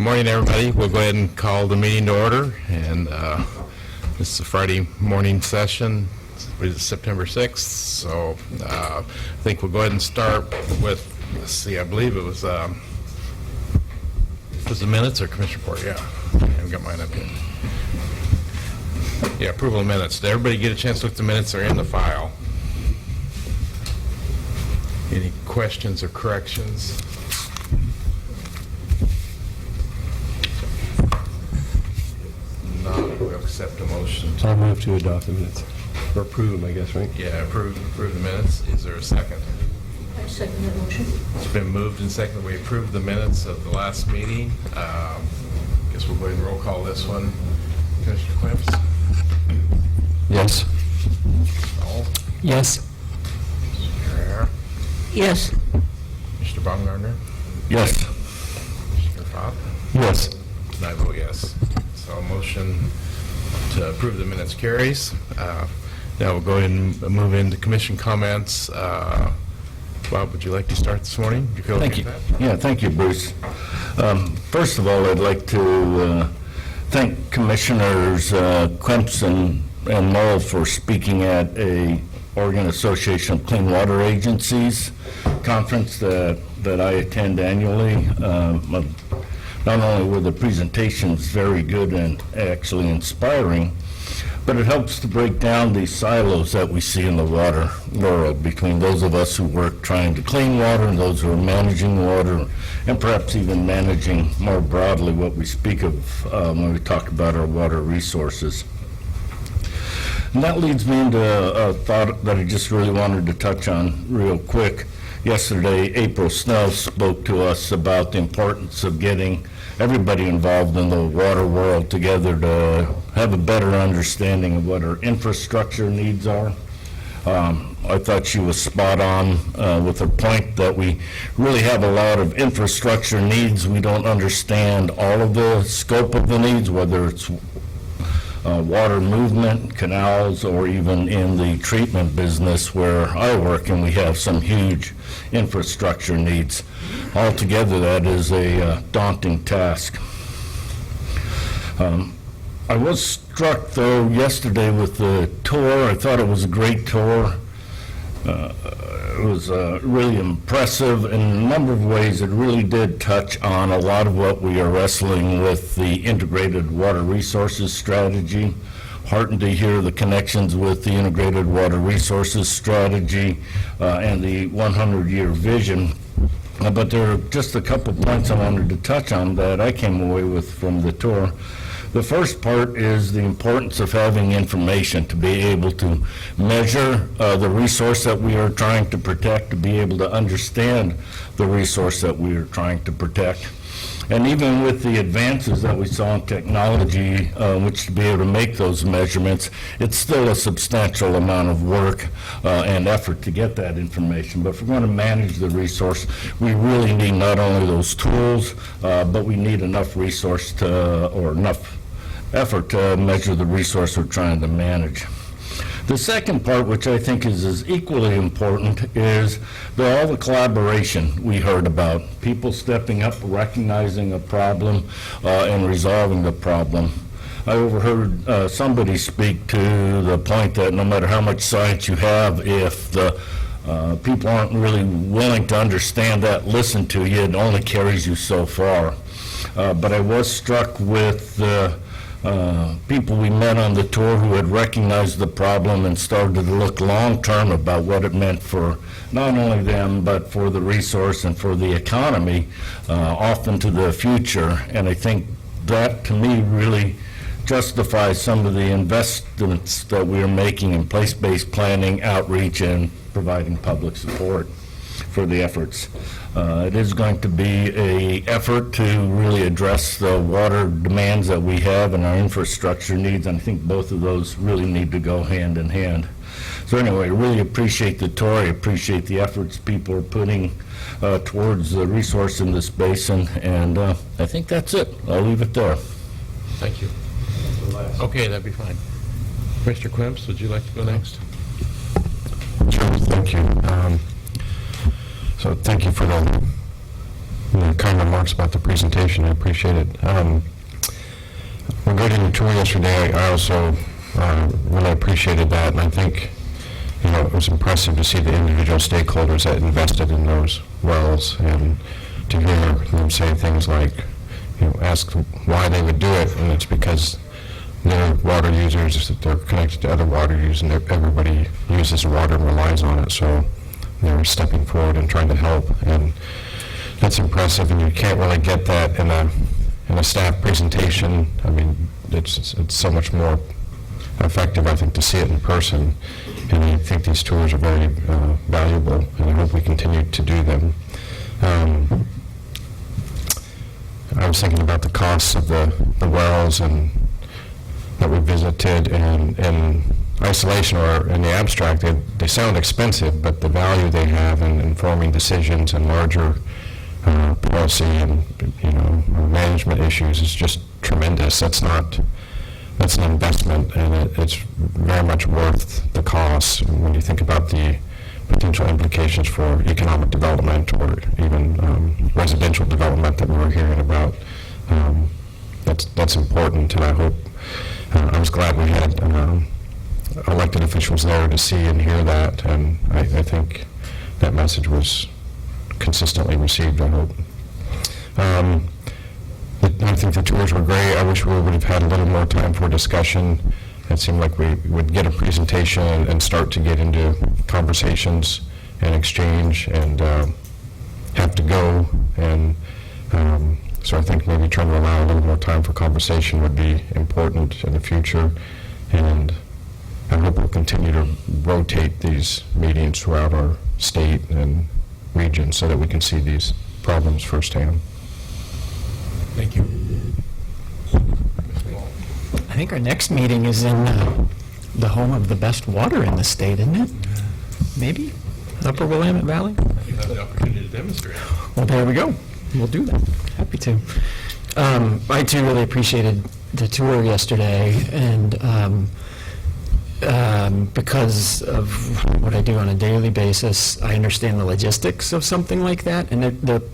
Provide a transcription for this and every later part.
Good morning, everybody. We'll go ahead and call the meeting to order. And this is a Friday morning session. It's September 6th. So I think we'll go ahead and start with, let's see, I believe it was the minutes or commission report? Yeah. I haven't got mine up yet. Yeah, approval of minutes. Did everybody get a chance to look at the minutes? They're in the file. Any questions or corrections? We'll accept a motion. I'll move to adopt the minutes. Or approve them, I guess, right? Yeah, approve the minutes. Is there a second? I second that motion. It's been moved and seconded. We approved the minutes of the last meeting. Guess we'll go ahead and roll call this one. Commissioner Quimps? Yes. All? Yes. Mr. Herrera? Yes. Mr. Baumgartner? Yes. Mr. Pop? Yes. And I vote yes. So a motion to approve the minutes carries. Now we'll go ahead and move into commission comments. Bob, would you like to start this morning? Do you feel Thank okay you. with that? Yeah, thank you, Bruce. First of all, I'd like to thank Commissioners Quimps and Mull for speaking at a Oregon Association of Clean Water Agencies conference that I attend annually. Not only were the presentations very good and actually inspiring, but it helps to break down these silos that we see in the water world between those of us who work trying to clean water and those who are managing water, and perhaps even managing more broadly what we speak of when we talk about our water resources. And that leads me into a thought that I just really wanted to touch on real quick. Yesterday, April Snell spoke to us about the importance of getting everybody involved in the water world together to have a better understanding of what our infrastructure needs are. I thought she was spot on with her point that we really have a lot of infrastructure needs. We don't understand all of the scope of the needs, whether it's water movement, canals, or even in the treatment business where I work, and we have some huge infrastructure needs. Altogether, that is a daunting task. I was struck, though, yesterday with the tour. I thought it was a great tour. It was really impressive in a number of ways. It really did touch on a lot of what we are wrestling with, the integrated water resources strategy. Heartened to hear the connections with the integrated water resources strategy and the 100-year vision. But there are just a couple points I wanted to touch on that I came away with from the tour. The first part is the importance of having information to be able to measure the resource that we are trying to protect, to be able to understand the resource that we are trying to protect. And even with the advances that we saw in technology, which to be able to make those measurements, it's still a substantial amount of work and effort to get that information. But if we're going to manage the resource, we really need not only those tools, but we need enough resource or enough effort to measure the resource we're trying to manage. The second part, which I think is as equally important, is all the collaboration we heard about. People stepping up, recognizing a problem, and resolving the problem. I overheard somebody speak to the point that no matter how much science you have, if the people aren't really willing to understand that, listen to you, it only carries you so far. But I was struck with people we met on the tour who had recognized the problem and started to look long-term about what it meant for not only them, but for the resource and for the economy, off into the future. And I think that, to me, really justifies some of the investments that we are making in place-based planning, outreach, and providing public support for the efforts. It is going to be an effort to really address the water demands that we have and our infrastructure needs, and I think both of those really need to go hand in hand. So anyway, I really appreciate the tour. I appreciate the efforts people are putting towards the resource in this basin, and I think that's it. I'll leave it there. Thank you. Okay, that'd be fine. Mr. Quimps, would you like to go next? Sure, thank you. So thank you for the the kind remarks about the presentation. I appreciate it. Regarding the tour yesterday, I also really appreciated that, and I think, it was impressive to see the individual stakeholders that invested in those wells, and to hear them say things like, ask why they would do it, and it's because they're water users, they're connected to other water users, and everybody uses water and relies on it, so they're stepping forward and trying to help, and that's impressive, and you can't really get that in a staff presentation. I mean, it's so much more effective, I think, to see it in person, and I think these tours are very valuable, and I hope we continue to do them. I was thinking about the costs of the wells and that we visited, and in isolation or in the abstract, they sound expensive, but the value they have in informing decisions and larger policy and management issues is just tremendous. That's an investment, and it's very much worth the cost when you think about the potential implications for economic development or even residential development that we were hearing about. That's important, and I hope I was glad we had elected officials there to see and hear that, and I think that message was consistently received, I hope. I think the tours were great. I wish we would have had a little more time for discussion. It seemed like we would get a presentation and start to get into conversations and exchange and have to go. And so I think maybe trying to allow a little more time for conversation would be important in the future. And I hope we'll continue to rotate these meetings throughout our state and region so that we can see these problems firsthand. Thank you. I think our next meeting is in the home of the best water in the state, isn't it? Maybe? Upper Willamette Valley? You have the opportunity to demonstrate. Well, there we go. We'll do that. Happy to. I too really appreciated the tour yesterday, and because of what I do on a daily basis, I understand the logistics of something like that, and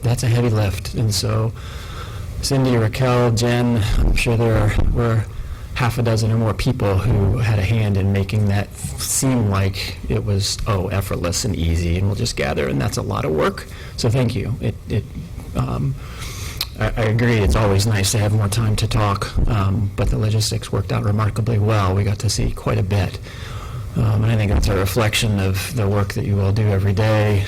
that's a heavy lift. And so Cindy, Raquel, Jen, I'm sure there were half a dozen or more people who had a hand in making that seem like it was, effortless and easy, and we'll just gather, and that's a lot of work. So thank you. I agree, it's always nice to have more time to talk, but the logistics worked out remarkably well. We got to see quite a bit. And I think that's a reflection of the work that you all do every day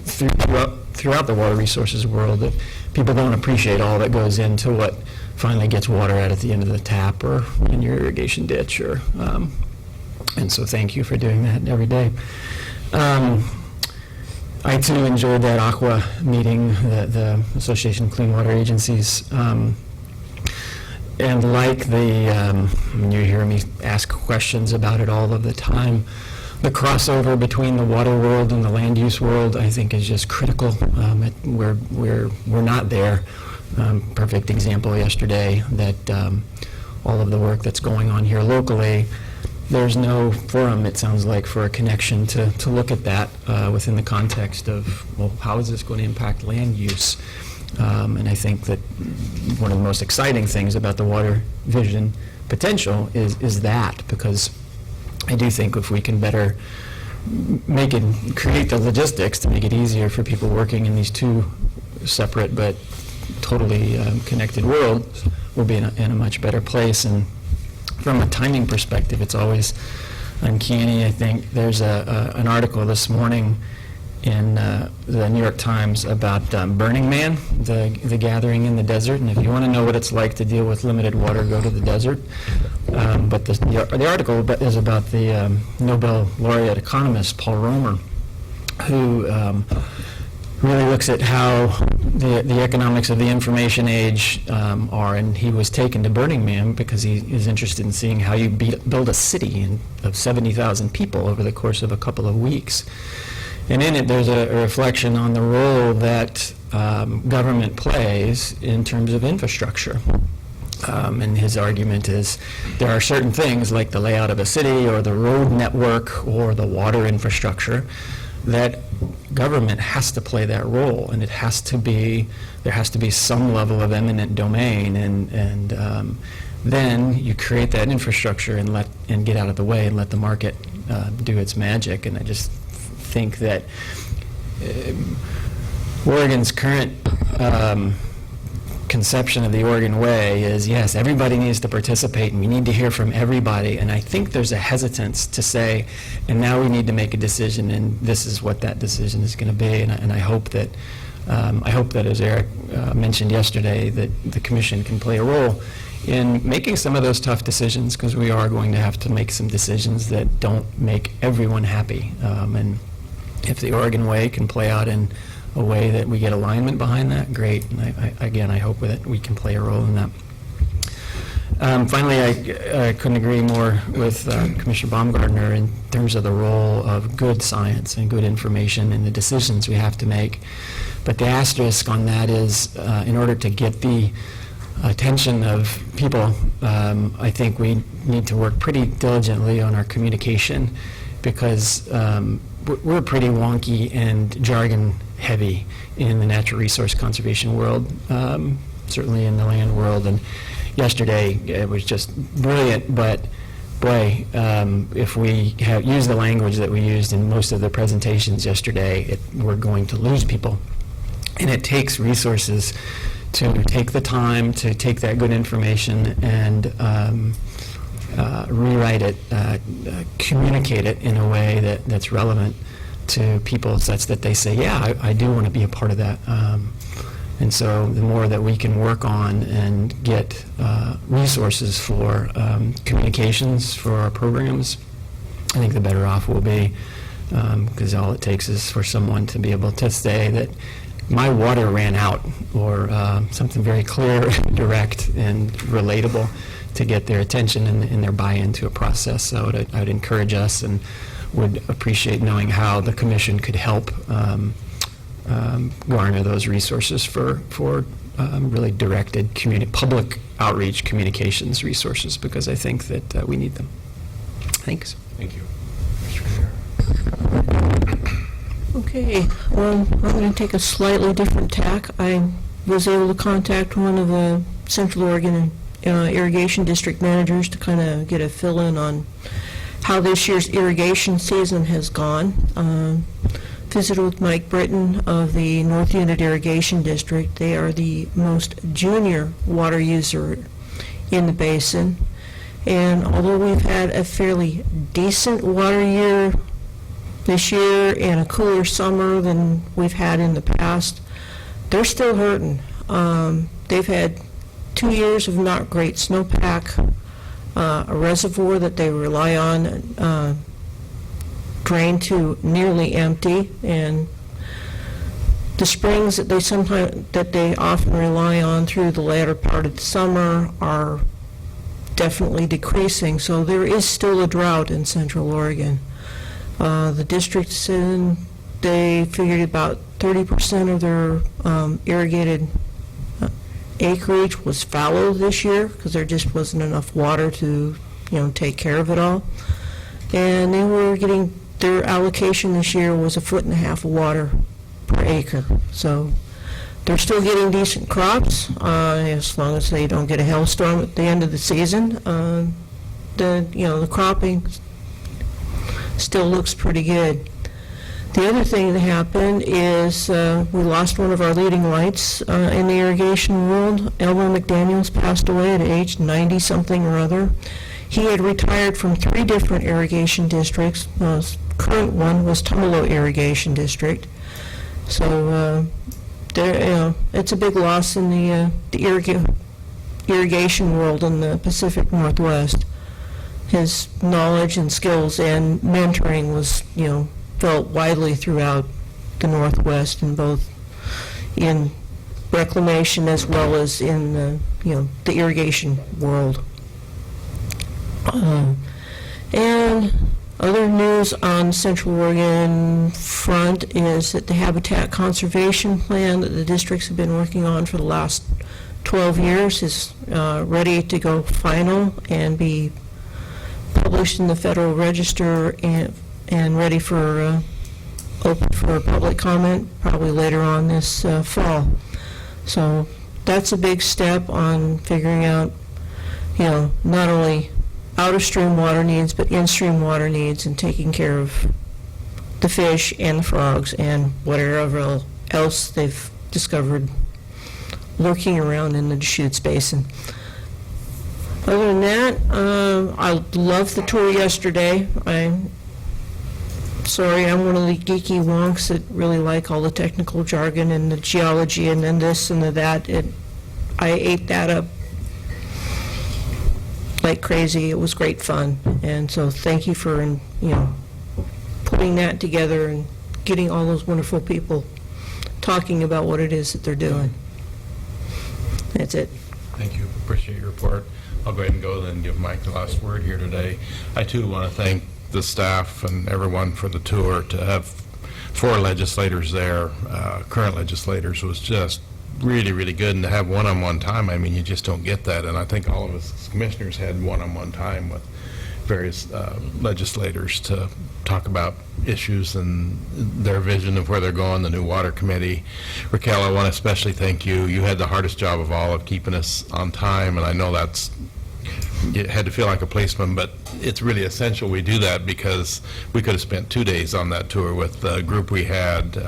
throughout the water resources world, that people don't appreciate all that goes into what finally gets water out at the end of the tap or in your irrigation ditch. And so thank you for doing that every day. I too enjoyed that Aqua meeting, the Association of Clean Water Agencies. And like you hear me ask questions about it all of the time, the crossover between the water world and the land use world, I think, is just critical. We're not there. Perfect example yesterday that all of the work that's going on here locally, there's no forum, it sounds like, for a connection to look at that within the context of, well, how is this going to impact land use? And I think that one of the most exciting things about the water vision potential is that, because I do think if we can better create the logistics to make it easier for people working in these two separate but totally connected worlds, we'll be in a much better place. And from a timing perspective, it's always uncanny. I think there's an article this morning in the New York Times about Burning Man, the gathering in the desert. And if you want to know what it's like to deal with limited water, go to the desert. But the article is about the Nobel laureate economist Paul Romer, who really looks at how the economics of the information age are, and he was taken to Burning Man because he is interested in seeing how you build a city of 70,000 people over the course of a couple of weeks. And in it, there's a reflection on the role that government plays in terms of infrastructure. And his argument is there are certain things like the layout of a city or the road network or the water infrastructure that government has to play that role, and there has to be some level of eminent domain, and then you create that infrastructure and get out of the way and let the market do its magic. And I just think that Oregon's current conception of the Oregon Way is, yes, everybody needs to participate and we need to hear from everybody. And I think there's a hesitance to say, and now we need to make a decision, and this is what that decision is going to be. And I hope that, as Eric mentioned yesterday, that the commission can play a role in making some of those tough decisions, because we are going to have to make some decisions that don't make everyone happy. And if the Oregon Way can play out in a way that we get alignment behind that, great. And I hope that we can play a role in that. Finally, I couldn't agree more with Commissioner Baumgartner in terms of the role of good science and good information in the decisions we have to make. But the asterisk on that is, in order to get the attention of people, I think we need to work pretty diligently on our communication, because we're pretty wonky and jargon heavy in the natural resource conservation world, certainly in the land world. And yesterday it was just brilliant, but boy, if we use the language that we used in most of the presentations yesterday, we're going to lose people. And it takes resources to take the time to take that good information and rewrite it, communicate it in a way that's relevant to people, such that they say, yeah, I do want to be a part of that. And so the more that we can work on and get resources for communications for our programs, I think the better off we'll be, because all it takes is for someone to be able to say that my water ran out, or something very clear, direct, and relatable to get their attention and their buy-in to a process. So I would encourage us, and would appreciate knowing how the commission could help garner those resources for really directed public outreach communications resources, because I think that we need them. Thanks. Thank you. Okay, I'm going to take a slightly different tack. I was able to contact one of the Central Oregon irrigation district managers to kind of get a fill-in on how this year's irrigation season has gone. Visited with Mike Britton of the North Unit Irrigation District. They are the most junior water user in the basin. And although we've had a fairly decent water year this year and a cooler summer than we've had in the past, they're still hurting. They've had 2 years of not great snowpack, a reservoir that they rely on drained to nearly empty, and the springs that they often rely on through the latter part of the summer are definitely decreasing. So there is still a drought in Central Oregon. The districts, they figured about 30% of their irrigated acreage was fallow this year, because there just wasn't enough water to, take care of it all. And they were getting, their allocation this year was 1.5 feet of water per acre. So they're still getting decent crops, as long as they don't get a hailstorm at the end of the season. The cropping still looks pretty good. The other thing that happened is we lost one of our leading lights in the irrigation world. Elmer McDaniels passed away at age 90-something or other. He had retired from 3 different irrigation districts. The current one was Tumalo Irrigation District. So it's a big loss in the irrigation world in the Pacific Northwest. His knowledge and skills and mentoring was, felt widely throughout the Northwest, in both in reclamation as well as in the irrigation world. And other news on Central Oregon front is that the Habitat Conservation Plan that the districts have been working on for the last 12 years is ready to go final and be published in the Federal Register and ready for open for public comment, probably later on this fall. So that's a big step on figuring out, not only out-of-stream water needs, but in-stream water needs, and taking care of the fish and the frogs and whatever else they've discovered lurking around in the Deschutes Basin. Other than that, I loved the tour yesterday. I'm sorry, I'm one of the geeky wonks that really like all the technical jargon and the geology and then this and the that. I ate that up like crazy. It was great fun. And so thank you for, putting that together and getting all those wonderful people talking about what it is that they're doing. That's it. Thank you. Appreciate your report. I'll go ahead and go then and give Mike the last word here today. I too want to thank the staff and everyone for the tour. To have 4 legislators there, current legislators, was just really, really good. And to have one-on-one time, I mean, you just don't get that. And I think all of us as commissioners had one-on-one time with various legislators to talk about issues and their vision of where they're going, the new water committee. Raquel, I want to especially thank you. You had the hardest job of all of keeping us on time, and I know it had to feel like a policeman, but it's really essential we do that, because we could have spent 2 days on that tour with the group we had.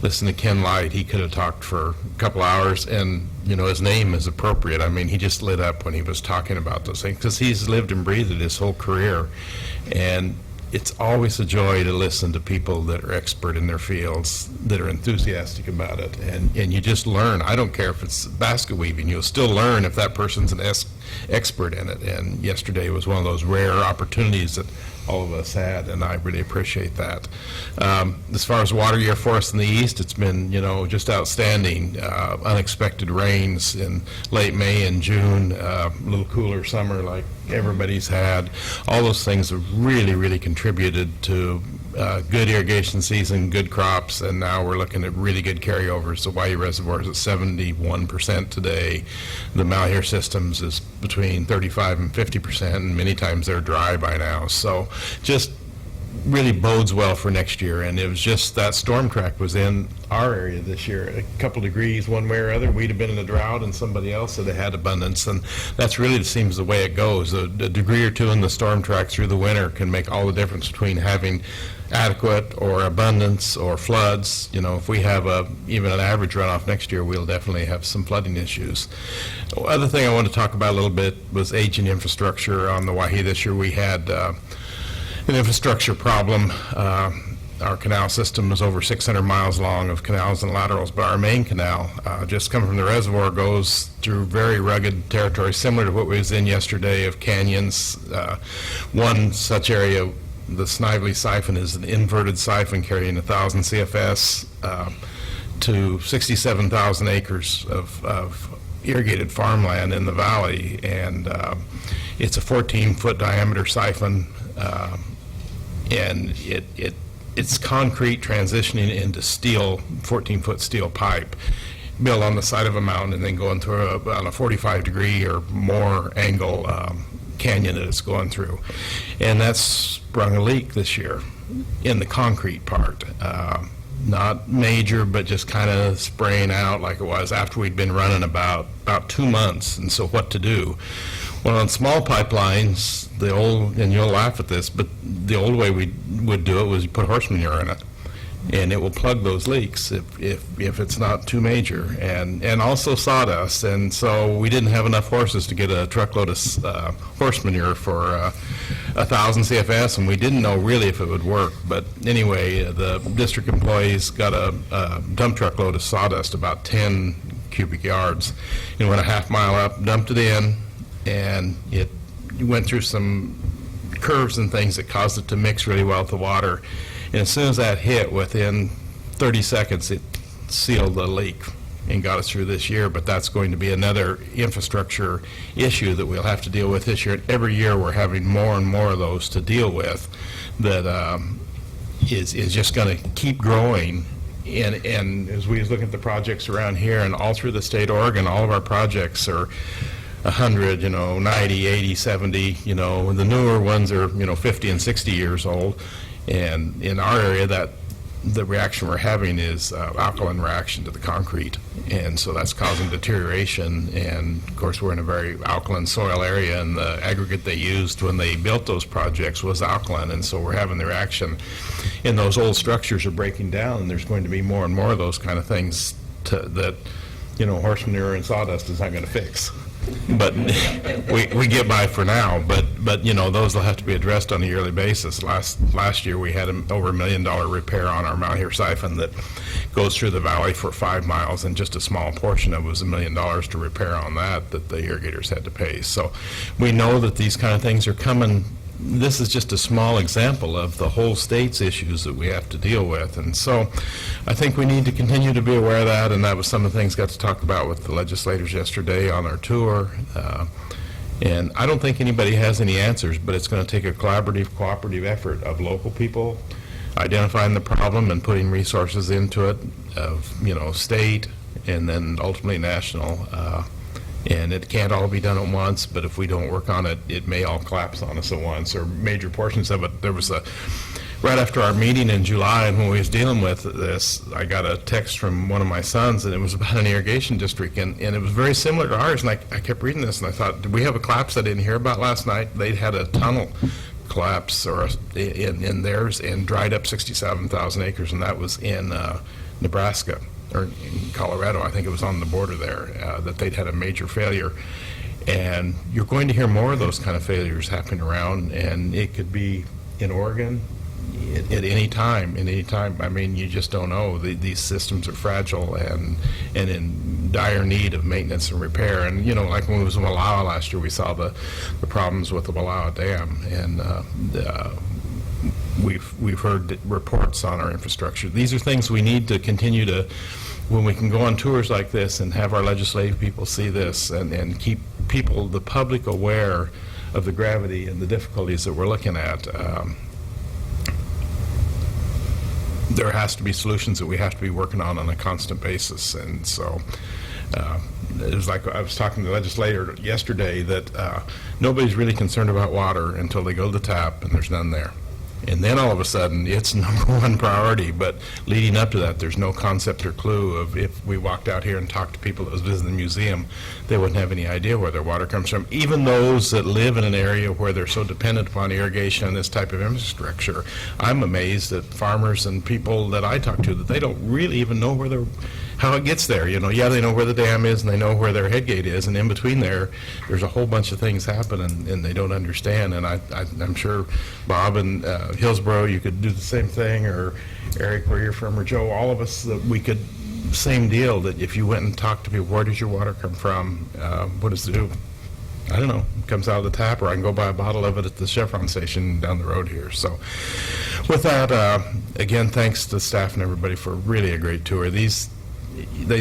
Listen to Ken Light, he could have talked for a couple hours, and his name is appropriate. I mean, he just lit up when he was talking about those things, because he's lived and breathed it his whole career. And it's always a joy to listen to people that are expert in their fields, that are enthusiastic about it, and you just learn. I don't care if it's basket weaving, you'll still learn if that person's an expert in it. And yesterday was one of those rare opportunities that all of us had, and I really appreciate that. As far as water year for us in the east, it's been, just outstanding. Unexpected rains in late May and June, a little cooler summer like everybody's had. All those things have really, really contributed to good irrigation season, good crops, and now we're looking at really good carryovers. The Waihe Reservoir is at 71% today. The Malheur systems is between 35 and 50%, and many times they're dry by now. So just really bodes well for next year. And it was just that storm track was in our area this year, a couple degrees one way or other. We'd have been in a drought, and somebody else would have had abundance. And that's really seems the way it goes. A degree or two in the storm track through the winter can make all the difference between having adequate or abundance or floods. If we have even an average runoff next year, we'll definitely have some flooding issues. Other thing I want to talk about a little bit was aging infrastructure on the Waihe this year. We had an infrastructure problem. Our canal system is over 600 miles long of canals and laterals, but our main canal, just coming from the reservoir, goes through very rugged territory, similar to what we was in yesterday of canyons. One such area, the Snively siphon, is an inverted siphon carrying 1,000 CFS to 67,000 acres of irrigated farmland in the valley, and it's a 14-foot diameter siphon, and it's concrete transitioning into steel, 14-foot steel pipe built on the side of a mountain and then going through on a 45-degree or more angle canyon that it's going through. And that's sprung a leak this year in the concrete part. Not major, but just kind of spraying out like it was after we'd been running about 2 months. And so what to do? Well, on small pipelines, and you'll laugh at this, but the old way we would do it was you put horse manure in it, and it will plug those leaks if it's not too major, and also sawdust. And so we didn't have enough horses to get a truckload of horse manure for 1,000 CFS, and we didn't know really if it would work. But anyway, the district employees got a dump truckload of sawdust, about 10 cubic yards, and went a half mile up, dumped it in, and it went through some curves and things that caused it to mix really well with the water. And as soon as that hit, within 30 seconds, it sealed the leak and got us through this year. But that's going to be another infrastructure issue that we'll have to deal with this year. And every year we're having more and more of those to deal with that is just going to keep growing. And as we look at the projects around here and all through the state of Oregon, all of our projects are 100, 90, 80, 70, the newer ones are, 50 and 60 years old. And in our area, that the reaction we're having is alkaline reaction to the concrete, and so that's causing deterioration. And of course, we're in a very alkaline soil area, and the aggregate they used when they built those projects was alkaline, and so we're having the reaction. And those old structures are breaking down, and there's going to be more and more of those kind of things that, horse manure and sawdust is not going to fix. But we get by for now, but those will have to be addressed on a yearly basis. Last year, we had over $1 million repair on our Mount Here siphon that goes through the valley for 5 miles, and just a small portion of it was $1 million to repair on that the irrigators had to pay. So we know that these kind of things are coming. This is just a small example of the whole state's issues that we have to deal with. And so I think we need to continue to be aware of that, and that was some of the things got to talk about with the legislators yesterday on our tour. And I don't think anybody has any answers, but it's going to take a collaborative, cooperative effort of local people identifying the problem and putting resources into it, of, state, and then ultimately national. And it can't all be done at once, but if we don't work on it, it may all collapse on us at once, or major portions of it. There was right after our meeting in July, and when we was dealing with this, I got a text from one of my sons, and it was about an irrigation district, and it was very similar to ours, and I kept reading this, and I thought, did we have a collapse I didn't hear about last night? They'd had a tunnel collapse in theirs and dried up 67,000 acres, and that was in Nebraska. Or in Colorado, I think it was on the border there, that they'd had a major failure. And you're going to hear more of those kind of failures happening around, and it could be in Oregon at any time. I mean, you just don't know. These systems are fragile and in dire need of maintenance and repair. And, like when it was in Wallowa last year, we saw the problems with the Wallowa Dam, and we've heard reports on our infrastructure. These are things we need to continue to, when we can go on tours like this and have our legislative people see this and keep people, the public, aware of the gravity and the difficulties that we're looking at. There has to be solutions that we have to be working on a constant basis. And so it was like I was talking to the legislator yesterday that nobody's really concerned about water until they go to the tap and there's none there. And then all of a sudden, it's number one priority. But leading up to that, there's no concept or clue of, if we walked out here and talked to people that was visiting the museum, they wouldn't have any idea where their water comes from. Even those that live in an area where they're so dependent upon irrigation and this type of infrastructure, I'm amazed at farmers and people that I talk to that they don't really even know how it gets there. Yeah, they know where the dam is and they know where their head gate is, and in between there's a whole bunch of things happening and they don't understand. And I'm sure Bob and Hillsborough, you could do the same thing, or Eric, where you're from, or Joe, all of us, that we could, same deal, that if you went and talked to people, where does your water come from? What does it do? I don't know. It comes out of the tap, or I can go buy a bottle of it at the Chevron station down the road here. So with that, again, thanks to staff and everybody for really a great tour. They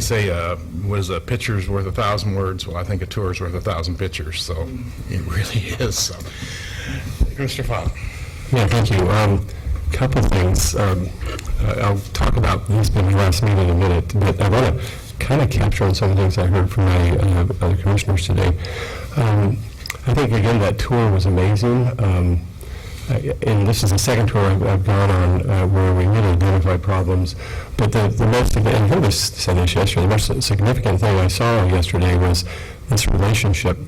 say, was a picture's worth 1,000 words? Well, I think a tour's worth 1,000 pictures, so it really is. So, Mr. Fott. Yeah, thank you. Couple things. I'll talk about these in the last meeting in a minute, but I want to kind of capture on some of the things I heard from my other commissioners today. I think, again, that tour was amazing. And this is the second tour I've gone on where we really identified problems. But the most, and Hilda said this yesterday, the most significant thing I saw yesterday was this relationship,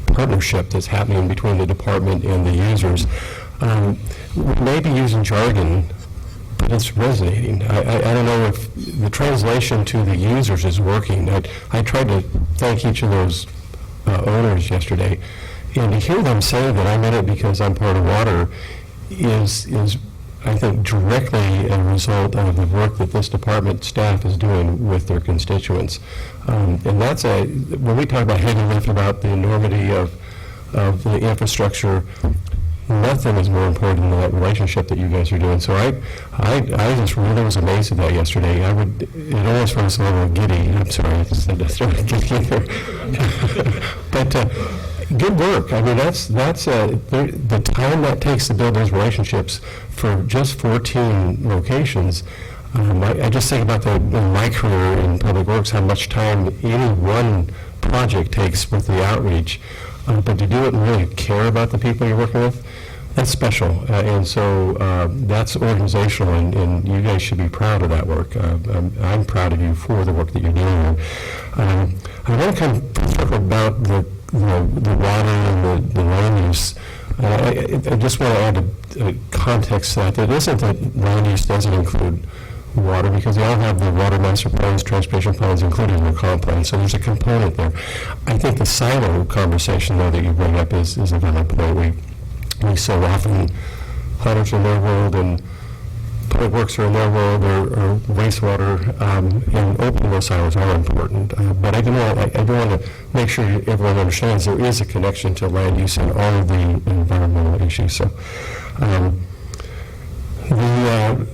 partnership that's happening between the department and the users. We may be using jargon, but it's resonating. I don't know if the translation to the users is working. I tried to thank each of those owners yesterday, and to hear them say that I'm in it because I'm part of water is I think, directly a result of the work that this department staff is doing with their constituents. And that's when we talk about heavy lift, about the enormity of the infrastructure, nothing is more important than that relationship that you guys are doing. So I just really was amazed at that yesterday. It almost was a little giddy. I'm sorry, I just said that. Giddy either. But good work. I mean, that's the time that takes to build those relationships for just 14 locations. I just think about in my career in public works, how much time any one project takes with the outreach. But to do it and really care about the people you're working with, That's special, and so that's organizational, and you guys should be proud of that work. I'm proud of you for the work that you're doing. I want to kind of talk about the water and the land use. I just want to add a context to that. It isn't that land use doesn't include water, because they all have the water master plans, transportation plans, including their comp plan, so there's a component there. I think the silo conversation, though, that you bring up is a valid point. We so often, hunters are in their world and public works are in their world, or wastewater, and opening those silos are important. But I do want to make sure everyone understands there is a connection to land use and all of the environmental issues. So the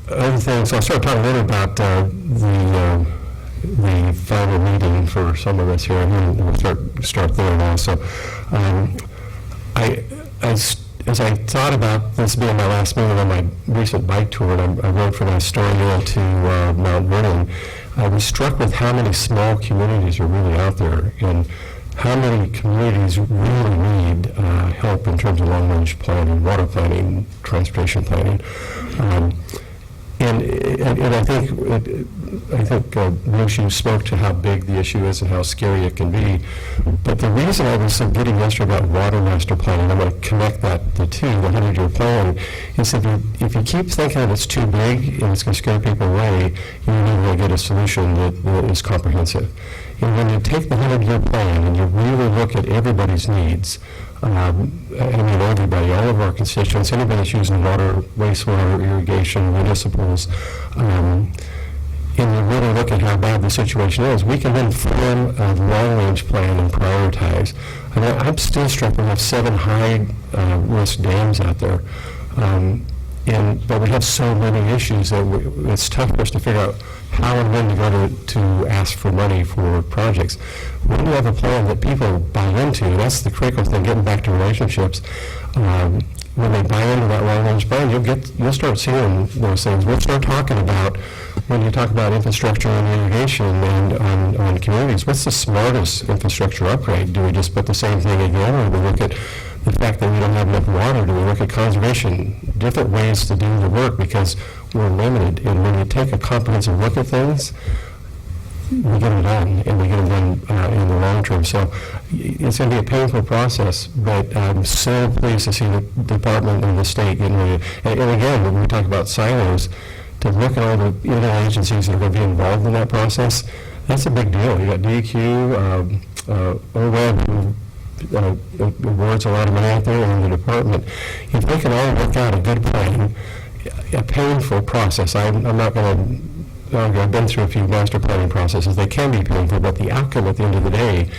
other thing, so I'll start talking a little about the final meeting for some of us here, and we'll start there now. So as I thought about this being my last meeting on my recent bike tour, and I rode from Astoria to Mount Vernon, I was struck with how many small communities are really out there, and how many communities really need help in terms of long-range planning, water planning, transportation planning. And I think Bruce, you spoke to how big the issue is and how scary it can be. But the reason I was so getting yesterday about water master planning, I'm going to connect the two, the 100-year plan, is that if you keep thinking that it's too big and it's going to scare people away, you're never going to get a solution that is comprehensive. And when you take the 100-year plan and you really look at everybody's needs, I mean everybody, all of our constituents, anybody that's using water, wastewater, irrigation, municipals, and you really look at how bad the situation is, we can then form a long-range plan and prioritize. I mean, I'm still struck with 7 high-risk dams out there, but we have so many issues that it's tough for us to figure out how and when to go to ask for money for projects. When you have a plan that people buy into, that's the critical thing, getting back to relationships. When they buy into that long-range plan, you'll start seeing those things. We'll start talking about, when you talk about infrastructure and irrigation and on communities, what's the smartest infrastructure upgrade? Do we just put the same thing again, or do we look at the fact that we don't have enough water? Do we look at conservation, different ways to do the work, because we're limited? And when you take a comprehensive look at things, we get them done, and we get them done in the long term. So it's going to be a painful process, but I'm so pleased to see the department and the state getting ready. And again, when we talk about silos, to look at all the interagencies that are going to be involved in that process, that's a big deal. You got DEQ, OWEB, who awards a lot of money out there, and the department. If they can all work out a good plan, a painful process, I'm not going to, I've been through a few master planning processes. They can be painful, but the outcome at the end of the day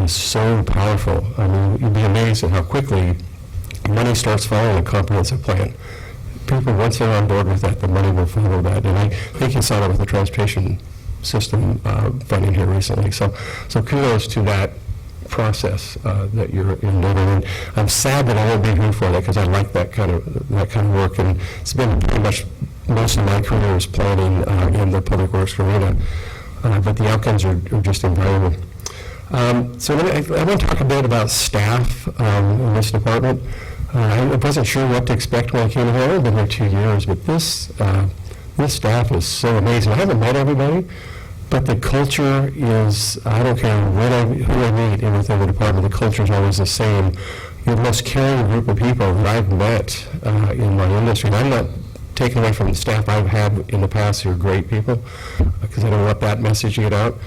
is so powerful. I mean, you'd be amazed at how quickly money starts following a comprehensive plan. People, once they're on board with that, the money will follow that. And I think you saw that with the transportation system funding here recently. So kudos to that process that you're in. And I'm sad that I won't be here for that, because I like that kind of work, and it's been pretty much most of my career is planning in the public works arena, but the outcomes are just invaluable. So I want to talk a bit about staff in this department. I wasn't sure what to expect when I came here. I've only been here 2 years, but this staff is so amazing. I haven't met everybody, but the culture is, I don't care who I meet within the department, the culture is always the same. You're the most caring group of people that I've met in my industry. And I'm not taken away from the staff I've had in the past who are great people, because I don't want that message to get out.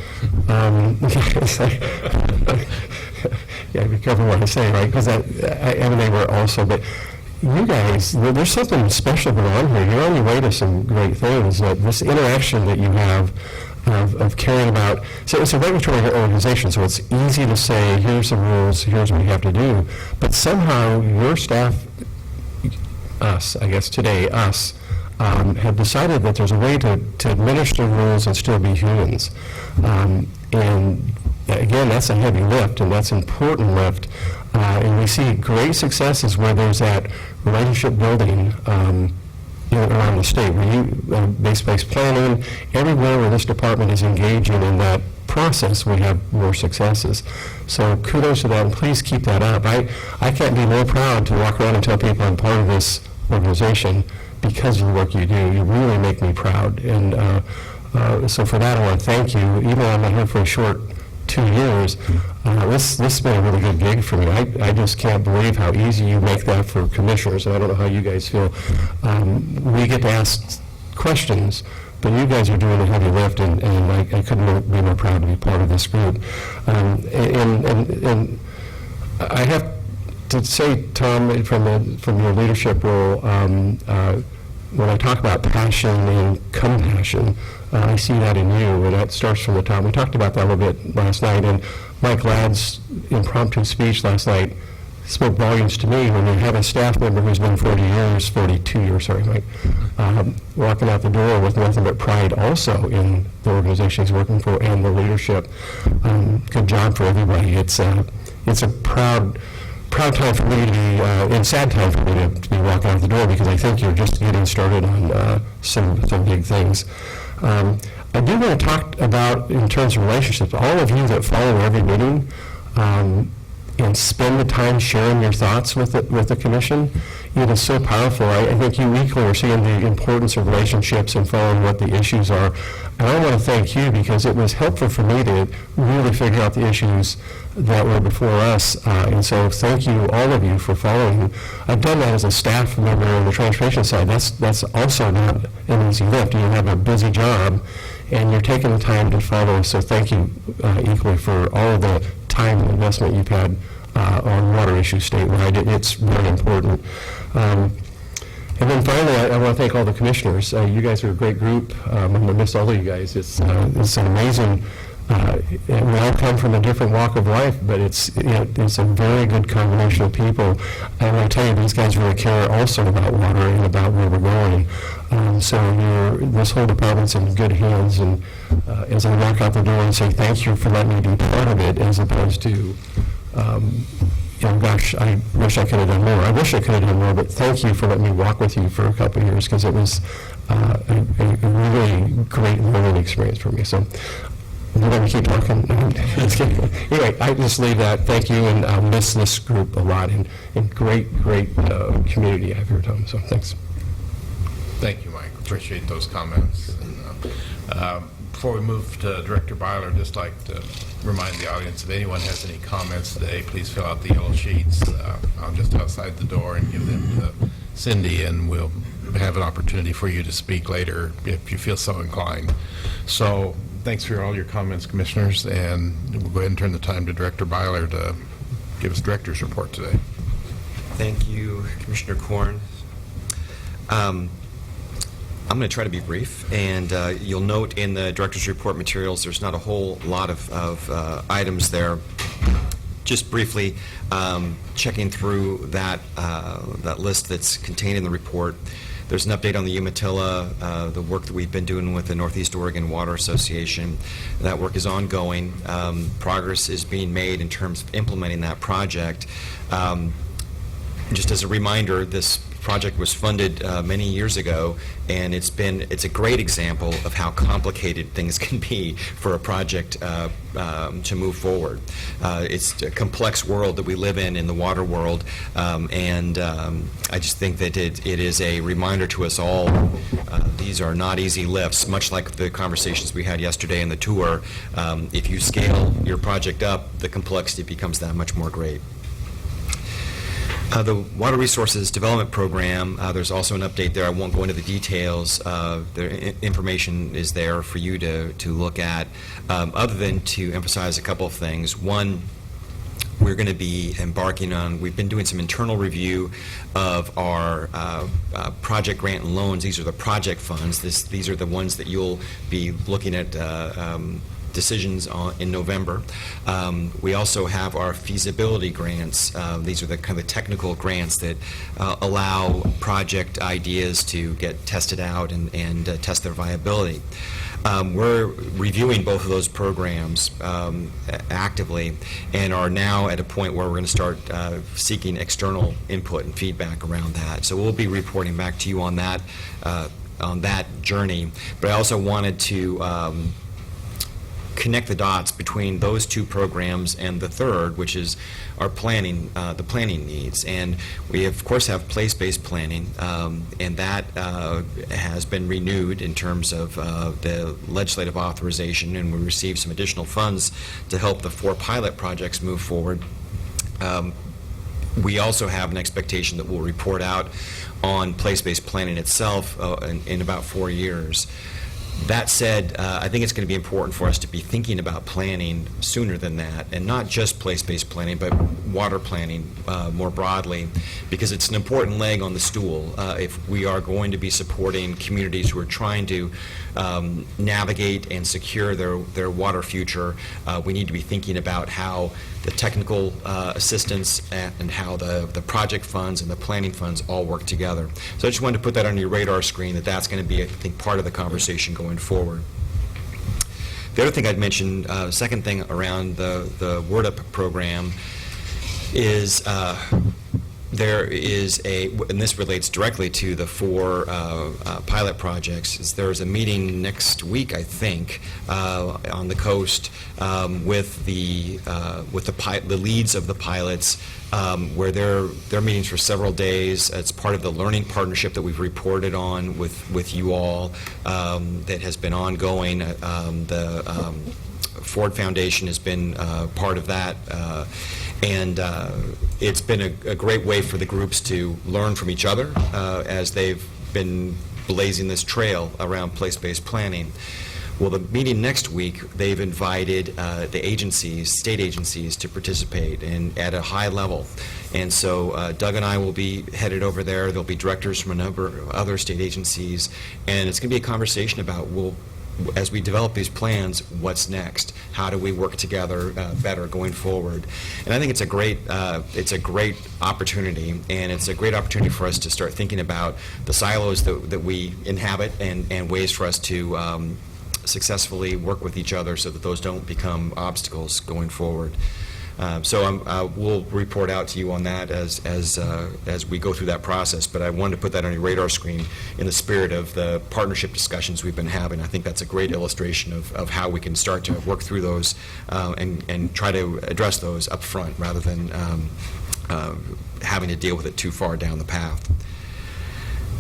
Yeah, be careful what I say, right? Because they were also, but you guys, there's something special going on here. You're on your way to some great things. This interaction that you have of caring about, so it's a regulatory organization, so it's easy to say, here's the rules, here's what you have to do, but somehow your staff, us, I guess today, us, have decided that there's a way to administer rules and still be humans. And again, that's a heavy lift, and that's an important lift. And we see great successes where there's that relationship building around the state, where you, base-based planning, everywhere where this department is engaging in that process, we have more successes. So kudos to that, and please keep that up. I can't be more proud to walk around and tell people I'm part of this organization because of the work you do. You really make me proud. And so for that, I want to thank you. Even though I'm not here for a short 2 years, this has been a really good gig for me. I just can't believe how easy you make that for commissioners, and I don't know how you guys feel. We get to ask questions, but you guys are doing the heavy lift, and I couldn't be more proud to be part of this group. And I have to say, Tom, from your leadership role, when I talk about passion and compassion, I see that in you, and that starts from the top. We talked about that a little bit last night, and Mike Ladd's impromptu speech last night spoke volumes to me when you have a staff member who's been 42 years, sorry, Mike, walking out the door with nothing but pride also in the organization he's working for and the leadership. Good job for everybody. It's a proud time for me to be, and sad time for me to be walking out the door, because I think you're just getting started on some big things. I do want to talk about, in terms of relationships, all of you that follow every meeting and spend the time sharing your thoughts with the commission. It is so powerful. I think you equally are seeing the importance of relationships and following what the issues are. And I want to thank you, because it was helpful for me to really figure out the issues that were before us. And so thank you, all of you, for following. I've done that as a staff member on the transportation side. That's also not an easy lift. You have a busy job, and you're taking the time to follow. So thank you equally for all of the time and investment you've had on water issues statewide. It's very important. And then finally, I want to thank all the commissioners. You guys are a great group. I'm going to miss all of you guys. It's an amazing, and we all come from a different walk of life, but it's a very good combination of people. I want to tell you, these guys really care also about water and about where we're going. So this whole department's in good hands, and as I walk out the door and say thank you for letting me be part of it, as opposed to gosh, I wish I could have done more. I wish I could have done more, but thank you for letting me walk with you for a couple of years, because it was a really great learning experience for me. So we're going to keep talking. Anyway, I just leave that. Thank you, and I'll miss this group a lot, and great community I have here, Tom. So thanks. Thank you, Mike. Appreciate those comments. And, before we move to Director Byler, I'd just like to remind the audience, if anyone has any comments today, please fill out the yellow sheets just outside the door and give them to Cindy, and we'll have an opportunity for you to speak later if you feel so inclined. So thanks for all your comments, commissioners, and we'll go ahead and turn the time to Director Byler to give us director's report today. Thank you, Commissioner Korn. I'm going to try to be brief, and you'll note in the director's report materials there's not a whole lot of items there. Just briefly, checking through that list that's contained in the report, there's an update on the Umatilla, the work that we've been doing with the Northeast Oregon Water Association. That work is ongoing. Progress is being made in terms of implementing that project. Just as a reminder, this project was funded many years ago, and it's a great example of how complicated things can be for a project to move forward. It's a complex world that we live in the water world, and I just think that it is a reminder to us all. These are not easy lifts, much like the conversations we had yesterday in the tour. If you scale your project up, the complexity becomes that much more great. The Water Resources Development Program, there's also an update there. I won't go into the details. The information is there for you to look at, other than to emphasize a couple of things. One, we're going to be embarking on, we've been doing some internal review of our project grant and loans. These are the project funds. These are the ones that you'll be looking at decisions in November. We also have our feasibility grants. These are the kind of technical grants that allow project ideas to get tested out and test their viability. We're reviewing both of those programs actively, and are now at a point where we're going to start seeking external input and feedback around that. So we'll be reporting back to you on that journey. But I also wanted to connect the dots between those two programs and the third, which is our planning, the planning needs. And we, of course, have place-based planning, and that has been renewed in terms of the legislative authorization, and we received some additional funds to help the 4 pilot projects move forward. We also have an expectation that we'll report out on place-based planning itself in about 4 years. That said, I think it's going to be important for us to be thinking about planning sooner than that, and not just place-based planning, but water planning more broadly, because it's an important leg on the stool. If we are going to be supporting communities who are trying to navigate and secure their water future, we need to be thinking about how the technical assistance and how the project funds and the planning funds all work together. So I just wanted to put that on your radar screen, that that's going to be, I think, part of the conversation going forward. The other thing I'd mention, second thing around the Word Up program is there is and this relates directly to the 4 pilot projects, is there's a meeting next week, I think, on the coast with the leads of the pilots, where they're meetings for several days. It's part of the learning partnership that we've reported on with you all, that has been ongoing. The Ford Foundation has been part of that, and it's been a great way for the groups to learn from each other as they've been blazing this trail around place-based planning. Well, the meeting next week, they've invited the agencies, state agencies, to participate and at a high level. And so Doug and I will be headed over there. There'll be directors from a number of other state agencies, and it's going to be a conversation about, well, as we develop these plans, what's next? How do we work together better going forward? And I think it's a great opportunity, and it's a great opportunity for us to start thinking about the silos that we inhabit, and ways for us to successfully work with each other so that those don't become obstacles going forward. So we'll report out to you on that as we go through that process. But I wanted to put that on your radar screen in the spirit of the partnership discussions we've been having. I think that's a great illustration of how we can start to work through those and try to address those up front, rather than having to deal with it too far down the path.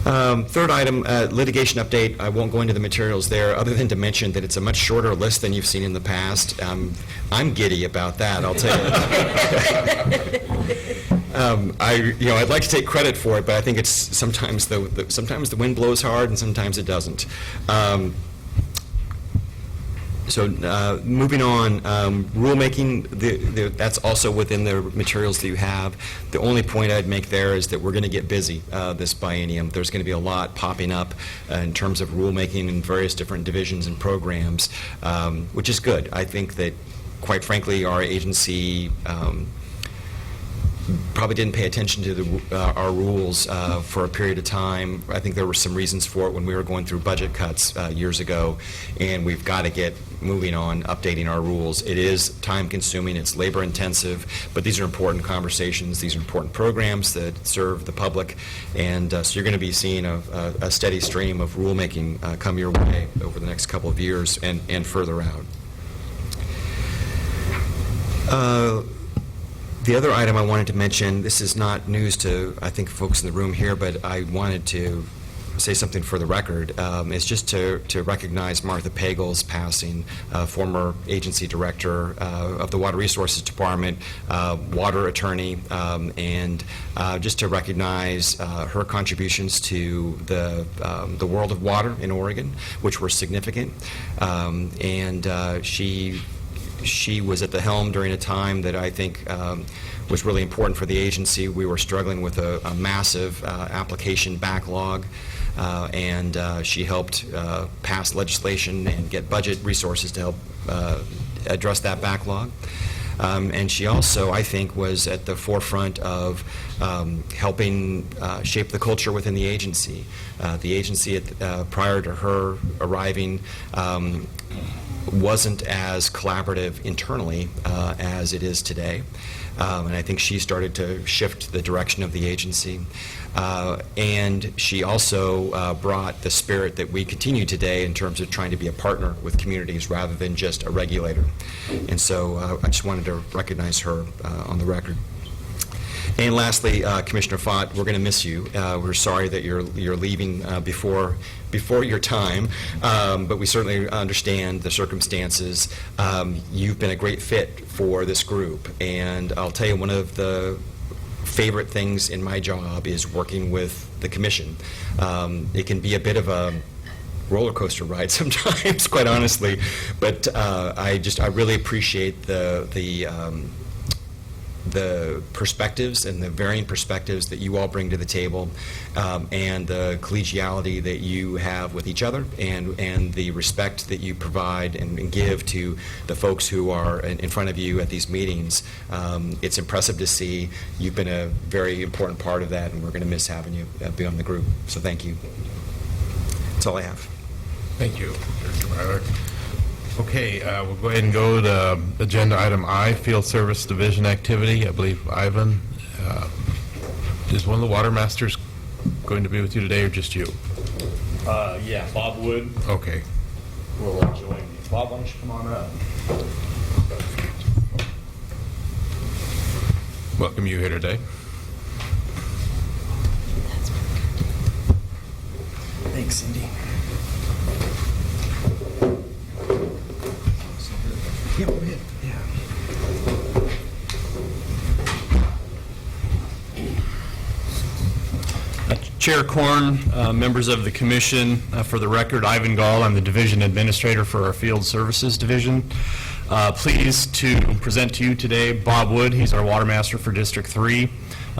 Third item, litigation update. I won't go into the materials there, other than to mention that it's a much shorter list than you've seen in the past. I'm giddy about that, I'll tell you. I'd like to take credit for it, but I think it's sometimes sometimes the wind blows hard and sometimes it doesn't. So moving on, rulemaking, that's also within the materials that you have. The only point I'd make there is that we're going to get busy this biennium. There's going to be a lot popping up in terms of rulemaking in various different divisions and programs, which is good. I think that, quite frankly, our agency probably didn't pay attention to our rules for a period of time. I think there were some reasons for it when we were going through budget cuts years ago, and we've got to get moving on updating our rules. It is time-consuming, it's labor-intensive, but these are important conversations. These are important programs that serve the public, and so you're going to be seeing a steady stream of rulemaking come your way over the next couple of years and further out. The other item I wanted to mention, this is not news to, I think, folks in the room here, but I wanted to say something for the record. It's just to recognize Martha Pagel's passing, former agency director of the Water Resources Department, water attorney, and just to recognize her contributions to the world of water in Oregon, which were significant. She was at the helm during a time that I think was really important for the agency. We were struggling with a massive application backlog, and she helped pass legislation and get budget resources to help address that backlog. And she also, I think, was at the forefront of helping shape the culture within the agency. The agency, prior to her arriving, wasn't as collaborative internally as it is today. And I think she started to shift the direction of the agency. And she also brought the spirit that we continue today in terms of trying to be a partner with communities rather than just a regulator. And so I just wanted to recognize her on the record. And lastly, Commissioner Fott, we're going to miss you. We're sorry that you're leaving before your time, but we certainly understand the circumstances. You've been a great fit for this group, and I'll tell you, one of the favorite things in my job is working with the commission. It can be a bit of a roller coaster ride sometimes, quite honestly, but I really appreciate the perspectives and the varying perspectives that you all bring to the table, and the collegiality that you have with each other, and the respect that you provide and give to the folks who are in front of you at these meetings. It's impressive to see. You've been a very important part of that, and we're going to miss having you be on the group. So thank you. That's all I have. Thank you, Director Myler. Okay, we'll go ahead and go to agenda item I, Field Service Division activity. I believe Ivan, is one of the water masters going to be with you today, or just you? Yeah, Bob Wood Okay. will join me. Bob, why don't you come on up? Welcome you here today. Thanks, Cindy. Yeah, go ahead. Yeah. Chair Korn, members of the commission, for the record, Ivan Gall, I'm the division administrator for our Field Services Division. Pleased to present to you today Bob Wood. He's our water master for District 3.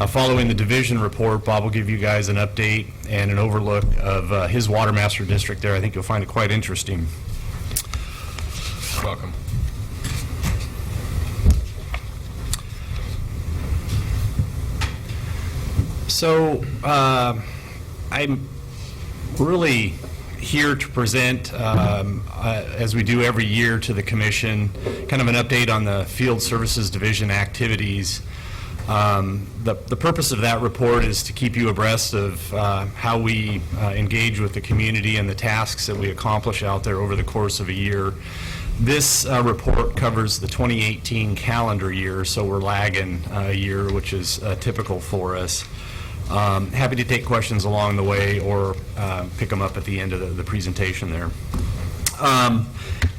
Following the division report, Bob will give you guys an update and an overlook of his water master district there. I think you'll find it quite interesting. Welcome. So I'm really here to present, as we do every year to the commission, kind of an update on the Field Services Division activities. The purpose of that report is to keep you abreast of how we engage with the community and the tasks that we accomplish out there over the course of a year. This report covers the 2018 calendar year, so we're lagging a year, which is typical for us. Happy to take questions along the way or pick them up at the end of the presentation there.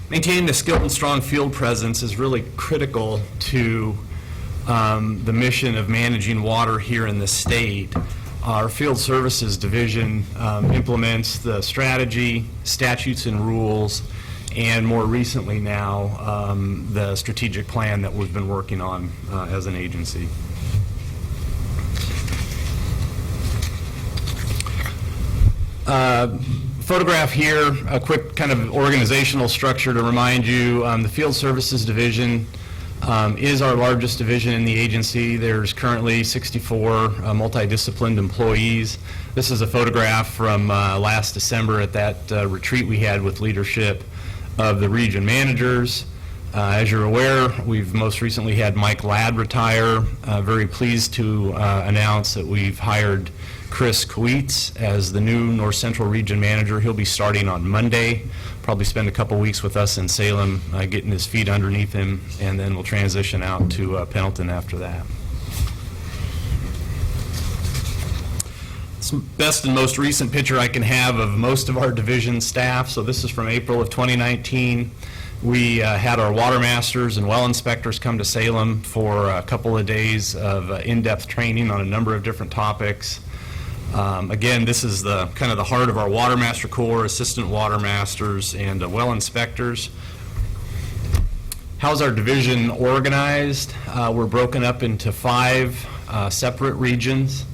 Maintaining a skilled and strong field presence is really critical to the mission of managing water here in the state. Our Field Services Division implements the strategy, statutes and rules, and more recently now, the strategic plan that we've been working on as an agency. Photograph here, a quick kind of organizational structure to remind you. The Field Services Division is our largest division in the agency. There's currently 64 multidisciplined employees. This is a photograph from last December at that retreat we had with leadership of the region managers. As you're aware, we've most recently had Mike Ladd retire. Very pleased to announce that we've hired Chris Kowitz as the new North Central Region Manager. He'll be starting on Monday, probably spend a couple weeks with us in Salem, getting his feet underneath him, and then we'll transition out to Pendleton after that. It's the best and most recent picture I can have of most of our division staff. So this is from April of 2019. We had our water masters and well inspectors come to Salem for a couple of days of in-depth training on a number of different topics. Again, this is the kind of the heart of our water master corps, assistant water masters, and well inspectors. How's our division organized? We're broken up into 5 separate regions.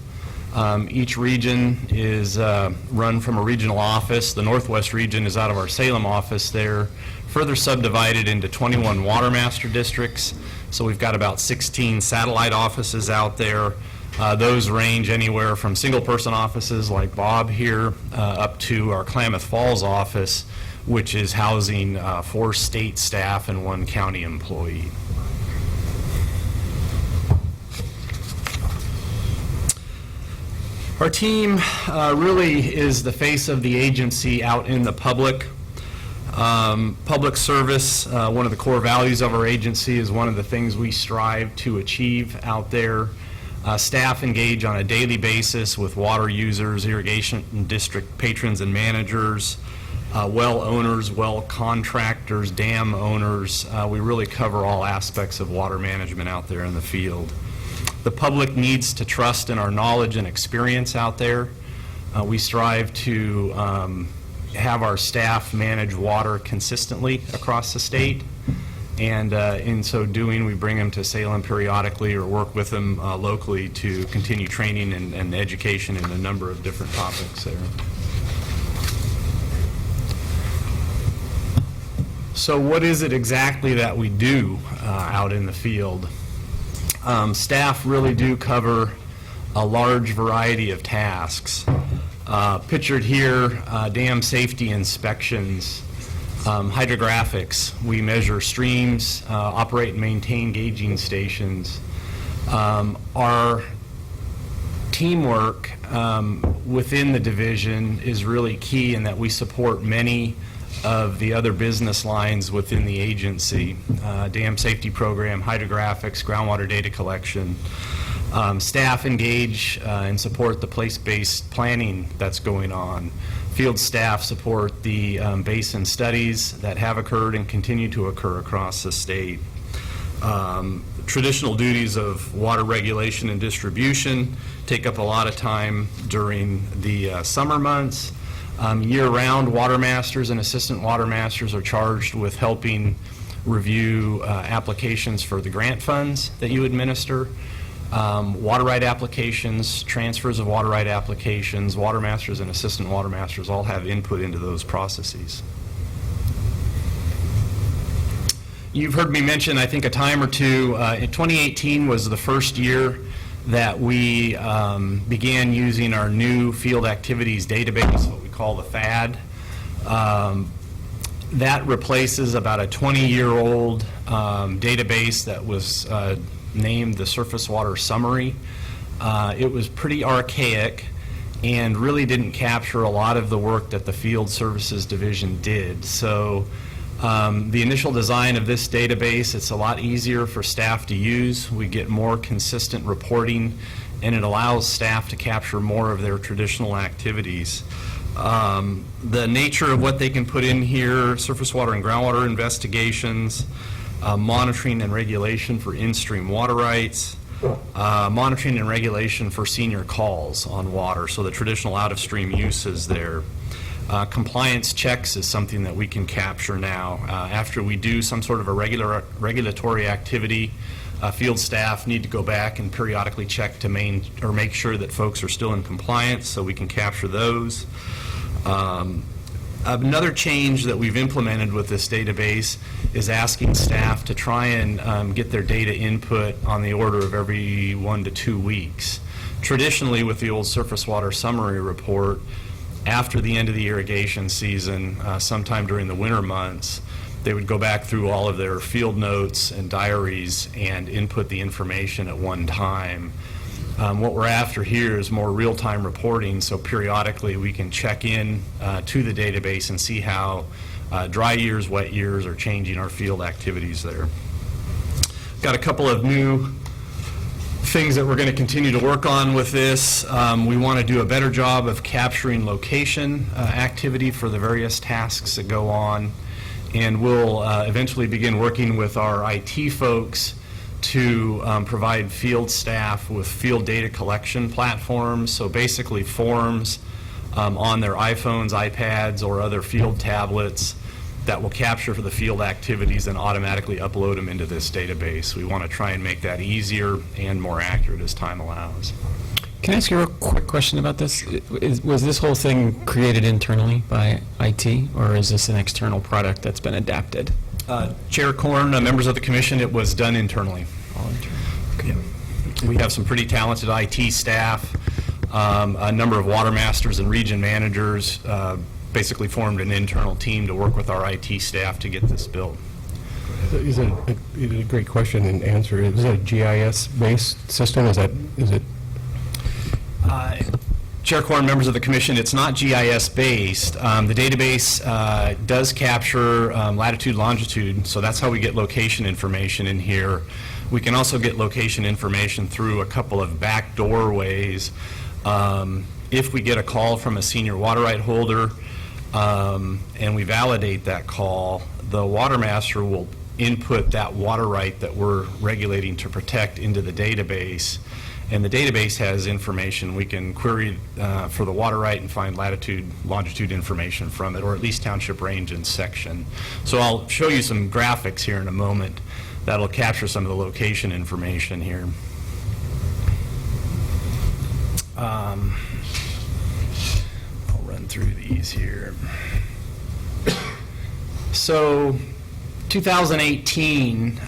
Each region is run from a regional office. The Northwest region is out of our Salem office there, further subdivided into 21 water master districts. So we've got about 16 satellite offices out there. Those range anywhere from single-person offices like Bob here up to our Klamath Falls office, which is housing 4 state staff and 1 county employee. Our team really is the face of the agency out in the public. Public service, one of the core values of our agency, is one of the things we strive to achieve out there. Staff engage on a daily basis with water users, irrigation district patrons and managers, well owners, well contractors, dam owners. We really cover all aspects of water management out there in the field. The public needs to trust in our knowledge and experience out there. We strive to have our staff manage water consistently across the state, and in so doing, we bring them to Salem periodically or work with them locally to continue training and education in a number of different topics there. So what is it exactly that we do out in the field? Staff really do cover a large variety of tasks. Pictured here, dam safety inspections, hydrographics. We measure streams, operate and maintain gauging stations. Our teamwork within the division is really key in that we support many of the other business lines within the agency. Dam safety program, hydrographics, groundwater data collection. Staff engage and support the place-based planning that's going on. Field staff support the basin studies that have occurred and continue to occur across the state. Traditional duties of water regulation and distribution take up a lot of time during the summer months. Year-round, water masters and assistant water masters are charged with helping review applications for the grant funds that you administer. Water right applications, transfers of water right applications, water masters and assistant water masters all have input into those processes. You've heard me mention, I think, a time or two, in 2018 was the first year that we began using our new field activities database, what we call the FAD. That replaces about a 20-year-old database that was named the Surface Water Summary. It was pretty archaic and really didn't capture a lot of the work that the Field Services Division did. So the initial design of this database, it's a lot easier for staff to use. We get more consistent reporting, and it allows staff to capture more of their traditional activities. The nature of what they can put in here: surface water and groundwater investigations, monitoring and regulation for in-stream water rights, monitoring and regulation for senior calls on water, so the traditional out-of-stream uses there. Compliance checks is something that we can capture now. After we do some sort of a regulatory activity, field staff need to go back and periodically check to make sure that folks are still in compliance, so we can capture those. Another change that we've implemented with this database is asking staff to try and get their data input on the order of every 1 to 2 weeks. Traditionally, with the old Surface Water Summary Report, after the end of the irrigation season, sometime during the winter months, they would go back through all of their field notes and diaries and input the information at one time. What we're after here is more real-time reporting, so periodically we can check in to the database and see how dry years, wet years are changing our field activities there. Got a couple of new things that we're going to continue to work on with this. We want to do a better job of capturing location activity for the various tasks that go on, and we'll eventually begin working with our IT folks to provide field staff with field data collection platforms, so basically forms on their iPhones, iPads, or other field tablets that will capture for the field activities and automatically upload them into this database. We want to try and make that easier and more accurate as time allows. Can I ask you a real quick question about this? Was this whole thing created internally by IT, or is this an external product that's been adapted? Chair Korn, members of the commission, it was done internally. All internal. Yeah. We have some pretty talented IT staff, a number of water masters and region managers, basically formed an internal team to work with our IT staff to get this built. Is it a great question and answer? Is it a GIS-based system? Is it? Chair Corn, members of the commission, it's not GIS-based. The database does capture latitude, longitude, so that's how we get location information in here. We can also get location information through a couple of back doorways. If we get a call from a senior water right holder and we validate that call, the water master will input that water right that we're regulating to protect into the database. And the database has information. We can query for the water right and find latitude, longitude information from it, or at least township range and section. So I'll show you some graphics here in a moment that'll capture some of the location information here. I'll run through these here. So 2018,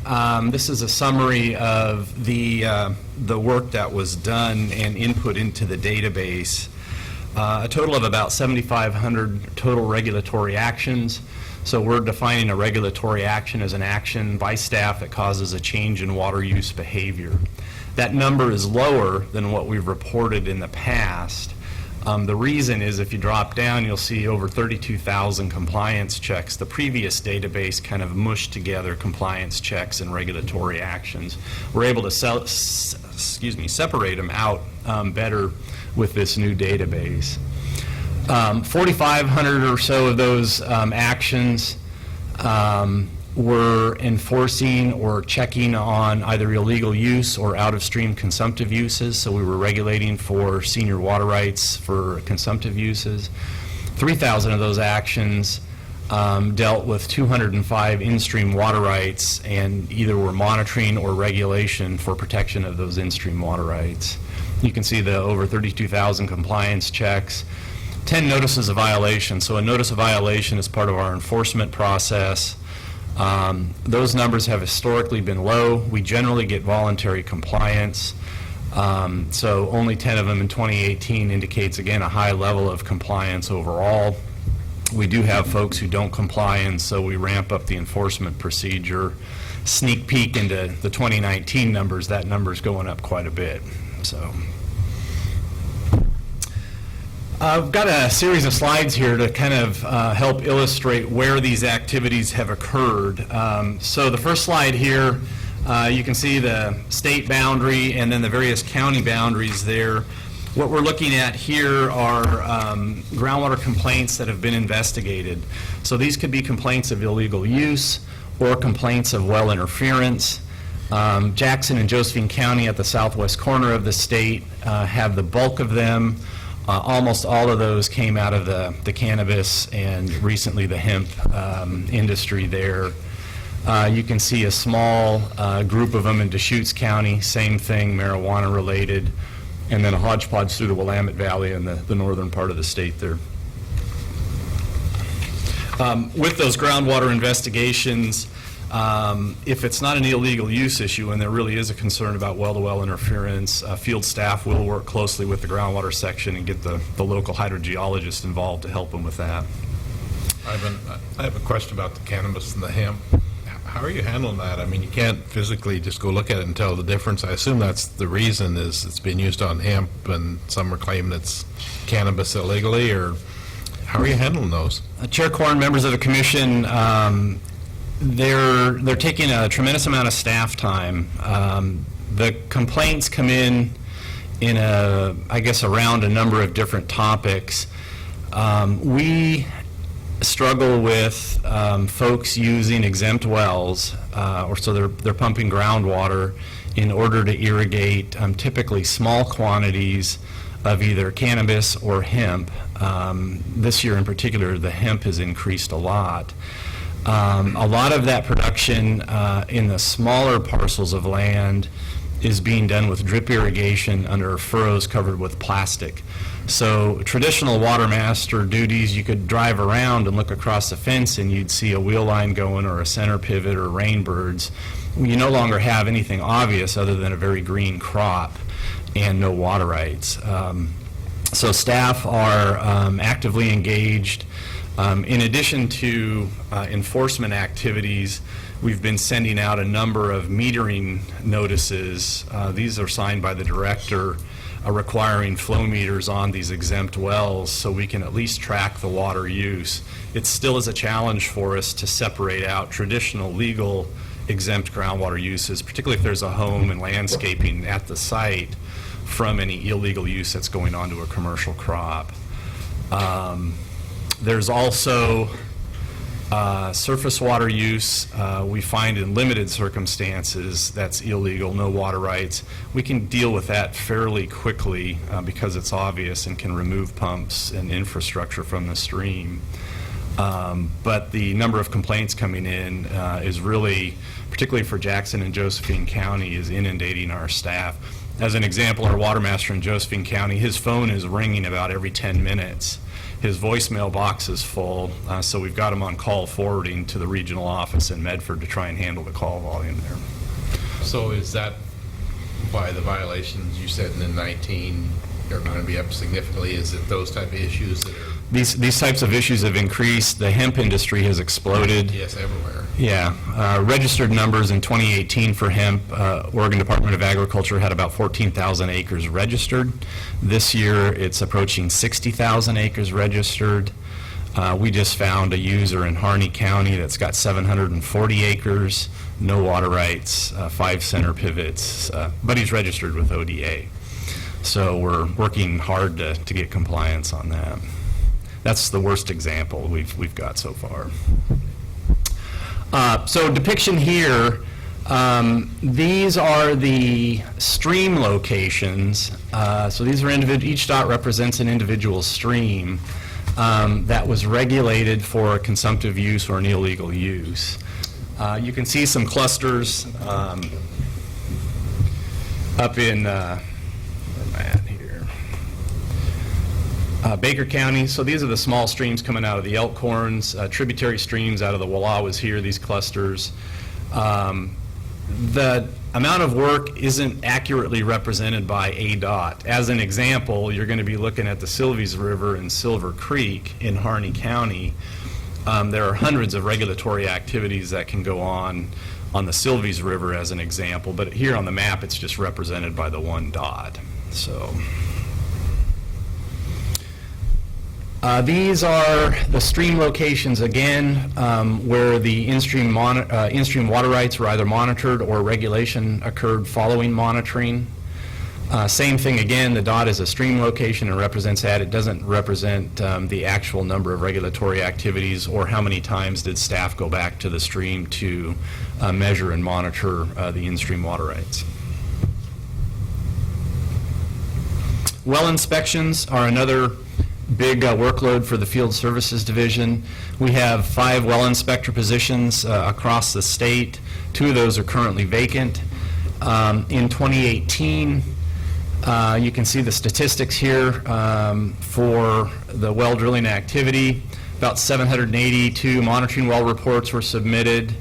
this is a summary of the work that was done and input into the database. A total of about 7,500 total regulatory actions. So we're defining a regulatory action as an action by staff that causes a change in water use behavior. That number is lower than what we've reported in the past. The reason is if you drop down, you'll see over 32,000 compliance checks. The previous database kind of mushed together compliance checks and regulatory actions. We're able to separate them out better with this new database. 4,500 or so of those actions were enforcing or checking on either illegal use or out-of-stream consumptive uses. So we were regulating for senior water rights for consumptive uses. 3,000 of those actions dealt with 205 in-stream water rights and either were monitoring or regulation for protection of those in-stream water rights. You can see the over 32,000 compliance checks. 10 notices of violation. So a notice of violation is part of our enforcement process. Those numbers have historically been low. We generally get voluntary compliance. So only 10 of them in 2018 indicates, again, a high level of compliance overall. We do have folks who don't comply, and so we ramp up the enforcement procedure. Sneak peek into the 2019 numbers, that number's going up quite a bit. So I've got a series of slides here to kind of help illustrate where these activities have occurred. So the first slide here, you can see the state boundary and then the various county boundaries there. What we're looking at here are groundwater complaints that have been investigated. So these could be complaints of illegal use or complaints of well interference. Jackson and Josephine County at the southwest corner of the state have the bulk of them. Almost all of those came out of the cannabis and recently the hemp industry there. You can see a small group of them in Deschutes County, same thing, marijuana related, and then a hodgepodge through the Willamette Valley in the northern part of the state there. With those groundwater investigations, if it's not an illegal use issue and there really is a concern about well-to-well interference, field staff will work closely with the groundwater section and get the local hydrogeologist involved to help them with that. I have a question about the cannabis and the hemp. How are you handling that? I mean, you can't physically just go look at it and tell the difference. I assume that's the reason is it's being used on hemp and some are claiming it's cannabis illegally, or how are you handling those? Chair Corn, members of the commission, they're taking a tremendous amount of staff time. The complaints come in I guess, around a number of different topics. We struggle with folks using exempt wells, or so they're pumping groundwater in order to irrigate typically small quantities of either cannabis or hemp. This year in particular, the hemp has increased a lot. A lot of that production in the smaller parcels of land is being done with drip irrigation under furrows covered with plastic. So traditional water master duties, you could drive around and look across the fence and you'd see a wheel line going or a center pivot or rainbirds. You no longer have anything obvious other than a very green crop and no water rights. So staff are actively engaged. In addition to enforcement activities, we've been sending out a number of metering notices. These are signed by the director, requiring flow meters on these exempt wells so we can at least track the water use. It still is a challenge for us to separate out traditional legal exempt groundwater uses, particularly if there's a home and landscaping at the site, from any illegal use that's going on to a commercial crop. There's also surface water use. We find in limited circumstances that's illegal, no water rights. We can deal with that fairly quickly because it's obvious and can remove pumps and infrastructure from the stream. But the number of complaints coming in is really, particularly for Jackson and Josephine County, is inundating our staff. As an example, our water master in Josephine County, his phone is ringing about every 10 minutes. His voicemail box is full, so we've got him on call forwarding to the regional office in Medford to try and handle the call volume there. So is that why the violations you said in the 19 are going to be up significantly? Is it those type of issues that are, These types of issues have increased. The hemp industry has exploded. yes, everywhere? Yeah. Registered numbers in 2018 for hemp, Oregon Department of Agriculture had about 14,000 acres registered. This year, it's approaching 60,000 acres registered. We just found a user in Harney County that's got 740 acres, no water rights, 5 center pivots, but he's registered with ODA. So we're working hard to get compliance on that. That's the worst example we've got so far. So depiction here, these are the stream locations. So these are each dot represents an individual stream that was regulated for a consumptive use or an illegal use. You can see some clusters up in where am I at here? Baker County. So these are the small streams coming out of the Elkhorns, tributary streams out of the Wallowas here, these clusters. The amount of work isn't accurately represented by ADOT. As an example, you're going to be looking at the Silvies River and Silver Creek in Harney County. There are hundreds of regulatory activities that can go on the Silvies River as an example, but here on the map it's just represented by the one dot. So these are the stream locations again where the in-stream water rights were either monitored or regulation occurred following monitoring. Same thing again, the dot is a stream location and represents that. It doesn't represent the actual number of regulatory activities or how many times did staff go back to the stream to measure and monitor the in-stream water rights. Well inspections are another big workload for the Field Services Division. We have 5 well inspector positions across the state. 2 of those are currently vacant. In 2018, you can see the statistics here for the well drilling activity. About 782 monitoring well reports were submitted,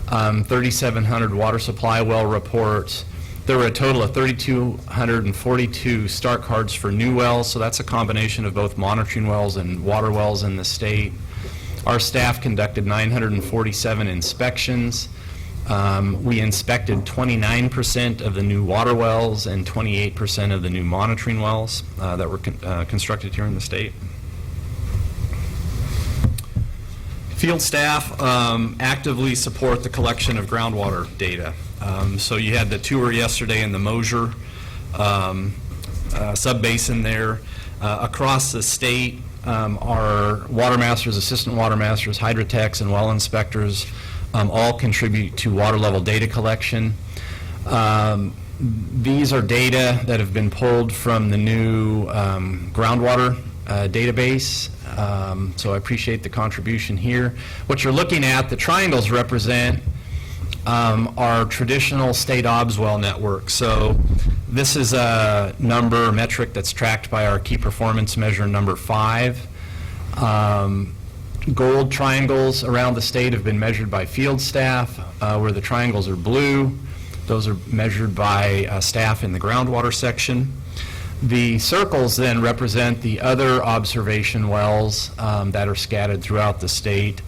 3,700 water supply well reports. There were a total of 3,242 start cards for new wells, so that's a combination of both monitoring wells and water wells in the state. Our staff conducted 947 inspections. We inspected 29% of the new water wells and 28% of the new monitoring wells that were constructed here in the state. Field staff actively support the collection of groundwater data. So you had the tour yesterday in the Mosier sub-basin there. Across the state, our water masters, assistant water masters, hydrotechs, and well inspectors all contribute to water level data collection. These are data that have been pulled from the new groundwater database, so I appreciate the contribution here. What you're looking at, the triangles represent our traditional state OBS well network. So this is a metric that's tracked by our key performance measure number 5. Gold triangles around the state have been measured by field staff, where the triangles are blue. Those are measured by staff in the groundwater section. The circles then represent the other observation wells that are scattered throughout the state.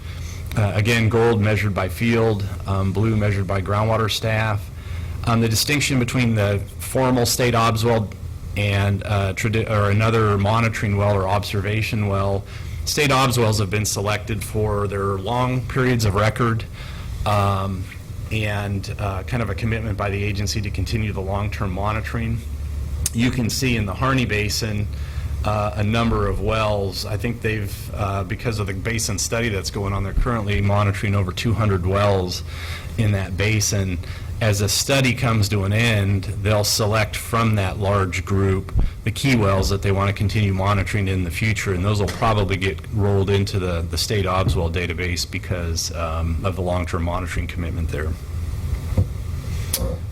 Again, gold measured by field, blue measured by groundwater staff. The distinction between the formal state obs well and or another monitoring well or observation well, state obs wells have been selected for their long periods of record and kind of a commitment by the agency to continue the long-term monitoring. You can see in the Harney Basin a number of wells. I think they've, because of the basin study that's going on, they're currently monitoring over 200 wells in that basin. As a study comes to an end, they'll select from that large group the key wells that they want to continue monitoring in the future, and those will probably get rolled into the state obs well database because of the long-term monitoring commitment there.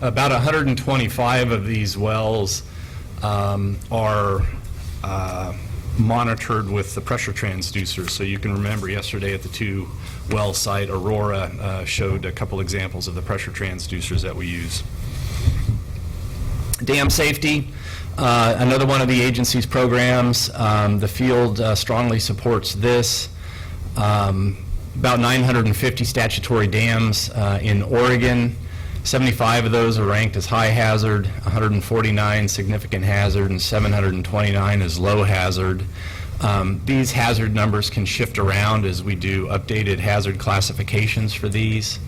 About 125 of these wells are monitored with the pressure transducers. So you can remember yesterday at the 2 well site, Aurora showed a couple examples of the pressure transducers that we use. Dam safety, another one of the agency's programs. The field strongly supports this. About 950 statutory dams in Oregon. 75 of those are ranked as high hazard, 149 significant hazard, and 729 as low hazard. These hazard numbers can shift around as we do updated hazard classifications for these.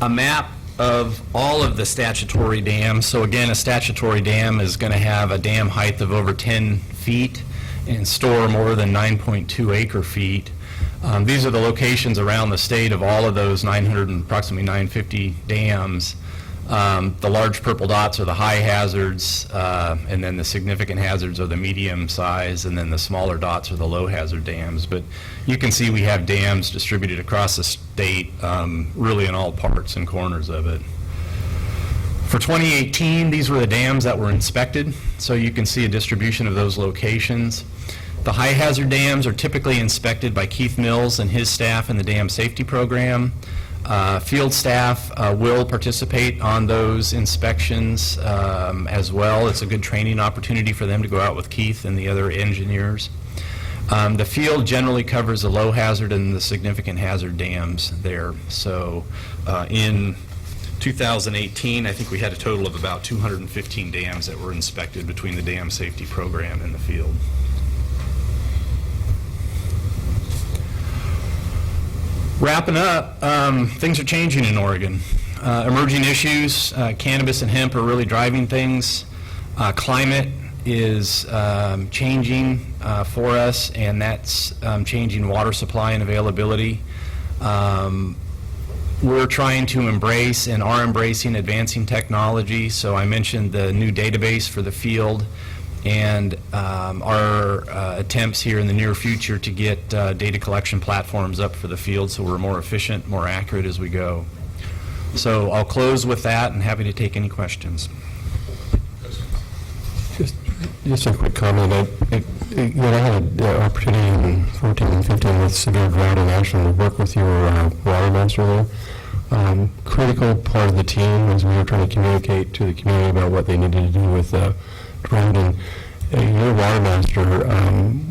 A map of all of the statutory dams. So again, a statutory dam is going to have a dam height of over 10 feet and store more than 9.2 acre feet. These are the locations around the state of all of those approximately 950 dams. The large purple dots are the high hazards, and then the significant hazards are the medium size, and then the smaller dots are the low hazard dams. But you can see we have dams distributed across the state, really in all parts and corners of it. For 2018, these were the dams that were inspected, so you can see a distribution of those locations. The high hazard dams are typically inspected by Keith Mills and his staff in the dam safety program. Field staff will participate on those inspections as well. It's a good training opportunity for them to go out with Keith and the other engineers. The field generally covers the low hazard and the significant hazard dams there. So in 2018, I think we had a total of about 215 dams that were inspected between the dam safety program and the field. Wrapping up, things are changing in Oregon. Emerging issues, cannabis and hemp are really driving things. Climate is changing for us, and that's changing water supply and availability. We're trying to embrace and are embracing advancing technology. So I mentioned the new database for the field and our attempts here in the near future to get data collection platforms up for the field so we're more efficient, more accurate as we go. So I'll close with that and happy to take any questions. Just a quick comment. I had the opportunity in 14 and 15 with severe drought in Ashland to work with your water master there. Critical part of the team as we were trying to communicate to the community about what they needed to do with drought. And your water master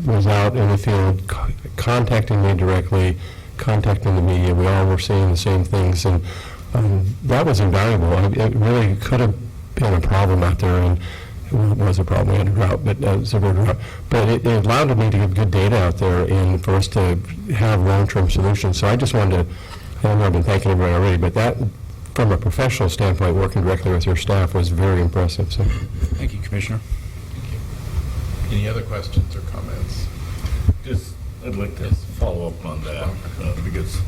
was out in the field contacting me directly, contacting the media. We all were saying the same things, and that was invaluable. It really could have been a problem out there, and it was a problem. We had a drought, but severe drought. But it allowed me to give good data out there and for us to have long-term solutions. So I just wanted to, I know I've been thanking everybody already, but that, from a professional standpoint, working directly with your staff was very impressive. So, Thank you, Commissioner. Any other questions or comments? Just, I'd like to follow up on that, because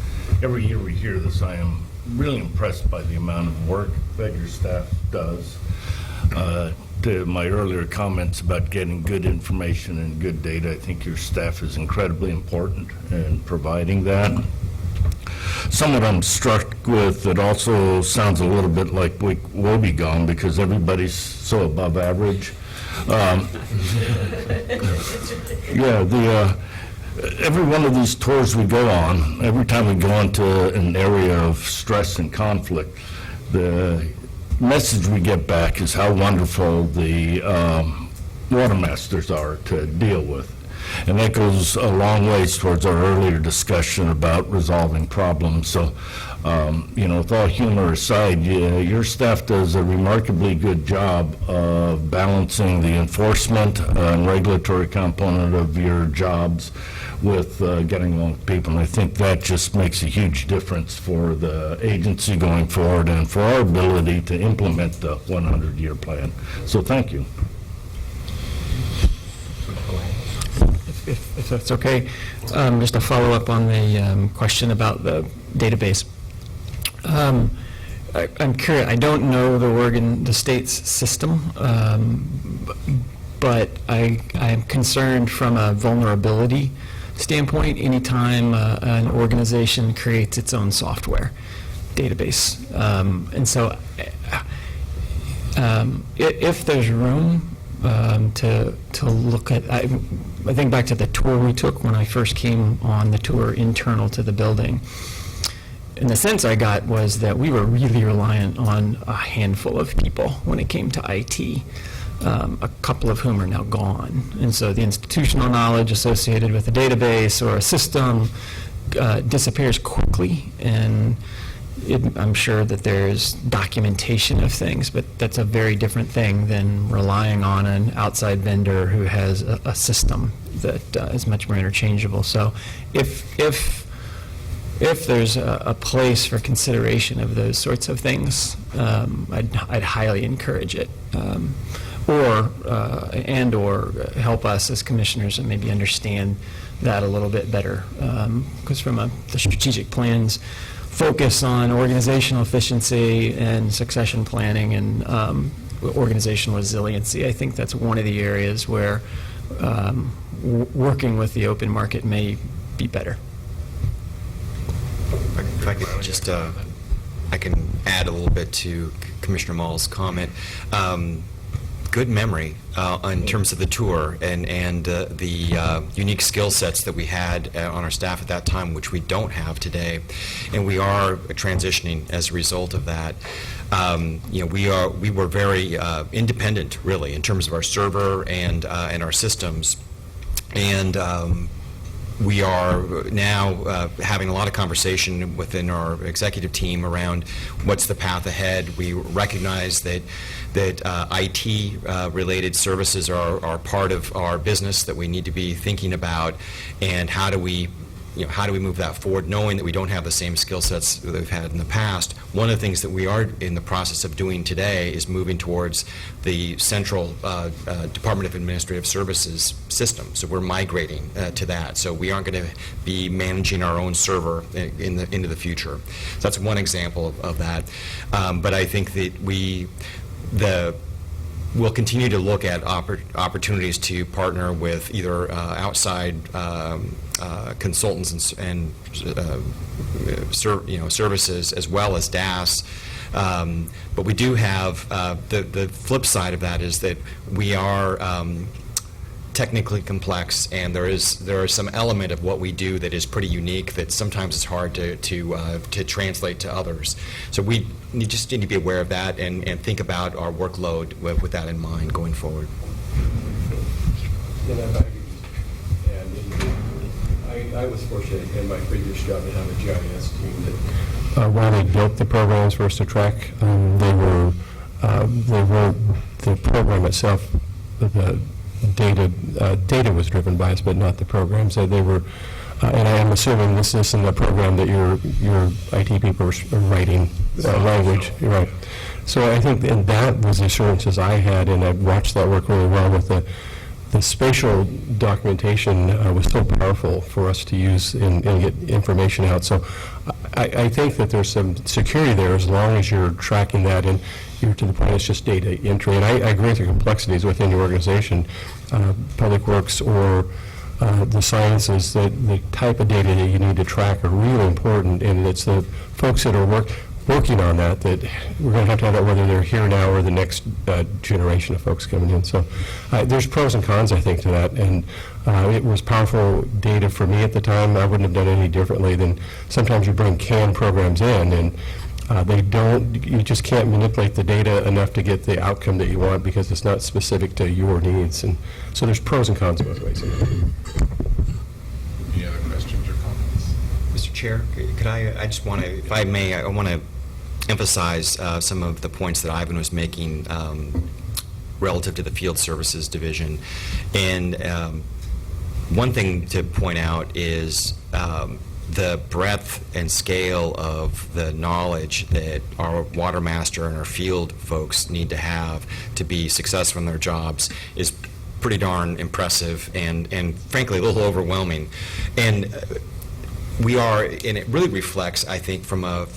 every year we hear this. I am really impressed by the amount of work that your staff does. To my earlier comments about getting good information and good data, I think your staff is incredibly important in providing that. Somewhat I'm struck with, that also sounds a little bit like woebegone because everybody's so above average. Yeah, every one of these tours we go on, every time we go into an area of stress and conflict, the message we get back is how wonderful the water masters are to deal with. And that goes a long ways towards our earlier discussion about resolving problems. So, with all humor aside, your staff does a remarkably good job of balancing the enforcement and regulatory component of your jobs with getting along with people. And I think that just makes a huge difference for the agency going forward and for our ability to implement the 100-year plan. So thank you. If that's okay, just a follow-up on the question about the database. I'm curious, I don't know the state's system, but I am concerned from a vulnerability standpoint anytime an organization creates its own software database. And so if there's room to look at, I think back to the tour we took when I first came on the tour internal to the building. And the sense I got was that we were really reliant on a handful of people when it came to IT, a couple of whom are now gone. And so the institutional knowledge associated with a database or a system disappears quickly, and I'm sure that there's documentation of things, but that's a very different thing than relying on an outside vendor who has a system that is much more interchangeable. So if there's a place for consideration of those sorts of things, I'd highly encourage it. Or help us as commissioners and maybe understand that a little bit better. Because from the strategic plans, focus on organizational efficiency and succession planning and organizational resiliency. I think that's one of the areas where working with the open market may be better. If I could just, I can add a little bit to Commissioner Mall's comment. Good memory in terms of the tour and the unique skill sets that we had on our staff at that time, which we don't have today, and we are transitioning as a result of that. We were very independent, really, in terms of our server and our systems, and we are now having a lot of conversation within our executive team around what's the path ahead. We recognize that IT-related services are part of our business that we need to be thinking about, and how do we move that forward, knowing that we don't have the same skill sets that we've had in the past. One of the things that we are in the process of doing today is moving towards the central Department of Administrative Services system. So we're migrating to that. So we aren't going to be managing our own server into the future. So that's one example of that. But I think that we'll continue to look at opportunities to partner with either outside consultants and services, as well as DAS. But we do have the flip side of that is that we are technically complex, and there is some element of what we do that is pretty unique that sometimes it's hard to translate to others. So we just need to be aware of that and think about our workload with that in mind going forward. I was fortunate in my previous job to have a GIS team that While they built the programs for us to track, they were the program itself, the data was driven by us, but not the program. So they were, and I am assuming this isn't the program that your IT people are writing language. You're right. So I think, and that was the assurances I had, and I watched that work really well with the spatial documentation was so powerful for us to use and get information out. So I think that there's some security there as long as you're tracking that, and you're to the point it's just data entry. And I agree with the complexities within your organization, Public Works or the sciences, that the type of data that you need to track are really important, and it's the folks that are working on that we're going to have that whether they're here now or the next generation of folks coming in. So there's pros and cons, I think, to that. And it was powerful data for me at the time. I wouldn't have done any differently than sometimes you bring canned programs in and you just can't manipulate the data enough to get the outcome that you want because it's not specific to your needs. And so there's pros and cons both ways. Any other questions or comments? Mr. Chair, could I just want to, if I may, I want to emphasize some of the points that Ivan was making relative to the Field Services Division. And one thing to point out is the breadth and scale of the knowledge that our water master and our field folks need to have to be successful in their jobs is pretty darn impressive and frankly a little overwhelming. And and it really reflects, I think, from a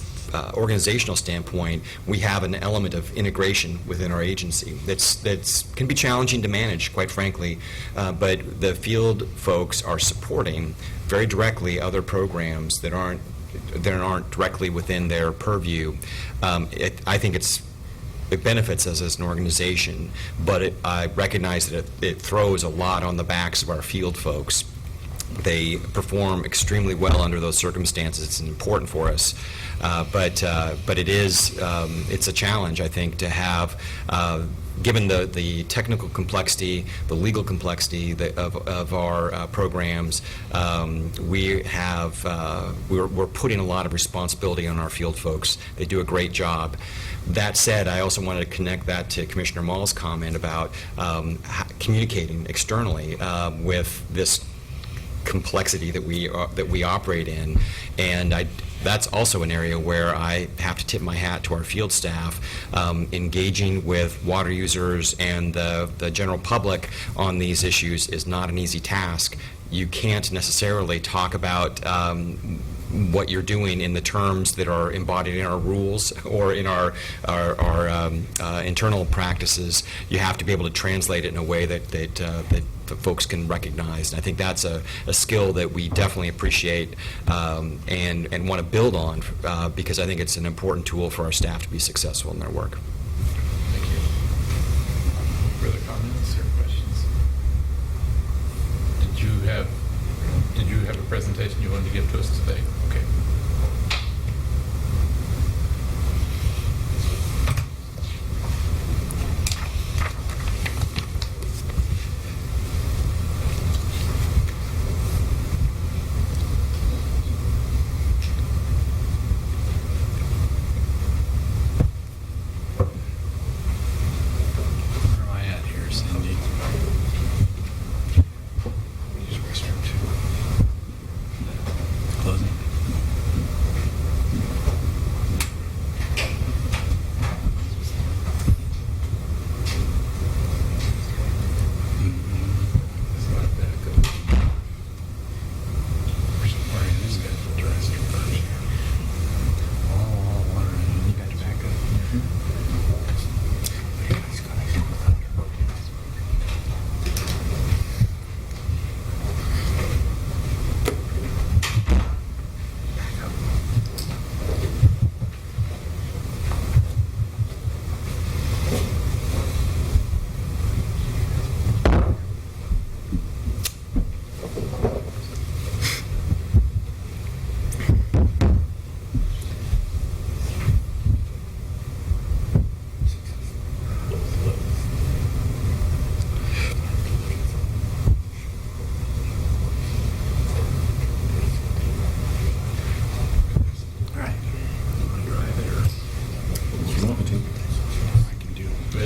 organizational standpoint, we have an element of integration within our agency that's can be challenging to manage, quite frankly, but the field folks are supporting very directly other programs that aren't directly within their purview. I think it benefits us as an organization, but I recognize that it throws a lot on the backs of our field folks. They perform extremely well under those circumstances. It's important for us, but it's a challenge, I think, to have, given the technical complexity, the legal complexity of our programs. We're putting a lot of responsibility on our field folks. They do a great job. That said, I also wanted to connect that to Commissioner Mall's comment about communicating externally with this complexity that we operate in, and that's also an area where I have to tip my hat to our field staff. Engaging with water users and the general public on these issues is not an easy task. You can't necessarily talk about what you're doing in the terms that are embodied in our rules or in our internal practices. You have to be able to translate it in a way that folks can recognize. And I think that's a skill that we definitely appreciate and want to build on because I think it's an important tool for our staff to be successful in their work. Thank you. Further comments or questions? Did you have a presentation you wanted to give to us today? Okay. Where am I at here, Cindy? Use restroom too. Closing.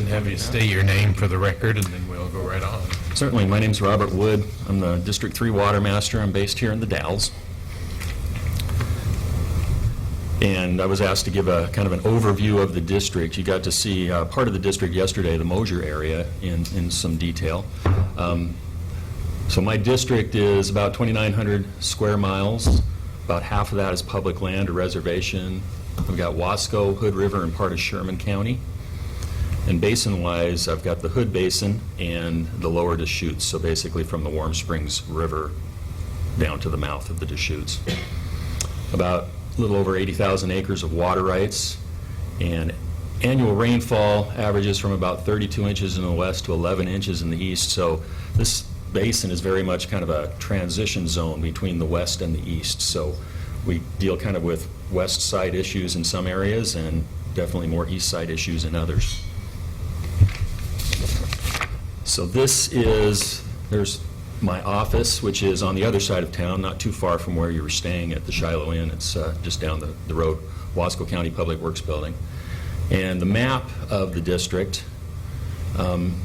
Have you state your name for the record, and then we'll go right on. Certainly. My name's Robert Wood. I'm the District 3 Water Master. I'm based here in the Dalles. And I was asked to give a kind of an overview of the district. You got to see part of the district yesterday, the Mosier area, in some detail. So my district is about 2,900 square miles. About half of that is public land or reservation. We've got Wasco, Hood River, and part of Sherman County. And basin-wise, I've got the Hood Basin and the lower Deschutes, so basically from the Warm Springs River down to the mouth of the Deschutes. About a little over 80,000 acres of water rights, and annual rainfall averages from about 32 inches in the west to 11 inches in the east. So this basin is very much kind of a transition zone between the west and the east. So we deal kind of with west side issues in some areas and definitely more east side issues in others. So there's my office, which is on the other side of town, not too far from where you were staying at the Shiloh Inn. It's just down the road, Wasco County Public Works Building. And the map of the district,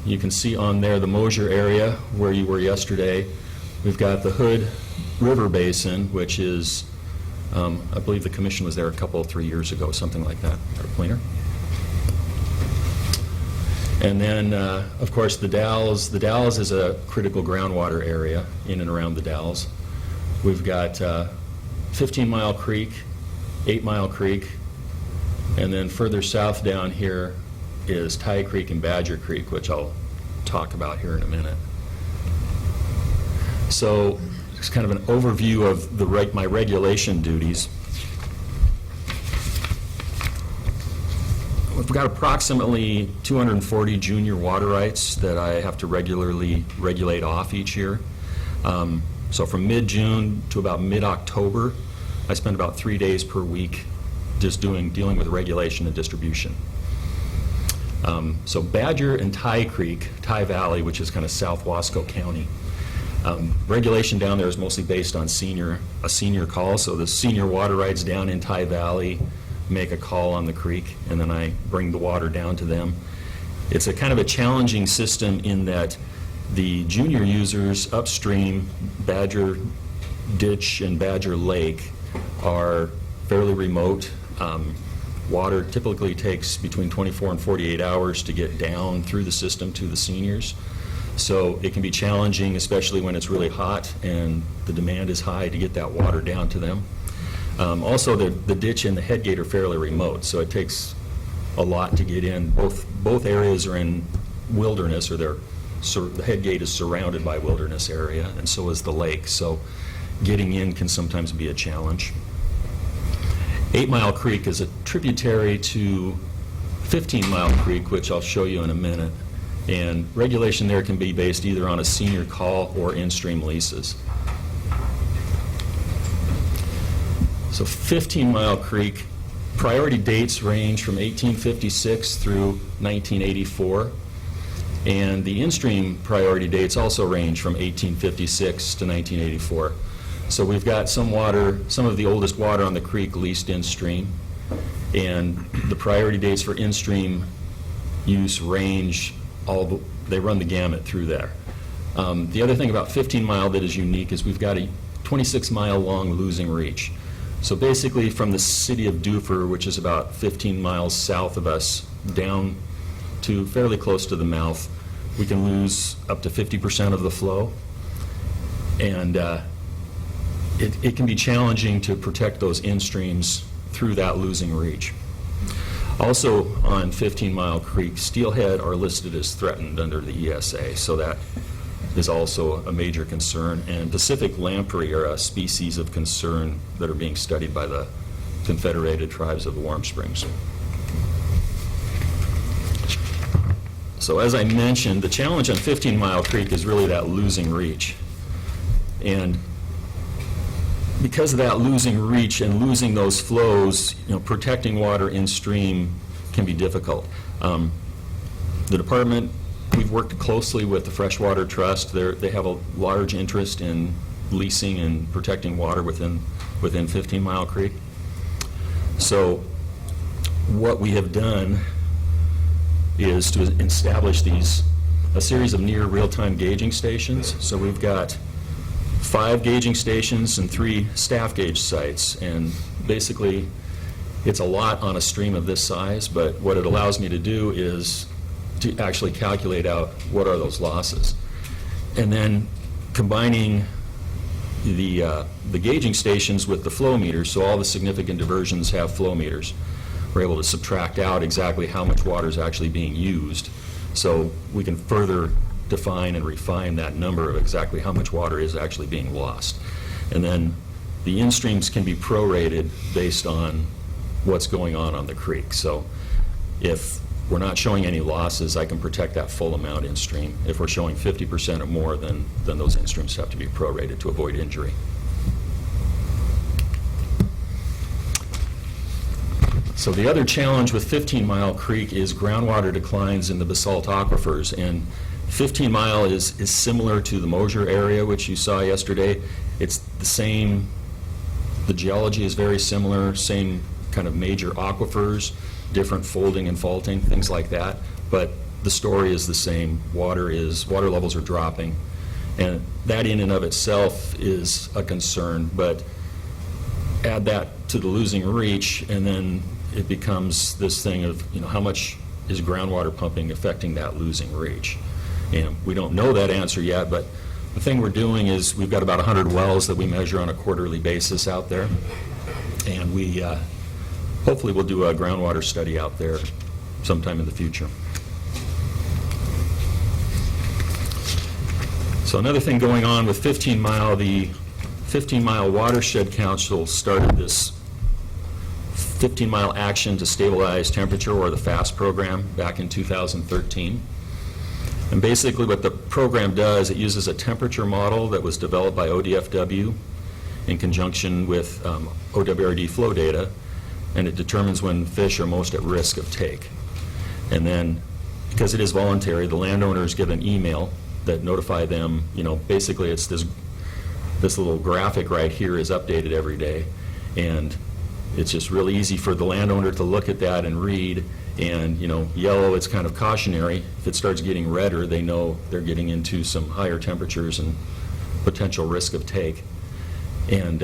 you can see on there the Mosier area where you were yesterday. We've got the Hood River Basin, which is, I believe the commission was there 3 years ago, something like that, or cleaner. And then, of course, the Dalles. The Dalles is a critical groundwater area in and around the Dalles. We've got 15 Mile Creek, 8 Mile Creek, and then further south down here is Tie Creek and Badger Creek, which I'll talk about here in a minute. So it's kind of an overview of my regulation duties. We've got approximately 240 junior water rights that I have to regularly regulate off each year. So from mid-June to about mid-October, I spend about 3 days per week just dealing with regulation and distribution. So Badger and Tie Creek, Tie Valley, which is kind of South Wasco County, regulation down there is mostly based on a senior call. So the senior water rights down in Tie Valley make a call on the creek, and then I bring the water down to them. It's a kind of a challenging system in that the junior users upstream, Badger Ditch and Badger Lake, are fairly remote. Water typically takes between 24 and 48 hours to get down through the system to the seniors. So it can be challenging, especially when it's really hot and the demand is high, to get that water down to them. Also, the ditch and the head gate are fairly remote, so it takes a lot to get in. Both areas are in wilderness, or the head gate is surrounded by wilderness area, and so is the lake. So getting in can sometimes be a challenge. 8 Mile Creek is a tributary to 15 Mile Creek, which I'll show you in a minute. And regulation there can be based either on a senior call or in-stream leases. So 15 Mile Creek, priority dates range from 1856 through 1984. And the in-stream priority dates also range from 1856 to 1984. So we've got some of the oldest water on the creek leased in-stream. And the priority dates for in-stream use range, they run the gamut through there. The other thing about 15 Mile that is unique is we've got a 26-mile long losing reach. So basically from the city of Dufur, which is about 15 miles south of us, down to fairly close to the mouth, we can lose up to 50% of the flow. And it can be challenging to protect those in-streams through that losing reach. Also on 15 Mile Creek, steelhead are listed as threatened under the ESA, so that is also a major concern. And Pacific lamprey are a species of concern that are being studied by the Confederated Tribes of the Warm Springs. So as I mentioned, the challenge on 15 Mile Creek is really that losing reach. And because of that losing reach and losing those flows, protecting water in stream can be difficult. The department, we've worked closely with the Freshwater Trust. They have a large interest in leasing and protecting water within 15 Mile Creek. So what we have done is to establish a series of near real-time gauging stations. So we've got 5 gauging stations and 3 staff gauge sites, and basically it's a lot on a stream of this size, but what it allows me to do is to actually calculate out what are those losses. And then combining the gauging stations with the flow meters, so all the significant diversions have flow meters. We're able to subtract out exactly how much water is actually being used, so we can further define and refine that number of exactly how much water is actually being lost. And then the in-streams can be prorated based on what's going on the creek. So if we're not showing any losses, I can protect that full amount in-stream. If we're showing 50% or more, then those in-streams have to be prorated to avoid injury. So the other challenge with 15 Mile Creek is groundwater declines in the basalt aquifers. And 15 Mile is similar to the Mosier area, which you saw yesterday. It's the same, the geology is very similar, same kind of major aquifers, different folding and faulting, things like that. But the story is the same. Water levels are dropping. And that in and of itself is a concern, but add that to the losing reach, and then it becomes this thing of, how much is groundwater pumping affecting that losing reach? And we don't know that answer yet, but the thing we're doing is we've got about 100 wells that we measure on a quarterly basis out there, and we hopefully we'll do a groundwater study out there sometime in the future. So another thing going on with 15 Mile, the 15 Mile Watershed Council started this 15 Mile Action to Stabilize Temperature, or the FAST program, back in 2013. And basically what the program does, it uses a temperature model that was developed by ODFW in conjunction with OWRD flow data, and it determines when fish are most at risk of take. And then, because it is voluntary, the landowners get an email that notify them, basically it's this little graphic right here is updated every day, and it's just really easy for the landowner to look at that and read. And, yellow, it's kind of cautionary. If it starts getting redder, they know they're getting into some higher temperatures and potential risk of take. And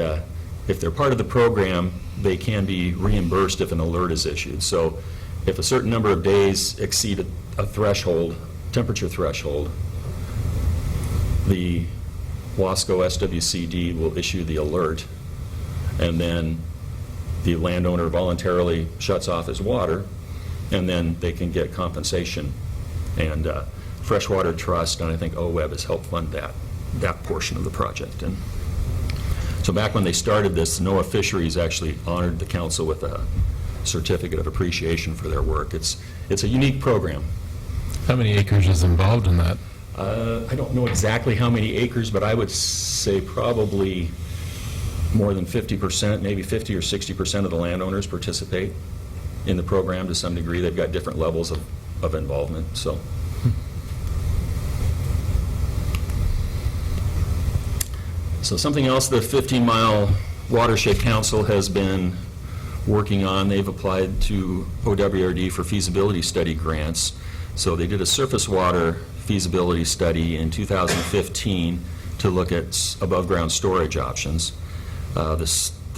if they're part of the program, they can be reimbursed if an alert is issued. So if a certain number of days exceed a threshold, temperature threshold, the WASCO SWCD will issue the alert, and then the landowner voluntarily shuts off his water, and then they can get compensation. And Freshwater Trust, and I think OWEB has helped fund that portion of the project. And so back when they started this, NOAA Fisheries actually honored the council with a certificate of appreciation for their work. It's a unique program. How many acres is involved in that? I don't know exactly how many acres, but I would say probably more than 50%, maybe 50 or 60% of the landowners participate in the program to some degree. They've got different levels of involvement. So something else the 15 Mile Watershed Council has been working on, they've applied to OWRD for feasibility study grants. So they did a surface water feasibility study in 2015 to look at above-ground storage options. The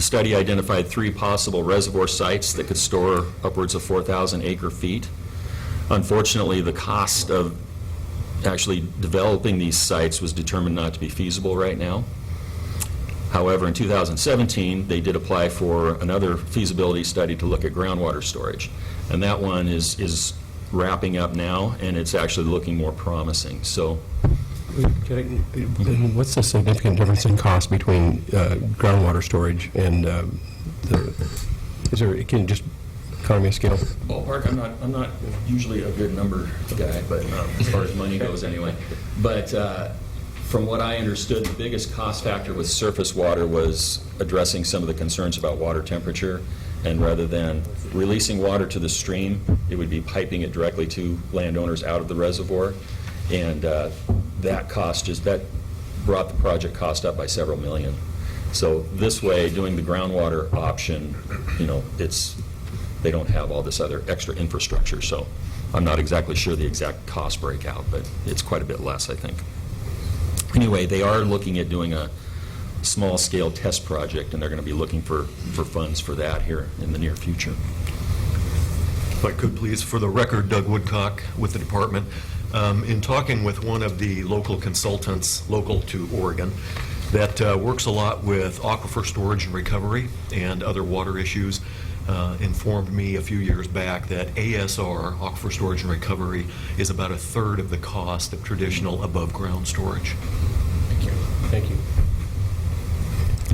study identified 3 possible reservoir sites that could store upwards of 4,000 acre-feet. Unfortunately, the cost of actually developing these sites was determined not to be feasible right now. However, in 2017, they did apply for another feasibility study to look at groundwater storage. And that one is wrapping up now, and it's actually looking more promising. So, What's the significant difference in cost between groundwater storage and can you just economy of scale? ballpark, I'm not usually a good number guy, but as far as money goes anyway. But from what I understood, the biggest cost factor with surface water was addressing some of the concerns about water temperature. And rather than releasing water to the stream, it would be piping it directly to landowners out of the reservoir. And that brought the project cost up by several million. So this way, doing the groundwater option, they don't have all this other extra infrastructure. So I'm not exactly sure the exact cost breakout, but it's quite a bit less, I think. Anyway, they are looking at doing a small-scale test project, and they're going to be looking for funds for that here in the near future. If I could, please, for the record, Doug Woodcock with the department. In talking with one of the local consultants, local to Oregon, that works a lot with aquifer storage and recovery and other water issues, informed me a few years back that ASR, aquifer storage and recovery, is about 1/3 of the cost of traditional above-ground storage. Thank you.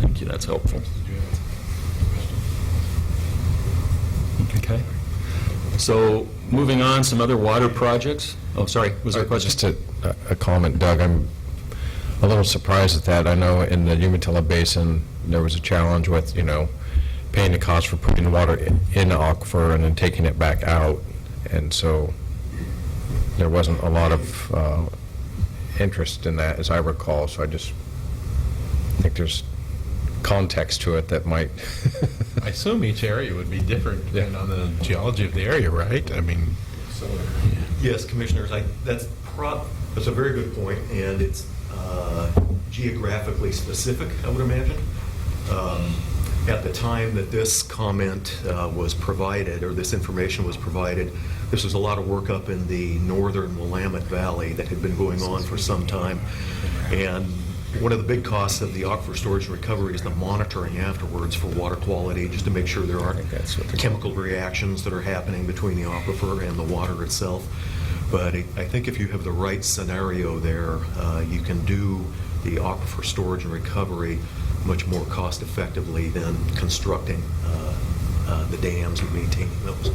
Thank you, that's helpful. Okay. So, moving on, some other water projects. Oh, sorry, was there a question? Just a comment, Doug. I'm a little surprised at that. I know in the Umatilla Basin, there was a challenge with, paying the cost for putting the water in the aquifer and then taking it back out. And so there wasn't a lot of interest in that, as I recall. So I just think there's context to it that might... I assume each area would be different depending on the geology of the area, right? I mean, Yes, Commissioners, that's a very good point, and it's geographically specific, I would imagine. At the time that this comment was provided, or this information was provided, this was a lot of work up in the northern Willamette Valley that had been going on for some time. And one of the big costs of the aquifer storage and recovery is the monitoring afterwards for water quality, just to make sure there aren't chemical reactions that are happening between the aquifer and the water itself. But I think if you have the right scenario there, you can do the aquifer storage and recovery much more cost effectively than constructing the dams and maintaining those.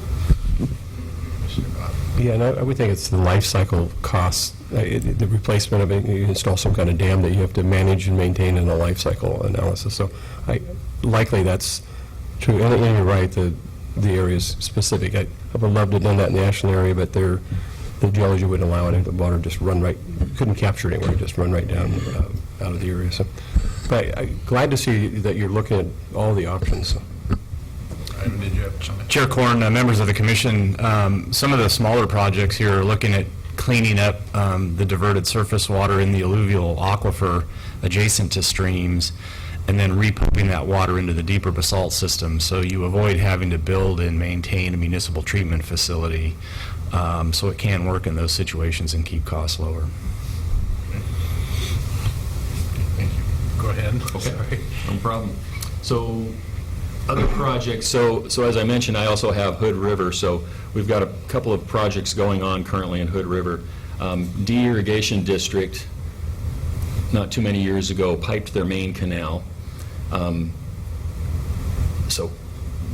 Yeah, and I would think it's the life cycle costs, the replacement of it, you install some kind of dam that you have to manage and maintain in a life cycle analysis. So likely that's true. And you're right, the area is specific. I would love to have done that in the Ashland area, but the geology wouldn't allow it. The water just run right, couldn't capture it anywhere, just run right down out of the area. So, but I'm glad to see that you're looking at all the options. So. did you have a comment? Chair Corn, members of the commission, some of the smaller projects here are looking at cleaning up the diverted surface water in the alluvial aquifer adjacent to streams, and then repumping that water into the deeper basalt system, so you avoid having to build and maintain a municipal treatment facility. So it can work in those situations and keep costs lower. Thank you. Go ahead. Sorry. No problem. So, other projects, so as I mentioned, I also have Hood River, so we've got a couple of projects going on currently in Hood River. D Irrigation District, not too many years ago, piped their main canal. So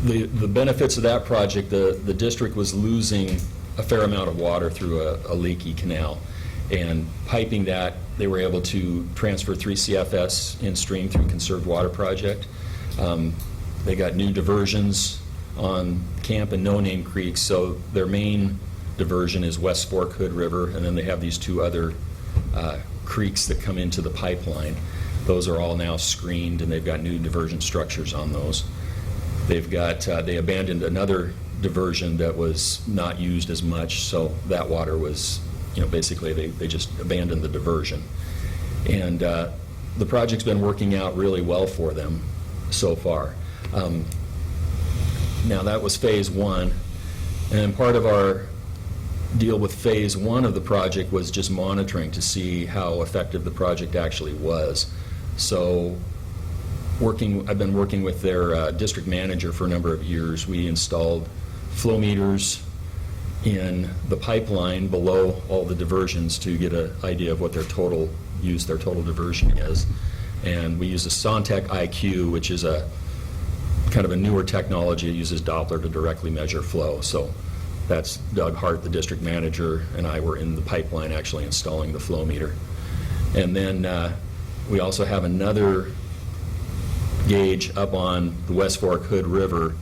the benefits of that project, the district was losing a fair amount of water through a leaky canal. And piping that, they were able to transfer 3 CFS in stream through Conserved Water Project. They got new diversions on Camp and No Name Creeks, so their main diversion is West Fork Hood River, and then they have these 2 other creeks that come into the pipeline. Those are all now screened, and they've got new diversion structures on those. They've got, they abandoned another diversion that was not used as much, so that water was, basically they just abandoned the diversion. And the project's been working out really well for them so far. Now, that was phase 1, and part of our deal with phase 1 of the project was just monitoring to see how effective the project actually was. So I've been working with their district manager for a number of years. We installed flow meters in the pipeline below all the diversions to get an idea of what their total diversion is. And we use a Sontec IQ, which is a kind of a newer technology. It uses Doppler to directly measure flow. So that's Doug Hart, the district manager, and I were in the pipeline actually installing the flow meter. And then we also have another gauge up on the West Fork Hood River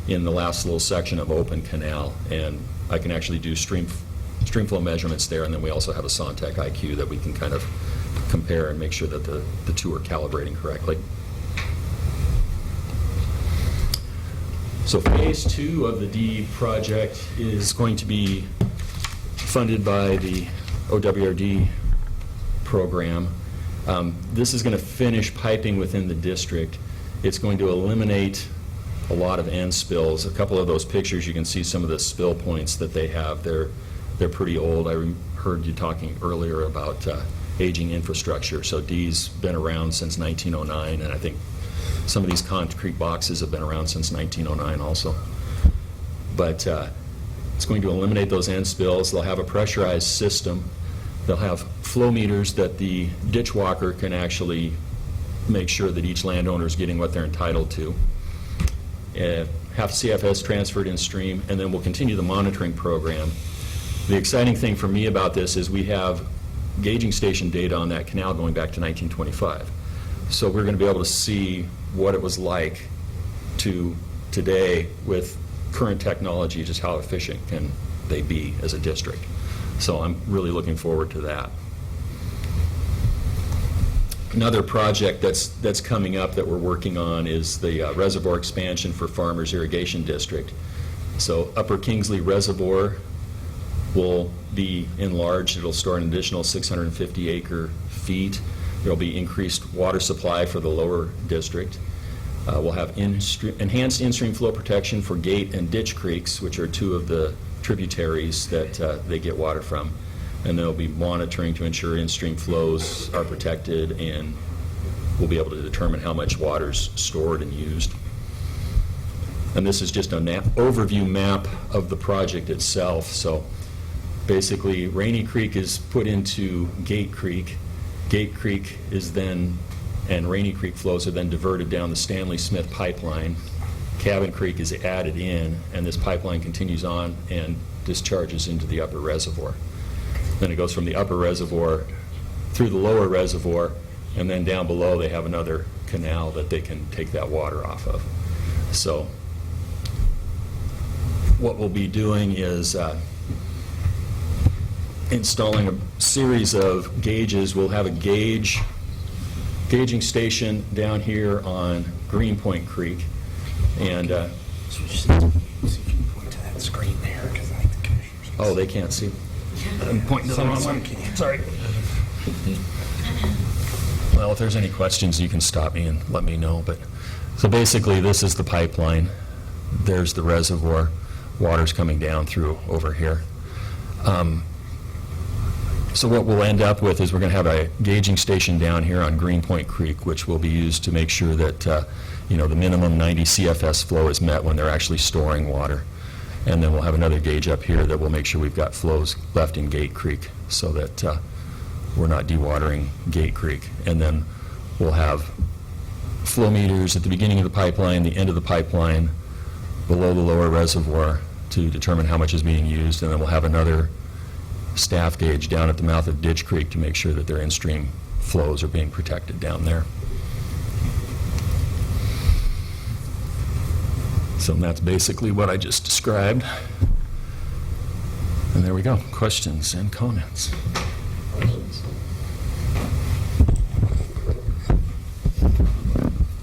in the last little section of open canal, and I can actually do stream flow measurements there, and then we also have a Sontec IQ that we can kind of compare and make sure that the 2 are calibrating correctly. So phase 2 of the D project is going to be funded by the OWRD program. This is going to finish piping within the district. It's going to eliminate a lot of end spills. A couple of those pictures, you can see some of the spill points that they have. They're pretty old. I heard you talking earlier about aging infrastructure. So D's been around since 1909, and I think some of these concrete boxes have been around since 1909 also. But it's going to eliminate those end spills. They'll have a pressurized system. They'll have flow meters that the ditch walker can actually make sure that each landowner is getting what they're entitled to. Half CFS transferred in stream, and then we'll continue the monitoring program. The exciting thing for me about this is we have gauging station data on that canal going back to 1925. So we're going to be able to see what it was like to today with current technology, just how efficient can they be as a district. So I'm really looking forward to that. Another project that's coming up that we're working on is the reservoir expansion for Farmers Irrigation District. So Upper Kingsley Reservoir will be enlarged. It'll store an additional 650 acre feet. There'll be increased water supply for the lower district. We'll have enhanced in-stream flow protection for Gate and Ditch Creeks, which are two of the tributaries that they get water from. And there'll be monitoring to ensure in-stream flows are protected, and we'll be able to determine how much water's stored and used. And this is just an overview map of the project itself. So basically, Rainy Creek is put into Gate Creek. Gate Creek is then, and Rainy Creek flows are then diverted down the Stanley Smith pipeline. Cabin Creek is added in, and this pipeline continues on and discharges into the upper reservoir. Then it goes from the upper reservoir through the lower reservoir, and then down below they have another canal that they can take that water off of. So what we'll be doing is installing a series of gauges. We'll have a gauging station down here on Greenpoint Creek, and See if you can point to that screen there, because I think the commissioners. oh, they can't see. I'm pointing to the wrong one. Sorry. Well, if there's any questions, you can stop me and let me know. But so basically, this is the pipeline. There's the reservoir. Water's coming down through over here. So what we'll end up with is we're going to have a gauging station down here on Greenpoint Creek, which will be used to make sure that the minimum 90 CFS flow is met when they're actually storing water. And then we'll have another gauge up here that will make sure we've got flows left in Gate Creek so that we're not dewatering Gate Creek. And then we'll have flow meters at the beginning of the pipeline, the end of the pipeline, below the lower reservoir to determine how much is being used. And then we'll have another staff gauge down at the mouth of Ditch Creek to make sure that their in-stream flows are being protected down there. So that's basically what I just described. And there we go. Questions and comments?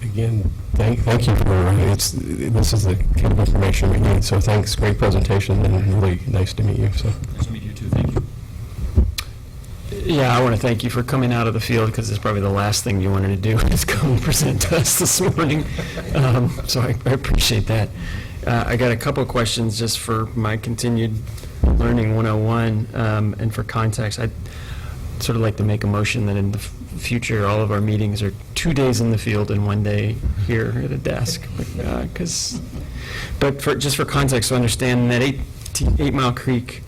Again, thank you for, this is the kind of information we need, so thanks, great presentation, and really nice to meet you, so. Nice to meet you too. Thank you. Yeah, I want to thank you for coming out of the field, because it's probably the last thing you wanted to do is come and present to us this morning. So I appreciate that. I got a couple of questions just for my continued learning 101, and for context. I'd sort of like to make a motion that in the future, all of our meetings are 2 days in the field and 1 day here at a desk. But just for context, to understand that 8 Mile Creek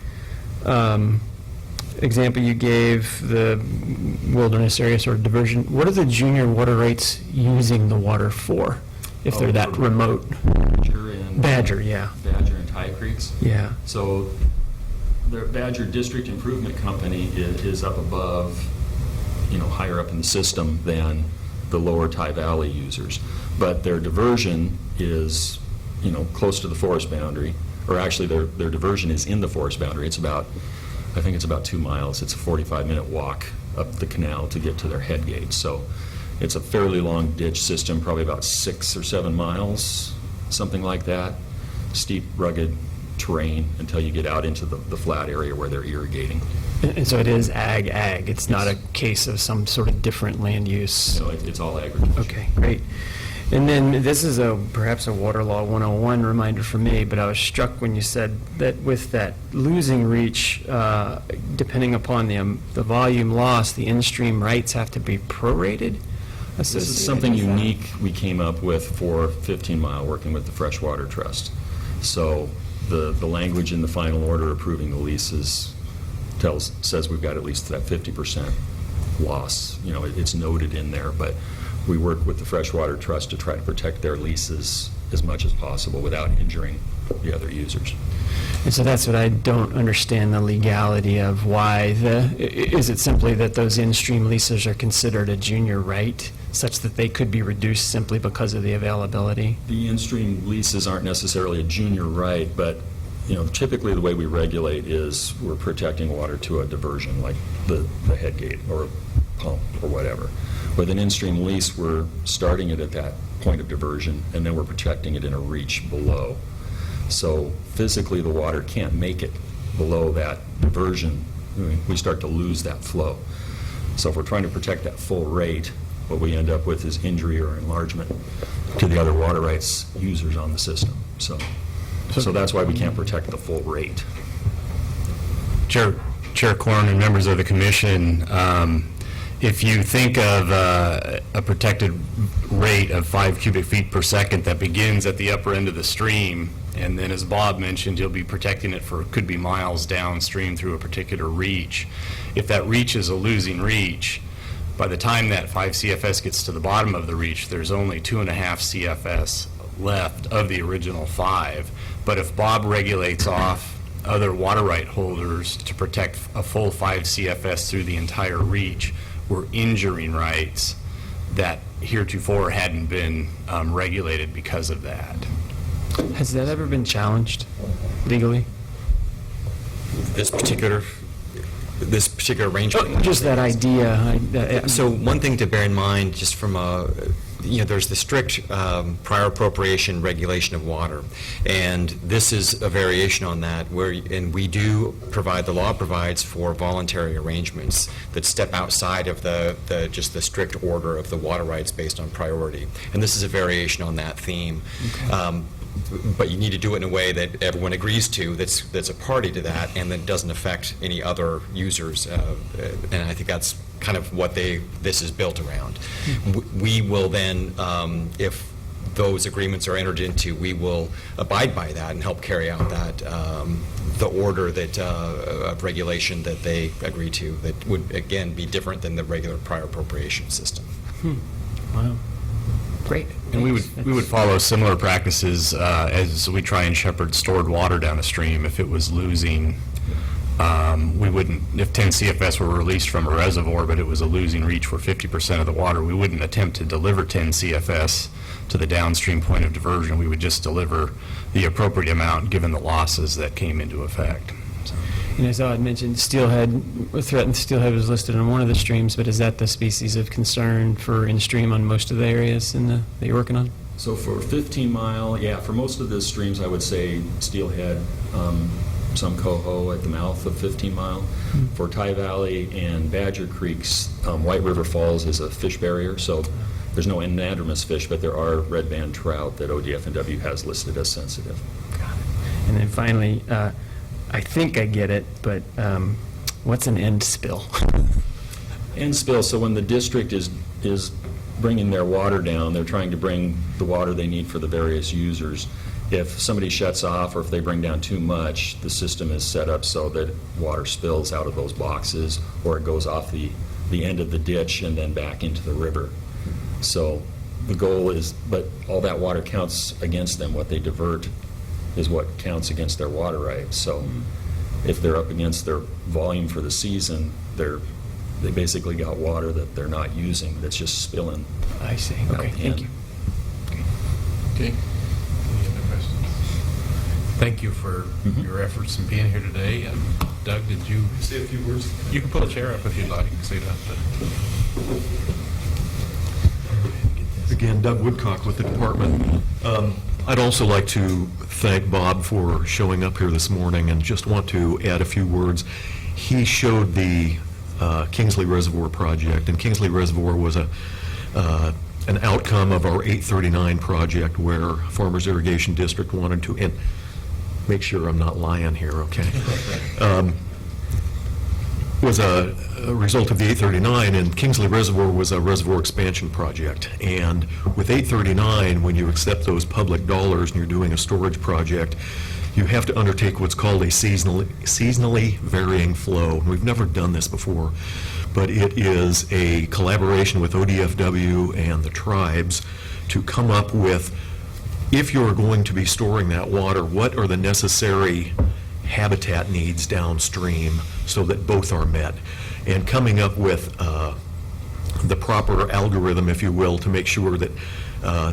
example you gave, the wilderness area sort of diversion, what are the junior water rights using the water for, if they're that remote? Badger, yeah. Badger and Tie Creeks. Yeah. So the Badger District Improvement Company is up above, higher up in the system than the lower Tie Valley users. But their diversion is, close to the forest boundary, or actually their diversion is in the forest boundary. I think it's about 2 miles. It's a 45-minute walk up the canal to get to their head gate. So it's a fairly long ditch system, probably about 6 or 7 miles, something like that. Steep, rugged terrain until you get out into the flat area where they're irrigating. And so it is ag. It's not a case of some sort of different land use. So it's all agriculture. Okay, great. And then this is perhaps a Water Law 101 reminder for me, but I was struck when you said that with that losing reach, depending upon the volume lost, the in-stream rights have to be prorated? This is something unique we came up with for 15 Mile, working with the Freshwater Trust. So the language in the final order approving the leases says we've got at least that 50% loss. It's noted in there, but we work with the Freshwater Trust to try to protect their leases as much as possible without injuring the other users. And so that's what I don't understand, the legality of why is it simply that those in-stream leases are considered a junior right, such that they could be reduced simply because of the availability? The in-stream leases aren't necessarily a junior right, but, typically the way we regulate is we're protecting water to a diversion, like the head gate or a pump or whatever. With an in-stream lease, we're starting it at that point of diversion, and then we're protecting it in a reach below. So physically, the water can't make it below that diversion. We start to lose that flow. So if we're trying to protect that full rate, what we end up with is injury or enlargement to the other water rights users on the system. So that's why we can't protect the full rate. Chair Corn and members of the commission, if you think of a protected rate of 5 cubic feet per second that begins at the upper end of the stream, and then as Bob mentioned, you'll be protecting it for, could be miles downstream through a particular reach. If that reach is a losing reach, by the time that 5 CFS gets to the bottom of the reach, there's only 2.5 CFS left of the original 5. But if Bob regulates off other water right holders to protect a full 5 CFS through the entire reach, we're injuring rights that heretofore hadn't been regulated because of that. Has that ever been challenged legally? This particular arrangement. Just that idea. So one thing to bear in mind, just from there's the strict prior appropriation regulation of water, and this is a variation on that, and we do provide, the law provides for voluntary arrangements that step outside of just the strict order of the water rights based on priority, and this is a variation on that theme. Okay. But you need to do it in a way that everyone agrees to, that's a party to that, and that doesn't affect any other users. And I think that's kind of what this is built around. We will then, if those agreements are entered into, we will abide by that and help carry out that the order of regulation that they agree to, that would again be different than the regular prior appropriation system. Wow. Great. And we would follow similar practices as we try and shepherd stored water down a stream. If it was losing, we wouldn't, if 10 CFS were released from a reservoir, but it was a losing reach for 50% of the water, we wouldn't attempt to deliver 10 CFS to the downstream point of diversion. We would just deliver the appropriate amount given the losses that came into effect. And as I had mentioned, threatened steelhead was listed on one of the streams, but is that the species of concern for in-stream on most of the areas that you're working on? So for 15 Mile, for most of the streams, I would say steelhead, some coho at the mouth of 15 Mile. Mm-hmm. For Ty Valley and Badger Creeks, White River Falls is a fish barrier, so there's no anadromous fish, but there are red band trout that ODF&W has listed as sensitive. Got it. And then finally, I think I get it, but what's an end spill? End spill, so when the district is bringing their water down, they're trying to bring the water they need for the various users. If somebody shuts off or if they bring down too much, the system is set up so that water spills out of those boxes or it goes off the end of the ditch and then back into the river. So the goal is, but all that water counts against them. What they divert is what counts against their water rights. So if they're up against their volume for the season, they basically got water that they're not using that's just spilling. I see. Okay, thank you. Okay. Any other questions? Thank you for your efforts in being here today. And Doug, did you say a few words? You can pull a chair up if you'd like, so you don't have to. Again, Doug Woodcock with the department. I'd also like to thank Bob for showing up here this morning and just want to add a few words. He showed the Kingsley Reservoir project, and Kingsley Reservoir was an outcome of our 839 project where Farmers Irrigation District wanted to, and make sure I'm not lying here, okay? was a result of the 839, and Kingsley Reservoir was a reservoir expansion project. And with 839, when you accept those public dollars and you're doing a storage project, you have to undertake what's called a seasonally varying flow. And we've never done this before, but it is a collaboration with ODFW and the tribes to come up with, if you're going to be storing that water, what are the necessary habitat needs downstream so that both are met, and coming up with the proper algorithm, if you will, to make sure that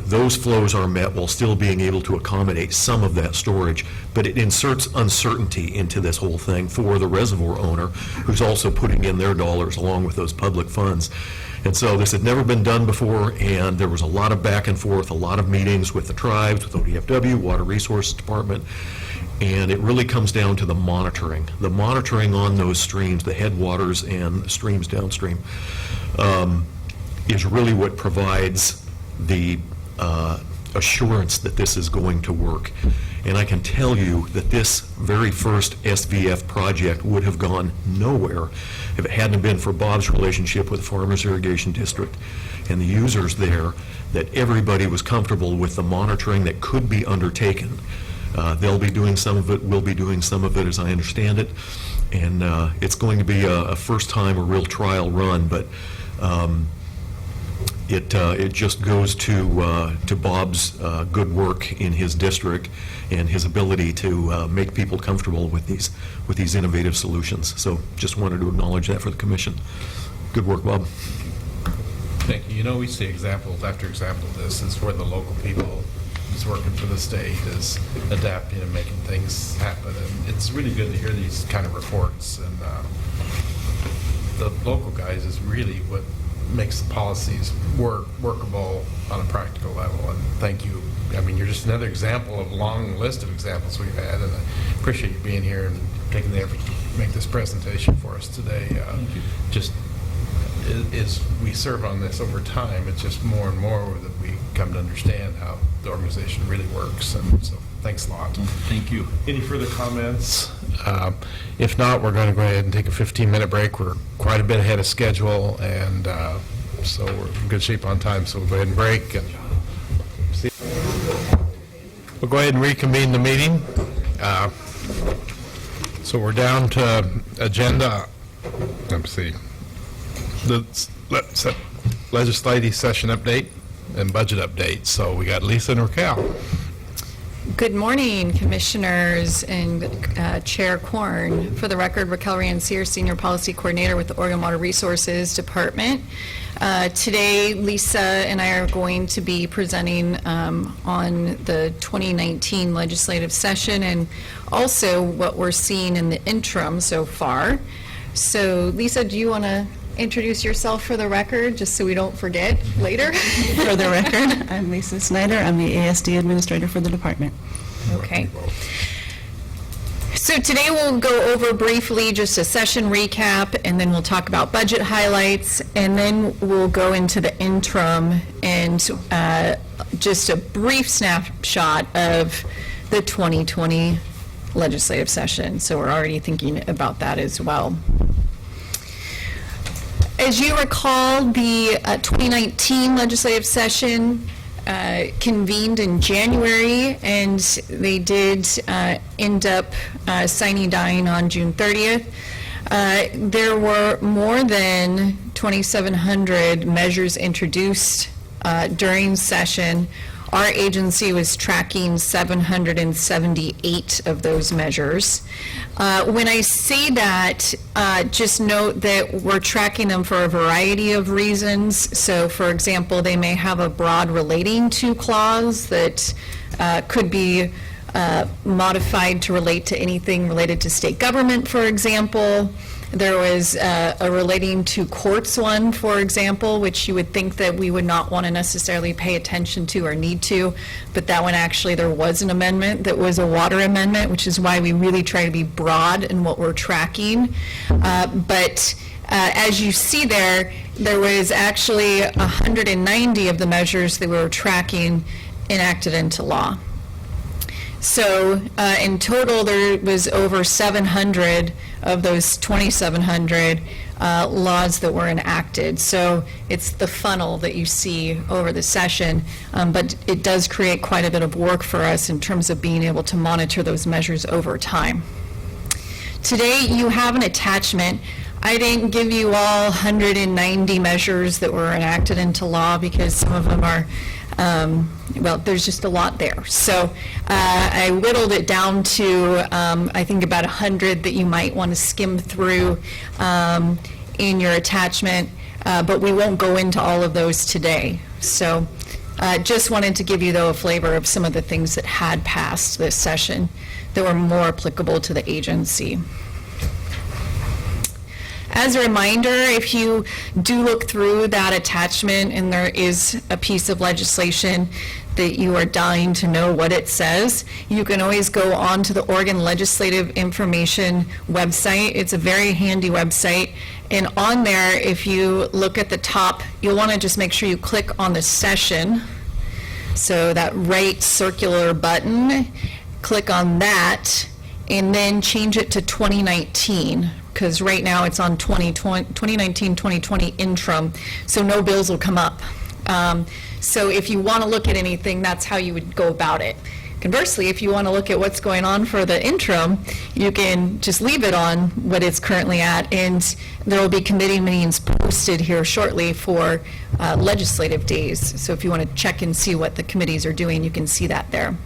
those flows are met while still being able to accommodate some of that storage. But it inserts uncertainty into this whole thing for the reservoir owner, who's also putting in their dollars along with those public funds. And so this had never been done before, and there was a lot of back and forth, a lot of meetings with the tribes, with ODFW, Water Resources Department, and it really comes down to the monitoring. The monitoring on those streams, the headwaters and streams downstream, is really what provides the assurance that this is going to work. And I can tell you that this very first SVF project would have gone nowhere if it hadn't been for Bob's relationship with the Farmers Irrigation District and the users there, that everybody was comfortable with the monitoring that could be undertaken. They'll be doing some of it, we'll be doing some of it, as I understand it, and it's going to be a first time, a real trial run, but it just goes to Bob's good work in his district and his ability to make people comfortable with these innovative solutions. So just wanted to acknowledge that for the commission. Good work, Bob. Thank you. You know, we see example after example of this. It's where the local people is working for the state, is adapting and making things happen. And it's really good to hear these kind of reports. And the local guys is really what makes the policies workable on a practical level. And thank you. I mean, you're just another example of a long list of examples we've had, and I appreciate you being here and taking the effort to make this presentation for us today. Just as we serve on this over time, it's just more and more that we come to understand how the organization really works. And so thanks a lot. Thank you. Any further comments? If not, we're going to go ahead and take a 15-minute break. We're quite a bit ahead of schedule, and so we're in good shape on time. So we'll go ahead and break. And see. We'll go ahead and reconvene the meeting. So we're down to agenda. Let's see. The legislative session update and budget update. So we got Lisa and Raquel. Good morning, Commissioners and Chair Korn. For the record, Raquel Rancier, Senior Policy Coordinator with the Oregon Water Resources Department. Today, Lisa and I are going to be presenting on the 2019 legislative session and also what we're seeing in the interim so far. So, Lisa, do you want to introduce yourself for the record, just so we don't forget later? For the record, I'm Lisa Snyder. I'm the ASD Administrator for the department. Okay. So today we'll go over briefly just a session recap, and then we'll talk about budget highlights, and then we'll go into the interim and just a brief snapshot of the 2020 legislative session. So we're already thinking about that as well. As you recall, the 2019 legislative session convened in January, and they did end up sine dying on June 30th. There were more than 2,700 measures introduced during session. Our agency was tracking 778 of those measures. When I say that, just note that we're tracking them for a variety of reasons. So, for example, they may have a broad relating to clause that could be modified to relate to anything related to state government, for example. There was a relating to courts one, for example, which you would think that we would not want to necessarily pay attention to or need to, but that one actually, there was an amendment that was a water amendment, which is why we really try to be broad in what we're tracking. But as you see there was actually 190 of the measures that we were tracking enacted into law. So in total, there was over 700 of those 2,700 laws that were enacted. So it's the funnel that you see over the session, but it does create quite a bit of work for us in terms of being able to monitor those measures over time. Today, you have an attachment. I didn't give you all 190 measures that were enacted into law because some of them are, well, there's just a lot there. So I whittled it down to, I think, about 100 that you might want to skim through in your attachment, but we won't go into all of those today. So just wanted to give you, though, a flavor of some of the things that had passed this session that were more applicable to the agency. As a reminder, if you do look through that attachment and there is a piece of legislation that you are dying to know what it says, you can always go on to the Oregon Legislative Information website. It's a very handy website. And on there, if you look at the top, you'll want to just make sure you click on the session. So that right circular button, click on that, and then change it to 2019, because right now it's on 2019-2020 interim, so no bills will come up. So if you want to look at anything, that's how you would go about it. Conversely, if you want to look at what's going on for the interim, you can just leave it on what it's currently at, and there will be committee meetings posted here shortly for legislative days. So if you want to check and see what the committees are doing, you can see that there.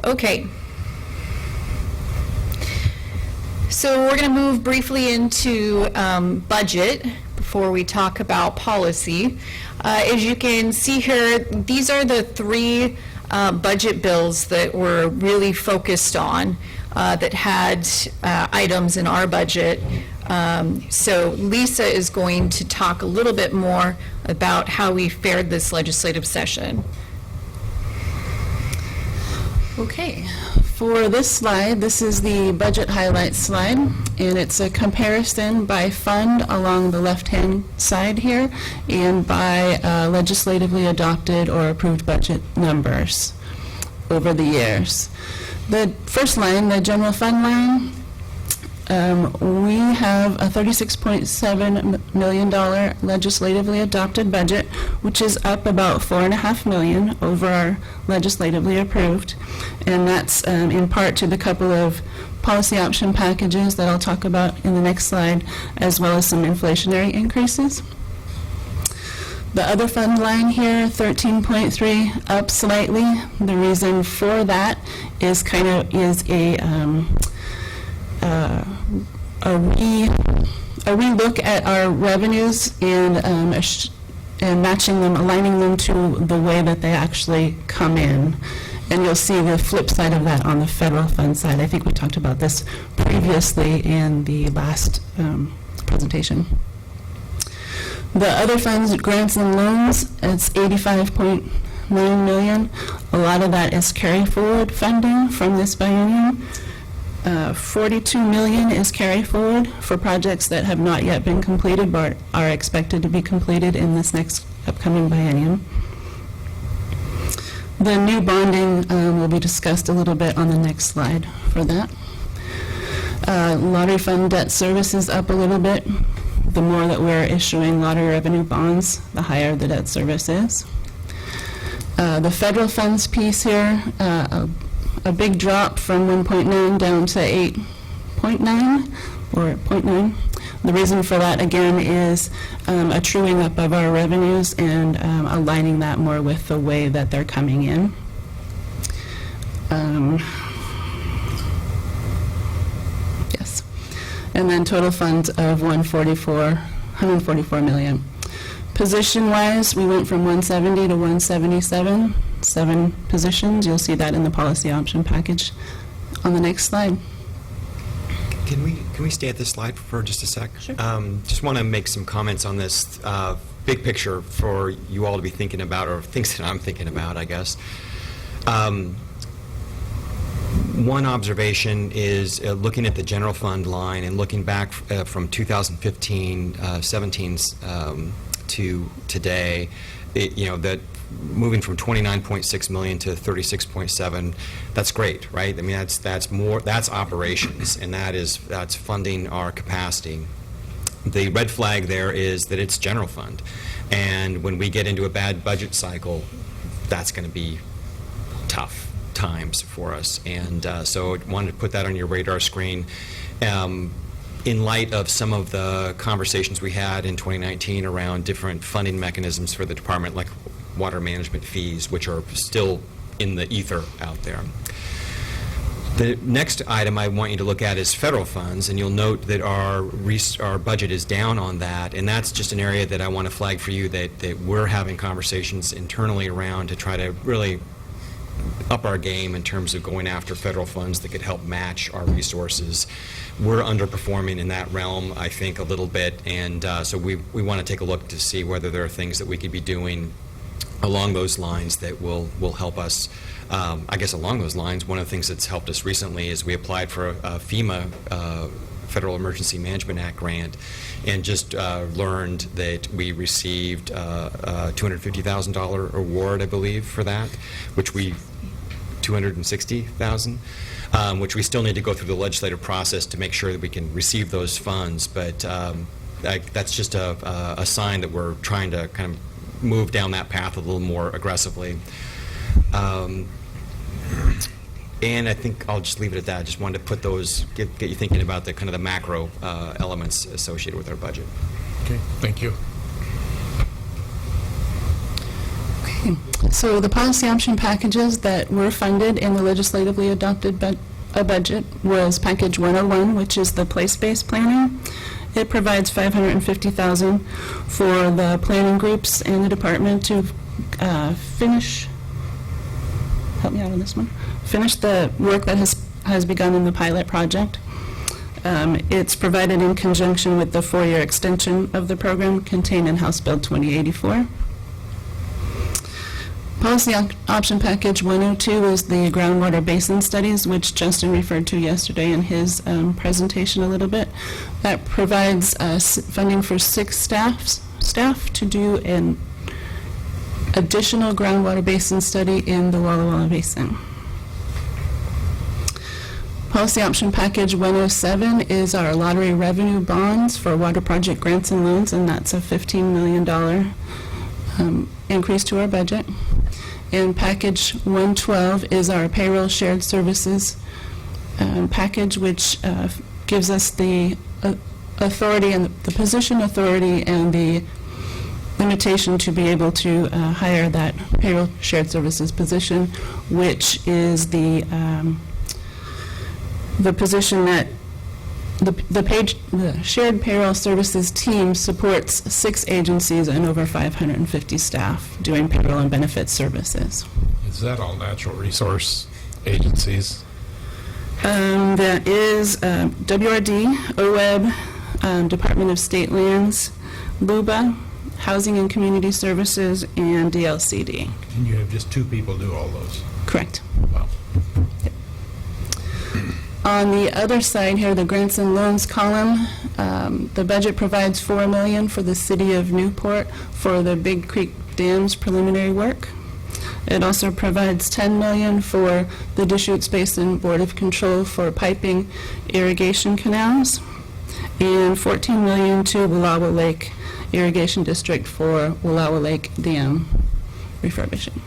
Okay. So we're going to move briefly into budget before we talk about policy. As you can see here, these are the three budget bills that we're really focused on that had items in our budget. So Lisa is going to talk a little bit more about how we fared this legislative session. Okay, for this slide, this is the budget highlights slide, and it's a comparison by fund along the left-hand side here and by legislatively adopted or approved budget numbers over the years. The first line, the general fund line, we have a $36.7 million legislatively adopted budget, which is up about $4.5 million over our legislatively approved, and that's in part to the couple of policy option packages that I'll talk about in the next slide, as well as some inflationary increases. The other fund line here, 13.3, up slightly. The reason for that is a relook at our revenues and matching them, aligning them to the way that they actually come in. And you'll see the flip side of that on the federal fund side. I think we talked about this previously in the last presentation. The other funds, grants and loans, it's $85.9 million. A lot of that is carry forward funding from this biennium. $42 million is carry forward for projects that have not yet been completed but are expected to be completed in this next upcoming biennium. The new bonding will be discussed a little bit on the next slide for that. Lottery fund debt service is up a little bit. The more that we're issuing lottery revenue bonds, the higher the debt service is. The federal funds piece here, a big drop from 1.9 down to 8.9 or 0.9. The reason for that, again, is a truing up of our revenues and aligning that more with the way that they're coming in. Yes. And then total funds of 144 million. Position-wise, we went from 170 to 177. 7 positions. You'll see that in the policy option package on the next slide. Can we stay at this slide for just a sec? Sure. Just want to make some comments on this big picture for you all to be thinking about, or things that I'm thinking about, I guess. One observation is looking at the general fund line and looking back from 2015, 17 to today. That moving from 29.6 million to 36.7, that's great, right? I mean, that's more, that's operations, and that's funding our capacity. The red flag there is that it's general fund, and when we get into a bad budget cycle, that's going to be tough times for us. And so I wanted to put that on your radar screen. In light of some of the conversations we had in 2019 around different funding mechanisms for the department, like water management fees, which are still in the ether out there. The next item I want you to look at is federal funds, and you'll note that our budget is down on that, and that's just an area that I want to flag for you that we're having conversations internally around to try to really up our game in terms of going after federal funds that could help match our resources. We're underperforming in that realm, I think, a little bit, and so we want to take a look to see whether there are things that we could be doing along those lines that will help us. I guess along those lines, one of the things that's helped us recently is we applied for a FEMA, Federal Emergency Management Act grant, and just learned that we received a $250,000 award, I believe, for that, which we, $260,000, which we still need to go through the legislative process to make sure that we can receive those funds. But that's just a sign that we're trying to kind of move down that path a little more aggressively. And I think I'll just leave it at that. I just wanted to put those, get you thinking about the kind of the macro elements associated with our budget. Okay, thank you. So the policy option packages that were funded in the legislatively adopted budget was Package 101, which is the place-based planning. It provides $550,000 for the planning groups in the department to finish, help me out on this one, finish the work that has begun in the pilot project. It's provided in conjunction with the 4-year extension of the program contained in House Bill 2084. Policy option package 102 is the groundwater basin studies, which Justin referred to yesterday in his presentation a little bit. That provides funding for 6 staff to do an additional groundwater basin study in the Walla Walla Basin. Policy option package 107 is our lottery revenue bonds for water project grants and loans, and that's a $15 million increase to our budget. And package 112 is our payroll shared services package, which gives us the authority and the position authority and the limitation to be able to hire that payroll shared services position, which is the position that the shared payroll services team supports 6 agencies and over 550 staff doing payroll and benefits services. Is that all natural resource agencies? That is WRD, OWEB, Department of State Lands, LUBA, Housing and Community Services, and DLCD. And you have just 2 people do all those? Correct. Wow. On the other side here, the grants and loans column, the budget provides $4 million for the city of Newport for the Big Creek Dam's preliminary work. It also provides $10 million for the Deschutes Basin Board of Control for piping irrigation canals, and $14 million to Wallowa Lake Irrigation District for Wallowa Lake Dam refurbishing.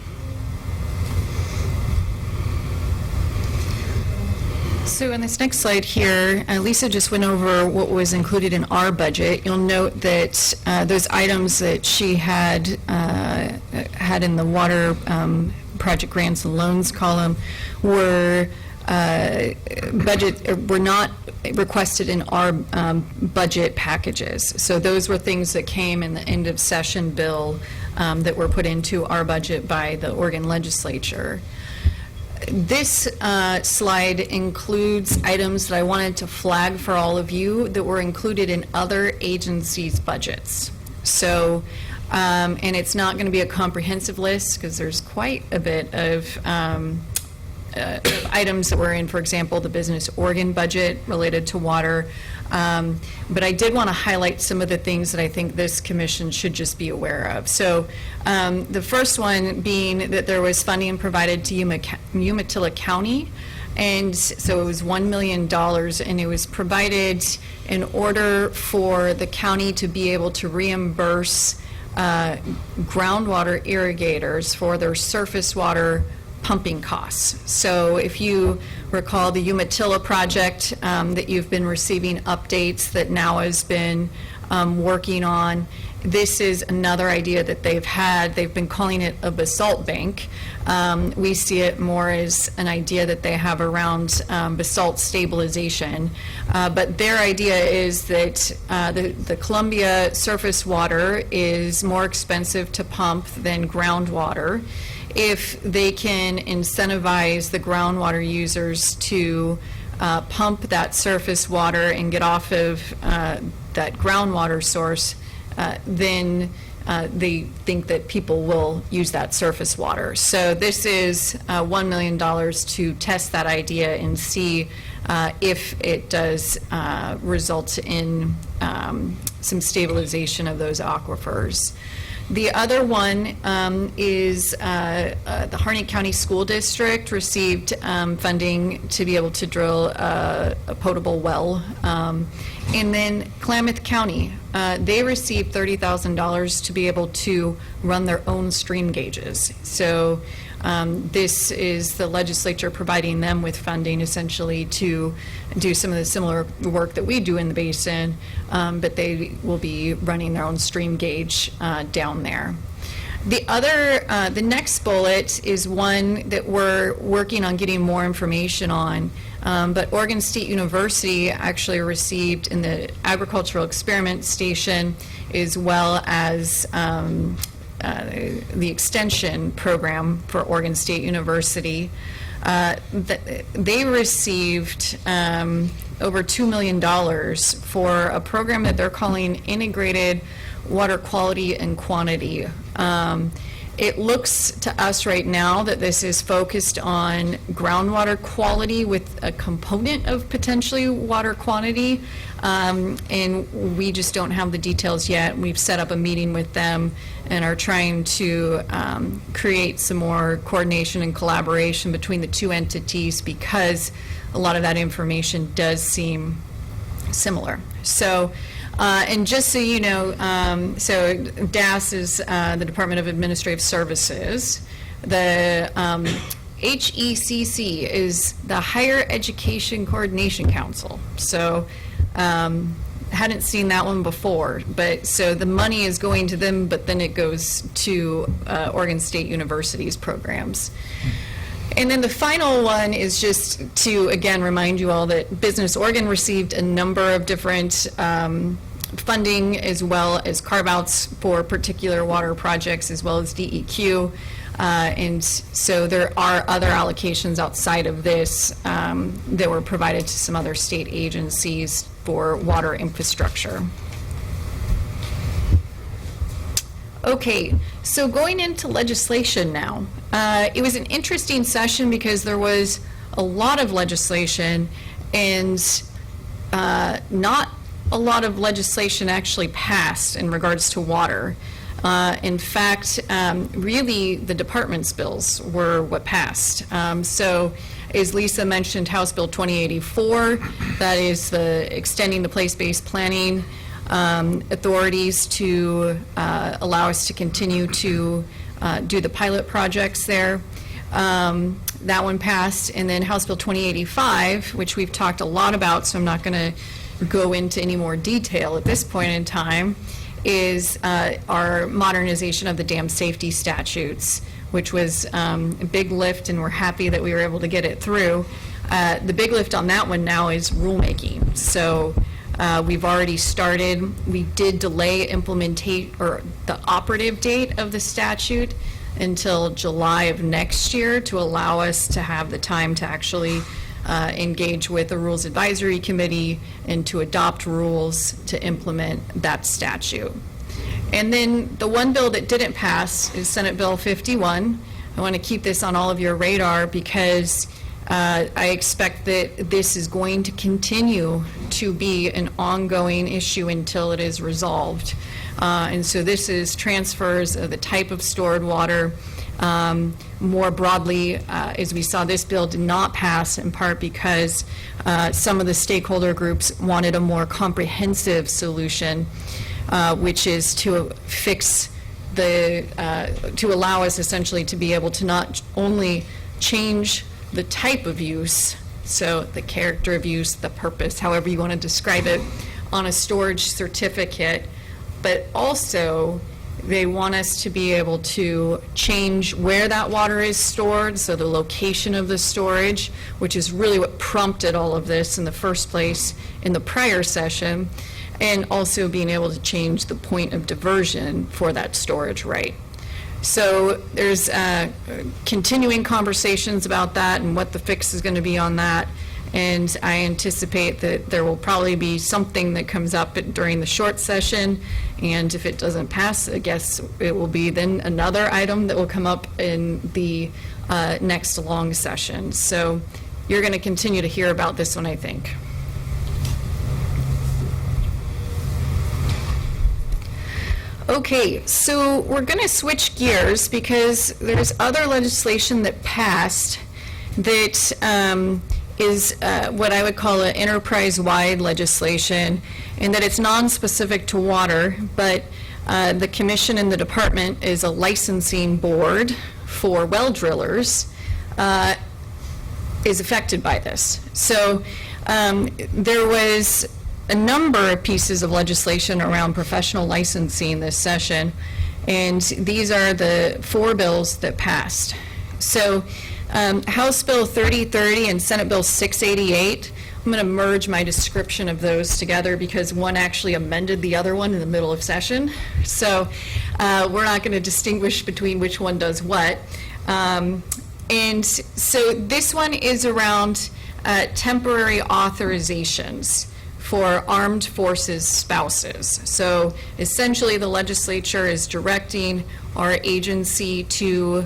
So in this next slide here, Lisa just went over what was included in our budget. You'll note that those items that she had in the water project grants and loans column were were not requested in our budget packages. So those were things that came in the end of session bill that were put into our budget by the Oregon legislature. This slide includes items that I wanted to flag for all of you that were included in other agencies' budgets. So, and it's not going to be a comprehensive list because there's quite a bit of items that were in, for example, the business organ budget related to water. But I did want to highlight some of the things that I think this commission should just be aware of. So the first one being that there was funding provided to Umatilla County, and so it was $1 million, and it was provided in order for the county to be able to reimburse groundwater irrigators for their surface water pumping costs. So if you recall the Umatilla project that you've been receiving updates that now has been working on, this is another idea that they've had. They've been calling it a basalt bank. We see it more as an idea that they have around basalt stabilization. But their idea is that the Columbia surface water is more expensive to pump than groundwater. If they can incentivize the groundwater users to pump that surface water and get off of that groundwater source, then they think that people will use that surface water. So this is $1 million to test that idea and see if it does result in some stabilization of those aquifers. The other one is the Harney County School District received funding to be able to drill a potable well. And then Klamath County, they received $30,000 to be able to run their own stream gauges. So this is the legislature providing them with funding essentially to do some of the similar work that we do in the basin, but they will be running their own stream gauge down there. The next bullet is one that we're working on getting more information on, but Oregon State University actually received in the agricultural experiment station, as well as the extension program for Oregon State University. They received over $2 million for a program that they're calling Integrated Water Quality and Quantity. It looks to us right now that this is focused on groundwater quality with a component of potentially water quantity, and we just don't have the details yet. We've set up a meeting with them and are trying to create some more coordination and collaboration between the two entities because a lot of that information does seem similar. So, and just so you know, so DAS is the Department of Administrative Services. The HECC is the Higher Education Coordination Council. So, hadn't seen that one before, but so the money is going to them, but then it goes to Oregon State University's programs. And then the final one is just to, again, remind you all that Business Oregon received a number of different funding as well as carve-outs for particular water projects as well as DEQ. And so there are other allocations outside of this that were provided to some other state agencies for water infrastructure. Okay, so going into legislation now. It was an interesting session because there was a lot of legislation and not a lot of legislation actually passed in regards to water. In fact, really the department's bills were what passed. So as Lisa mentioned, House Bill 2084, that is the extending the place-based planning authorities to allow us to continue to do the pilot projects there. That one passed. And then House Bill 2085, which we've talked a lot about, so I'm not going to go into any more detail at this point in time, is our modernization of the dam safety statutes, which was a big lift, and we're happy that we were able to get it through. The big lift on that one now is rulemaking. So we've already started. We did delay the operative date of the statute until July of next year to allow us to have the time to actually engage with the Rules Advisory Committee and to adopt rules to implement that statute. And then the one bill that didn't pass is Senate Bill 51, I want to keep this on all of your radar because I expect that this is going to continue to be an ongoing issue until it is resolved. And so this is transfers of the type of stored water. More broadly, as we saw, this bill did not pass in part because some of the stakeholder groups wanted a more comprehensive solution, which is to fix to allow us essentially to be able to not only change the type of use, so the character of use, the purpose, however you want to describe it, on a storage certificate, but also they want us to be able to change where that water is stored, so the location of the storage, which is really what prompted all of this in the first place in the prior session, and also being able to change the point of diversion for that storage right. So there's continuing conversations about that and what the fix is going to be on that. And I anticipate that there will probably be something that comes up during the short session. And if it doesn't pass, I guess it will be then another item that will come up in the next long session. So you're going to continue to hear about this one, I think. Okay, so we're going to switch gears because there's other legislation that passed that is what I would call an enterprise-wide legislation, in that it's non-specific to water, but the commission and the department is a licensing board for well drillers, is affected by this. So there was a number of pieces of legislation around professional licensing this session, and these are the 4 bills that passed. So House Bill 3030 and Senate Bill 688, I'm going to merge my description of those together because one actually amended the other one in the middle of session. So we're not going to distinguish between which one does what. And so this one is around temporary authorizations for armed forces spouses. So essentially the legislature is directing our agency to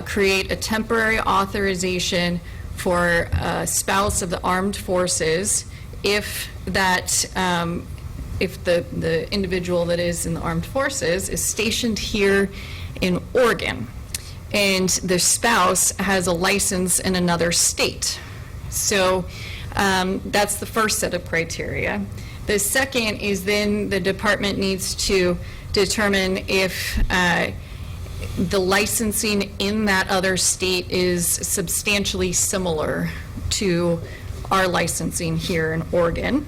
create a temporary authorization for a spouse of the armed forces if that if the individual that is in the armed forces is stationed here in Oregon and the spouse has a license in another state. So that's the first set of criteria. The second is then the department needs to determine if the licensing in that other state is substantially similar to our licensing here in Oregon,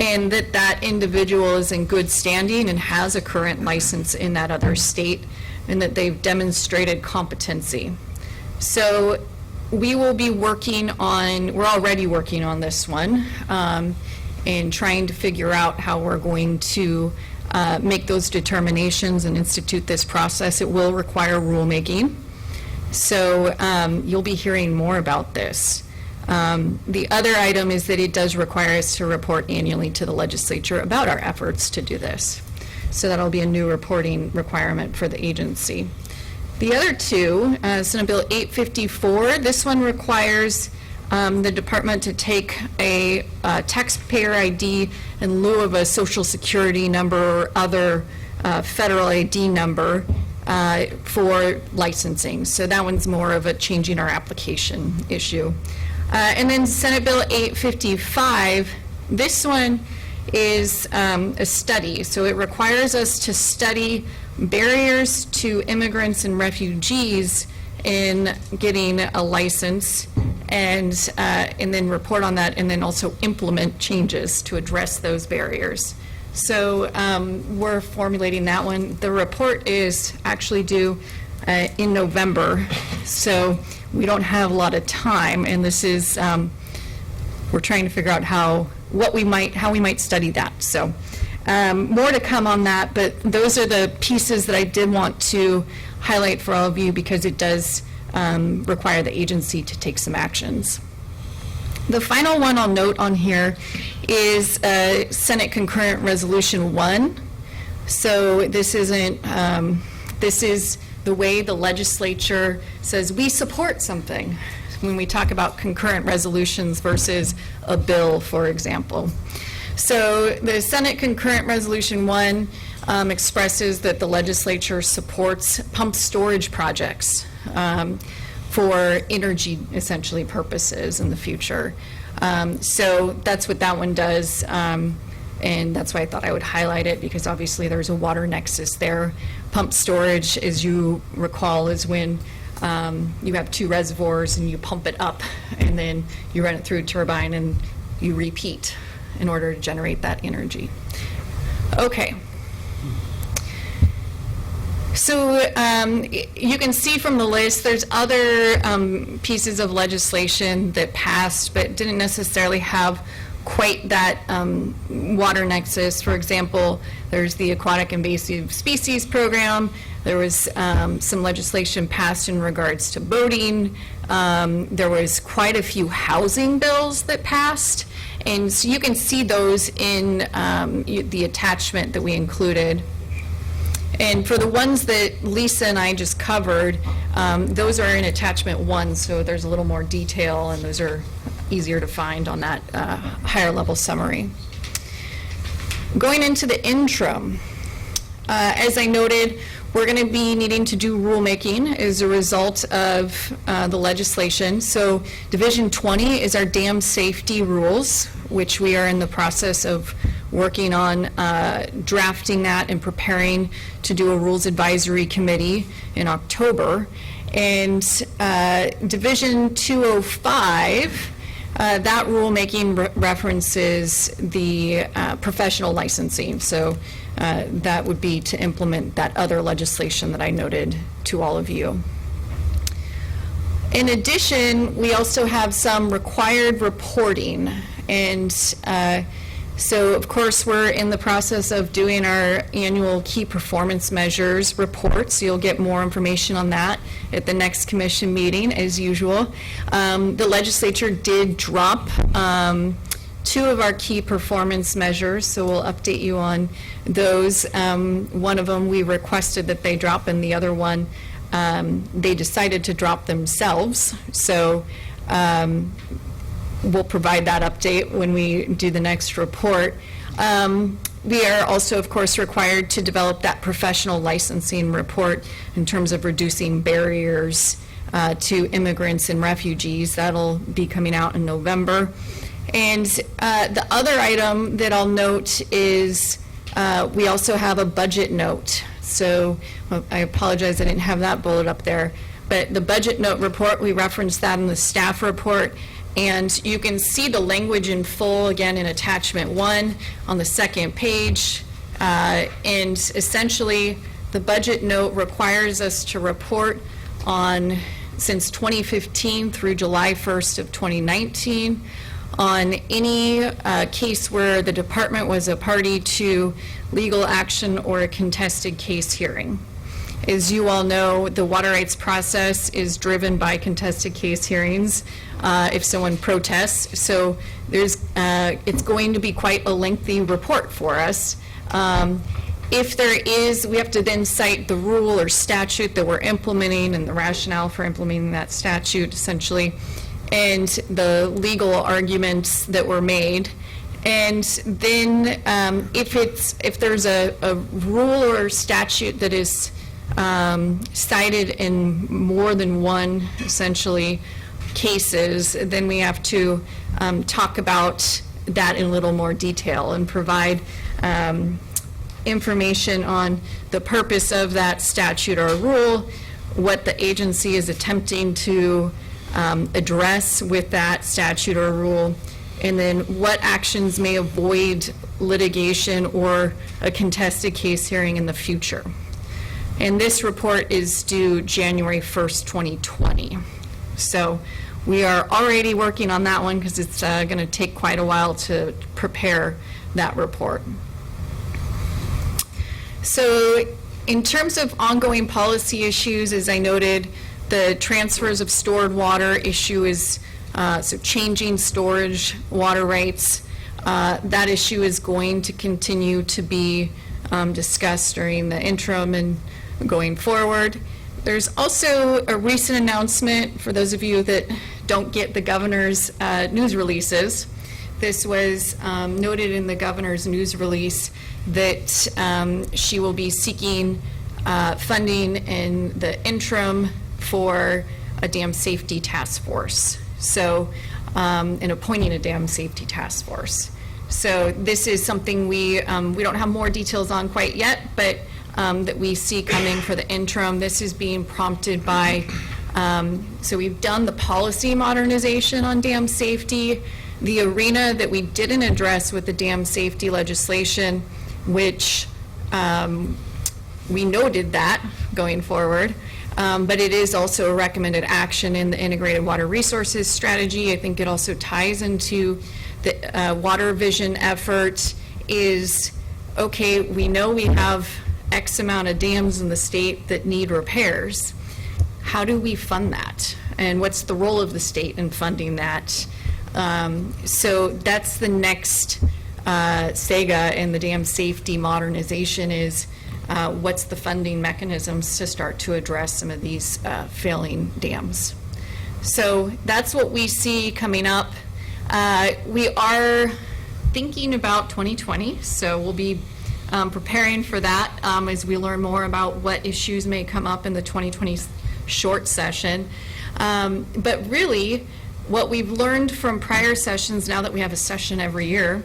and that that individual is in good standing and has a current license in that other state, and that they've demonstrated competency. So we will be working on, we're already working on this one, and trying to figure out how we're going to make those determinations and institute this process. It will require rulemaking. So you'll be hearing more about this. The other item is that it does require us to report annually to the legislature about our efforts to do this. So that'll be a new reporting requirement for the agency. The other two, Senate Bill 854, this one requires the department to take a taxpayer ID in lieu of a social security number or other federal ID number for licensing. So that one's more of a changing our application issue. And then Senate Bill 855, this one is a study. So it requires us to study barriers to immigrants and refugees in getting a license, and then report on that, and then also implement changes to address those barriers. So we're formulating that one. The report is actually due in November, so we don't have a lot of time, and this is, we're trying to figure out how we might study that. So more to come on that, but those are the pieces that I did want to highlight for all of you because it does require the agency to take some actions. The final one I'll note on here is Senate Concurrent Resolution 1. So this isn't, this is the way the legislature says we support something when we talk about concurrent resolutions versus a bill, for example. So the Senate Concurrent Resolution 1 expresses that the legislature supports pump storage projects for energy, essentially, purposes in the future. So that's what that one does, and that's why I thought I would highlight it, because obviously there's a water nexus there. Pump storage, as you recall, is when you have two reservoirs and you pump it up, and then you run it through a turbine and you repeat in order to generate that energy. Okay. So you can see from the list, there's other pieces of legislation that passed but didn't necessarily have quite that water nexus. For example, there's the Aquatic Invasive Species Program. There was some legislation passed in regards to boating. There was quite a few housing bills that passed. And so you can see those in the attachment that we included. And for the ones that Lisa and I just covered, those are in attachment 1, so there's a little more detail, and those are easier to find on that higher level summary. Going into the interim, as I noted, we're going to be needing to do rulemaking as a result of the legislation. So Division 20 is our dam safety rules, which we are in the process of working on drafting that and preparing to do a rules advisory committee in October. And Division 205, that rulemaking references the professional licensing. So that would be to implement that other legislation that I noted to all of you. In addition, we also have some required reporting. And so, of course, we're in the process of doing our annual key performance measures reports. You'll get more information on that at the next commission meeting, as usual. The legislature did drop 2 of our key performance measures, so we'll update you on those. One of them we requested that they drop, and the other one they decided to drop themselves. So we'll provide that update when we do the next report. We are also, of course, required to develop that professional licensing report in terms of reducing barriers to immigrants and refugees. That'll be coming out in November. And the other item that I'll note is we also have a budget note. So I apologize, I didn't have that bullet up there. But the budget note report, we referenced that in the staff report. And you can see the language in full, again, in attachment 1 on the second page. And essentially, the budget note requires us to report on, since 2015 through July 1st of 2019, on any case where the department was a party to legal action or a contested case hearing. As you all know, the water rights process is driven by contested case hearings if someone protests. So there's, it's going to be quite a lengthy report for us. If there is, we have to then cite the rule or statute that we're implementing and the rationale for implementing that statute, essentially, and the legal arguments that were made. And then if there's a rule or statute that is cited in more than one, essentially, cases, then we have to talk about that in a little more detail and provide information on the purpose of that statute or rule, what the agency is attempting to address with that statute or rule, and then what actions may avoid litigation or a contested case hearing in the future. And this report is due January 1st, 2020. So we are already working on that one because it's going to take quite a while to prepare that report. So in terms of ongoing policy issues, as I noted, the transfers of stored water issue is so changing storage water rights. That issue is going to continue to be discussed during the interim and going forward. There's also a recent announcement, for those of you that don't get the governor's news releases. This was noted in the governor's news release that she will be seeking funding in the interim for a dam safety task force. So, and appointing a dam safety task force. So this is something we don't have more details on quite yet, but that we see coming for the interim. This is being prompted by, so we've done the policy modernization on dam safety, the arena that we didn't address with the dam safety legislation, which we noted that going forward, but it is also a recommended action in the integrated water resources strategy. I think it also ties into the water vision effort is, okay, we know we have X amount of dams in the state that need repairs. How do we fund that? And what's the role of the state in funding that? So that's the next saga in the dam safety modernization is what's the funding mechanisms to start to address some of these failing dams. So that's what we see coming up. We are thinking about 2020, so we'll be preparing for that as we learn more about what issues may come up in the 2020 short session. But really, what we've learned from prior sessions, now that we have a session every year,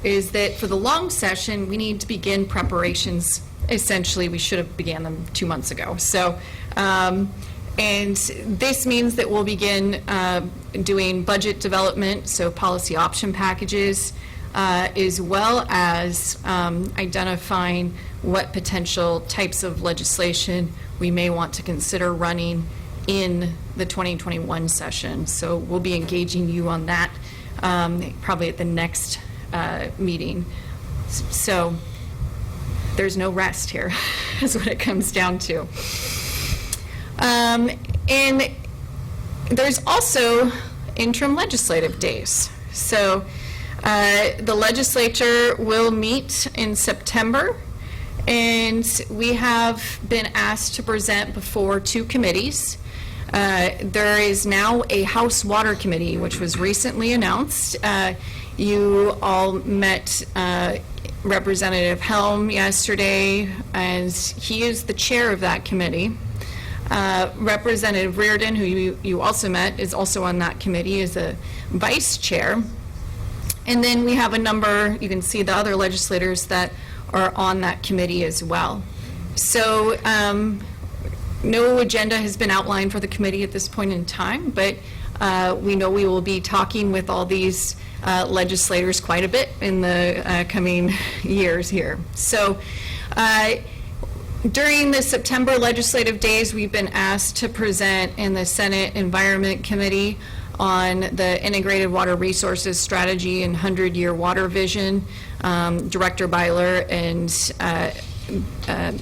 is that for the long session, we need to begin preparations. Essentially, we should have began them 2 months ago. So, and this means that we'll begin doing budget development, so policy option packages, as well as identifying what potential types of legislation we may want to consider running in the 2021 session. So we'll be engaging you on that probably at the next meeting. So there's no rest here, is what it comes down to. And there's also interim legislative days. So the legislature will meet in September, and we have been asked to present before 2 committees. There is now a House Water Committee, which was recently announced. You all met Representative Helm yesterday, and he is the chair of that committee. Representative Reardon, who you also met, is also on that committee as a vice chair. And then we have a number, you can see the other legislators that are on that committee as well. So no agenda has been outlined for the committee at this point in time, but we know we will be talking with all these legislators quite a bit in the coming years here. So during the September legislative days, we've been asked to present in the Senate Environment Committee on the Integrated Water Resources Strategy and 100-Year Water Vision. Director Byler and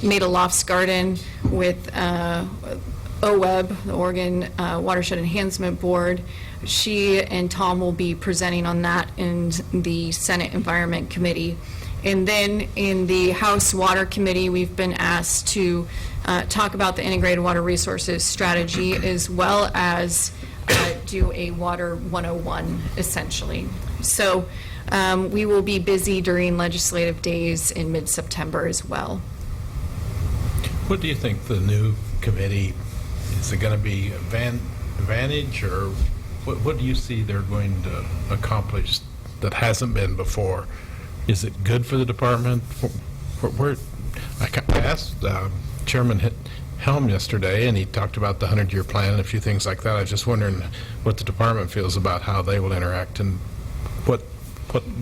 Maida Lofsgarden with OWEB, the Oregon Watershed Enhancement Board. She and Tom will be presenting on that in the Senate Environment Committee. And then in the House Water Committee, we've been asked to talk about the Integrated Water Resources Strategy as well as do a Water 101, essentially. So we will be busy during legislative days in mid-September as well. What do you think the new committee, is it going to be advantage, or what do you see they're going to accomplish that hasn't been before? Is it good for the department? I asked Chairman Helm yesterday, and he talked about the 100-year plan and a few things like that. I was just wondering what the department feels about how they will interact and what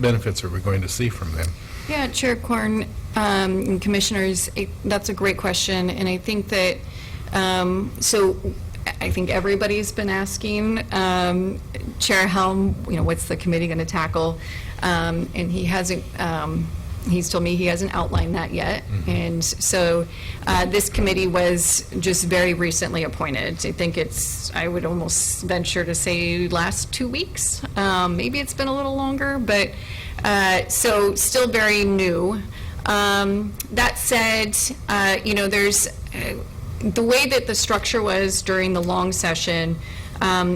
benefits are we going to see from them? Yeah, Chair Korn and Commissioners, that's a great question, and I think that, so I think everybody's been asking Chair Helm, what's the committee going to tackle? And he hasn't, he's told me he hasn't outlined that yet. Mm-hmm. And so this committee was just very recently appointed. I think I would almost venture to say last 2 weeks. Maybe it's been a little longer, but so still very new. That said, there's the way that the structure was during the long session,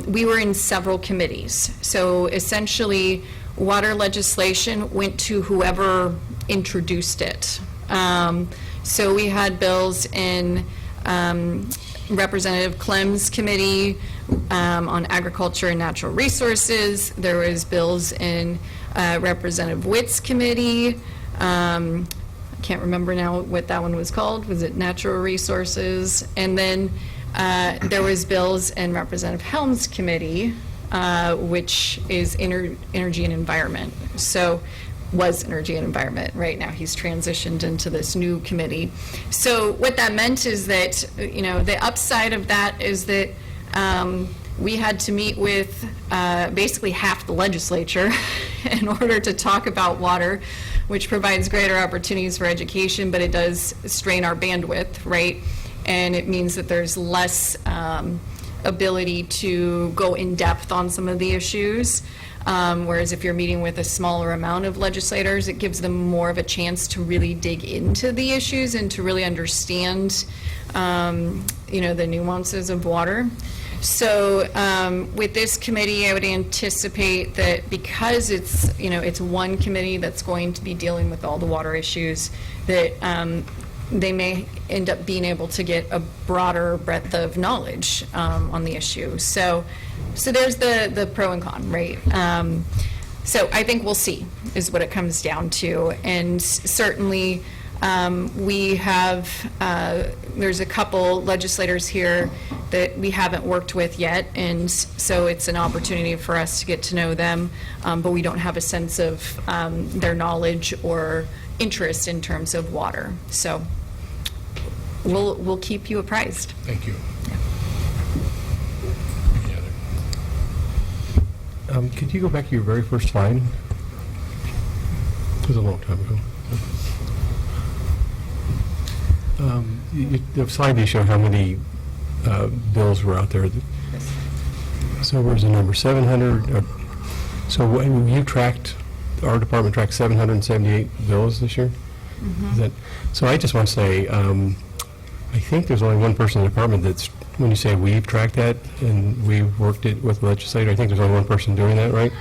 we were in several committees. So essentially, water legislation went to whoever introduced it. So we had bills in Representative Clem's committee on agriculture and natural resources. There was bills in Representative Witt's committee. I can't remember now what that one was called. Was it natural resources? And then there was bills in Representative Helm's committee, which is energy and environment. So was energy and environment. Right now he's transitioned into this new committee. So what that meant is that, you know, the upside of that is that we had to meet with basically half the legislature in order to talk about water, which provides greater opportunities for education, but it does strain our bandwidth, right? And it means that there's less ability to go in depth on some of the issues. Whereas if you're meeting with a smaller amount of legislators, it gives them more of a chance to really dig into the issues and to really understand, you know, the nuances of water. So with this committee, I would anticipate that because it's, you know, it's one committee that's going to be dealing with all the water issues, that they may end up being able to get a broader breadth of knowledge on the issue. So there's the pro and con, right? So I think we'll see is what it comes down to. And certainly we have, there's a couple legislators here that we haven't worked with yet, and so it's an opportunity for us to get to know them, but we don't have a sense of their knowledge or interest in terms of water. So we'll keep you apprised. Thank you. Any other? Could you go back to your very first slide? It was a long time ago. The slide they show how many bills were out there. So where's the number? 700. So you tracked, our department tracked 778 bills this year? Is that, so I just want to say, I think there's only one person in the department that's, when you say we've tracked that and we've worked it with the legislator, I think there's only one person doing that, right?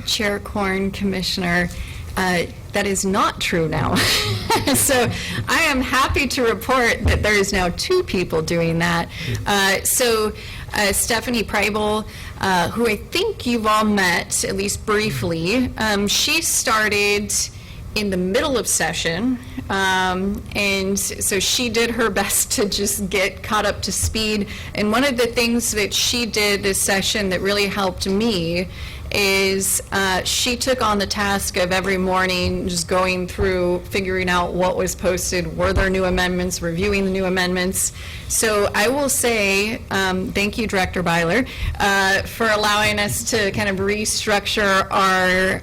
Chair Corn, Commissioner, that is not true now. So I am happy to report that there is now 2 people doing that. So Stephanie Preibel, who I think you've all met, at least briefly, she started in the middle of session, and so she did her best to just get caught up to speed. And one of the things that she did this session that really helped me is she took on the task of every morning just going through, figuring out what was posted, were there new amendments, reviewing the new amendments. So I will say, thank you, Director Byler, for allowing us to kind of restructure our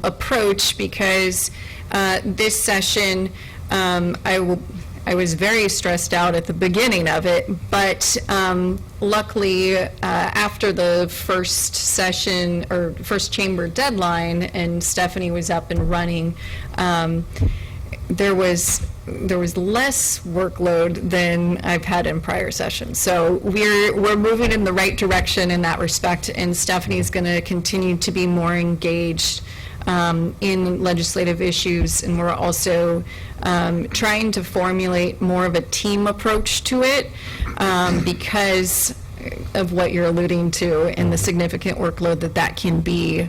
approach, because this session, I was very stressed out at the beginning of it, but luckily after the first session or first chamber deadline and Stephanie was up and running, there was less workload than I've had in prior sessions. So we're moving in the right direction in that respect, and Stephanie's going to continue to be more engaged in legislative issues, and we're also trying to formulate more of a team approach to it because of what you're alluding to and the significant workload that can be.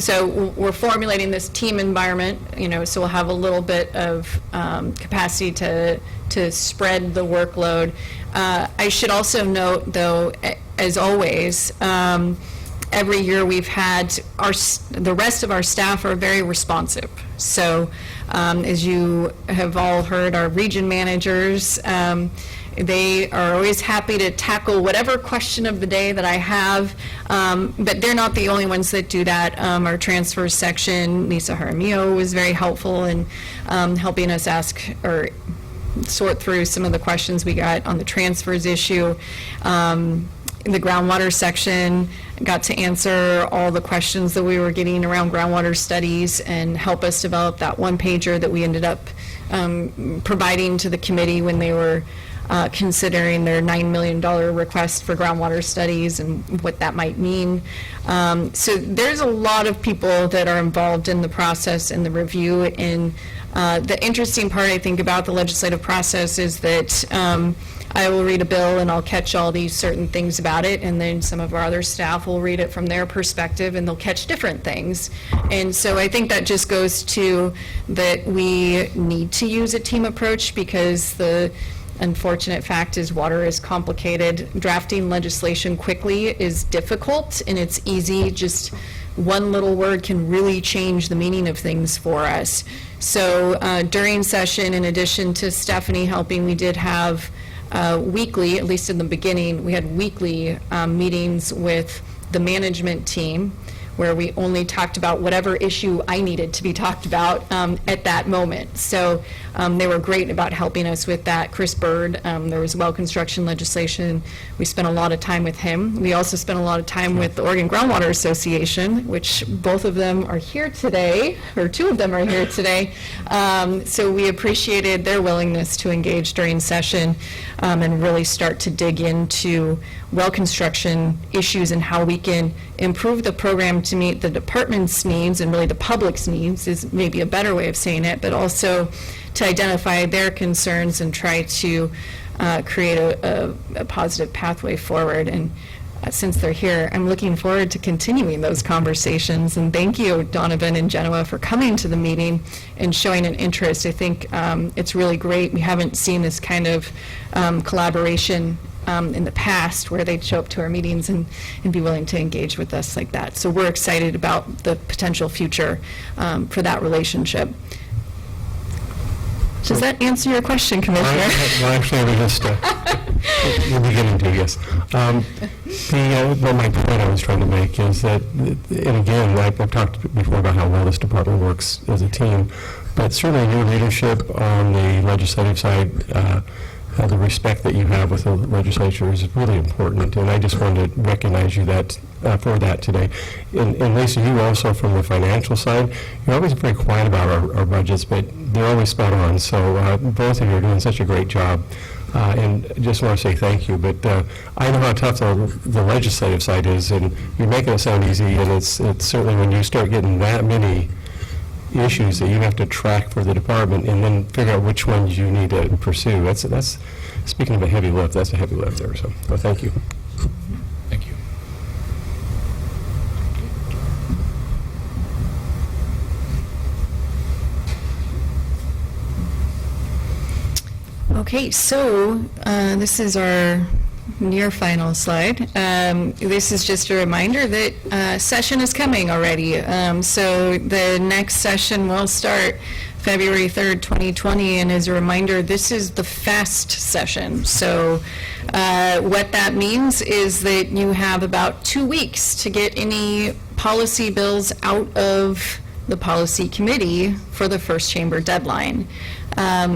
So we're formulating this team environment, you know, so we'll have a little bit of capacity to spread the workload. I should also note, though, as always, every year we've had the rest of our staff are very responsive. So as you have all heard, our region managers, they are always happy to tackle whatever question of the day that I have, but they're not the only ones that do that. Our transfer section, Lisa Jaramillo, was very helpful in helping us ask or sort through some of the questions we got on the transfers issue. In the groundwater section, got to answer all the questions that we were getting around groundwater studies and help us develop that one-pager that we ended up providing to the committee when they were considering their $9 million request for groundwater studies and what that might mean. So there's a lot of people that are involved in the process and the review. And the interesting part, I think, about the legislative process is that I will read a bill and I'll catch all these certain things about it, and then some of our other staff will read it from their perspective and they'll catch different things. And so I think that just goes to that we need to use a team approach, because the unfortunate fact is water is complicated. Drafting legislation quickly is difficult, and it's easy. Just one little word can really change the meaning of things for us. So during session, in addition to Stephanie helping, we did have weekly, at least in the beginning, we had weekly meetings with the management team, where we only talked about whatever issue I needed to be talked about at that moment. So they were great about helping us with that. Chris Bird, there was well construction legislation. We spent a lot of time with him. We also spent a lot of time with the Oregon Groundwater Association, which both of them are here today, or two of them are here today. So we appreciated their willingness to engage during session and really start to dig into well construction issues and how we can improve the program to meet the department's needs, and really the public's needs is maybe a better way of saying it, but also to identify their concerns and try to create a positive pathway forward. And since they're here, I'm looking forward to continuing those conversations. And thank you, Donovan and Genoa, for coming to the meeting and showing an interest. I think it's really great. We haven't seen this kind of collaboration in the past, where they'd show up to our meetings and be willing to engage with us like that. So we're excited about the potential future for that relationship. Does that answer your question, Commissioner? Well, actually, I was just, we're beginning to, yes. Well, my point I was trying to make is that, and again, I've talked before about how well this department works as a team, but certainly your leadership on the legislative side, the respect that you have with the legislature is really important, and I just wanted to recognize you for that today. And Lisa, you also, from the financial side, you're always very quiet about our budgets, but they're always spot on. So both of you are doing such a great job, and just want to say thank you. But I know how tough the legislative side is, and you're making it sound easy, and it's certainly when you start getting that many issues that you have to track for the department and then figure out which ones you need to pursue. That's speaking of a heavy lift, that's a heavy lift there. So thank you. Thank you. Okay, so this is our near final slide. This is just a reminder that session is coming already. So the next session will start February 3rd, 2020, and as a reminder, this is the fast session. So what that means is that you have about 2 weeks to get any policy bills out of the policy committee for the first chamber deadline.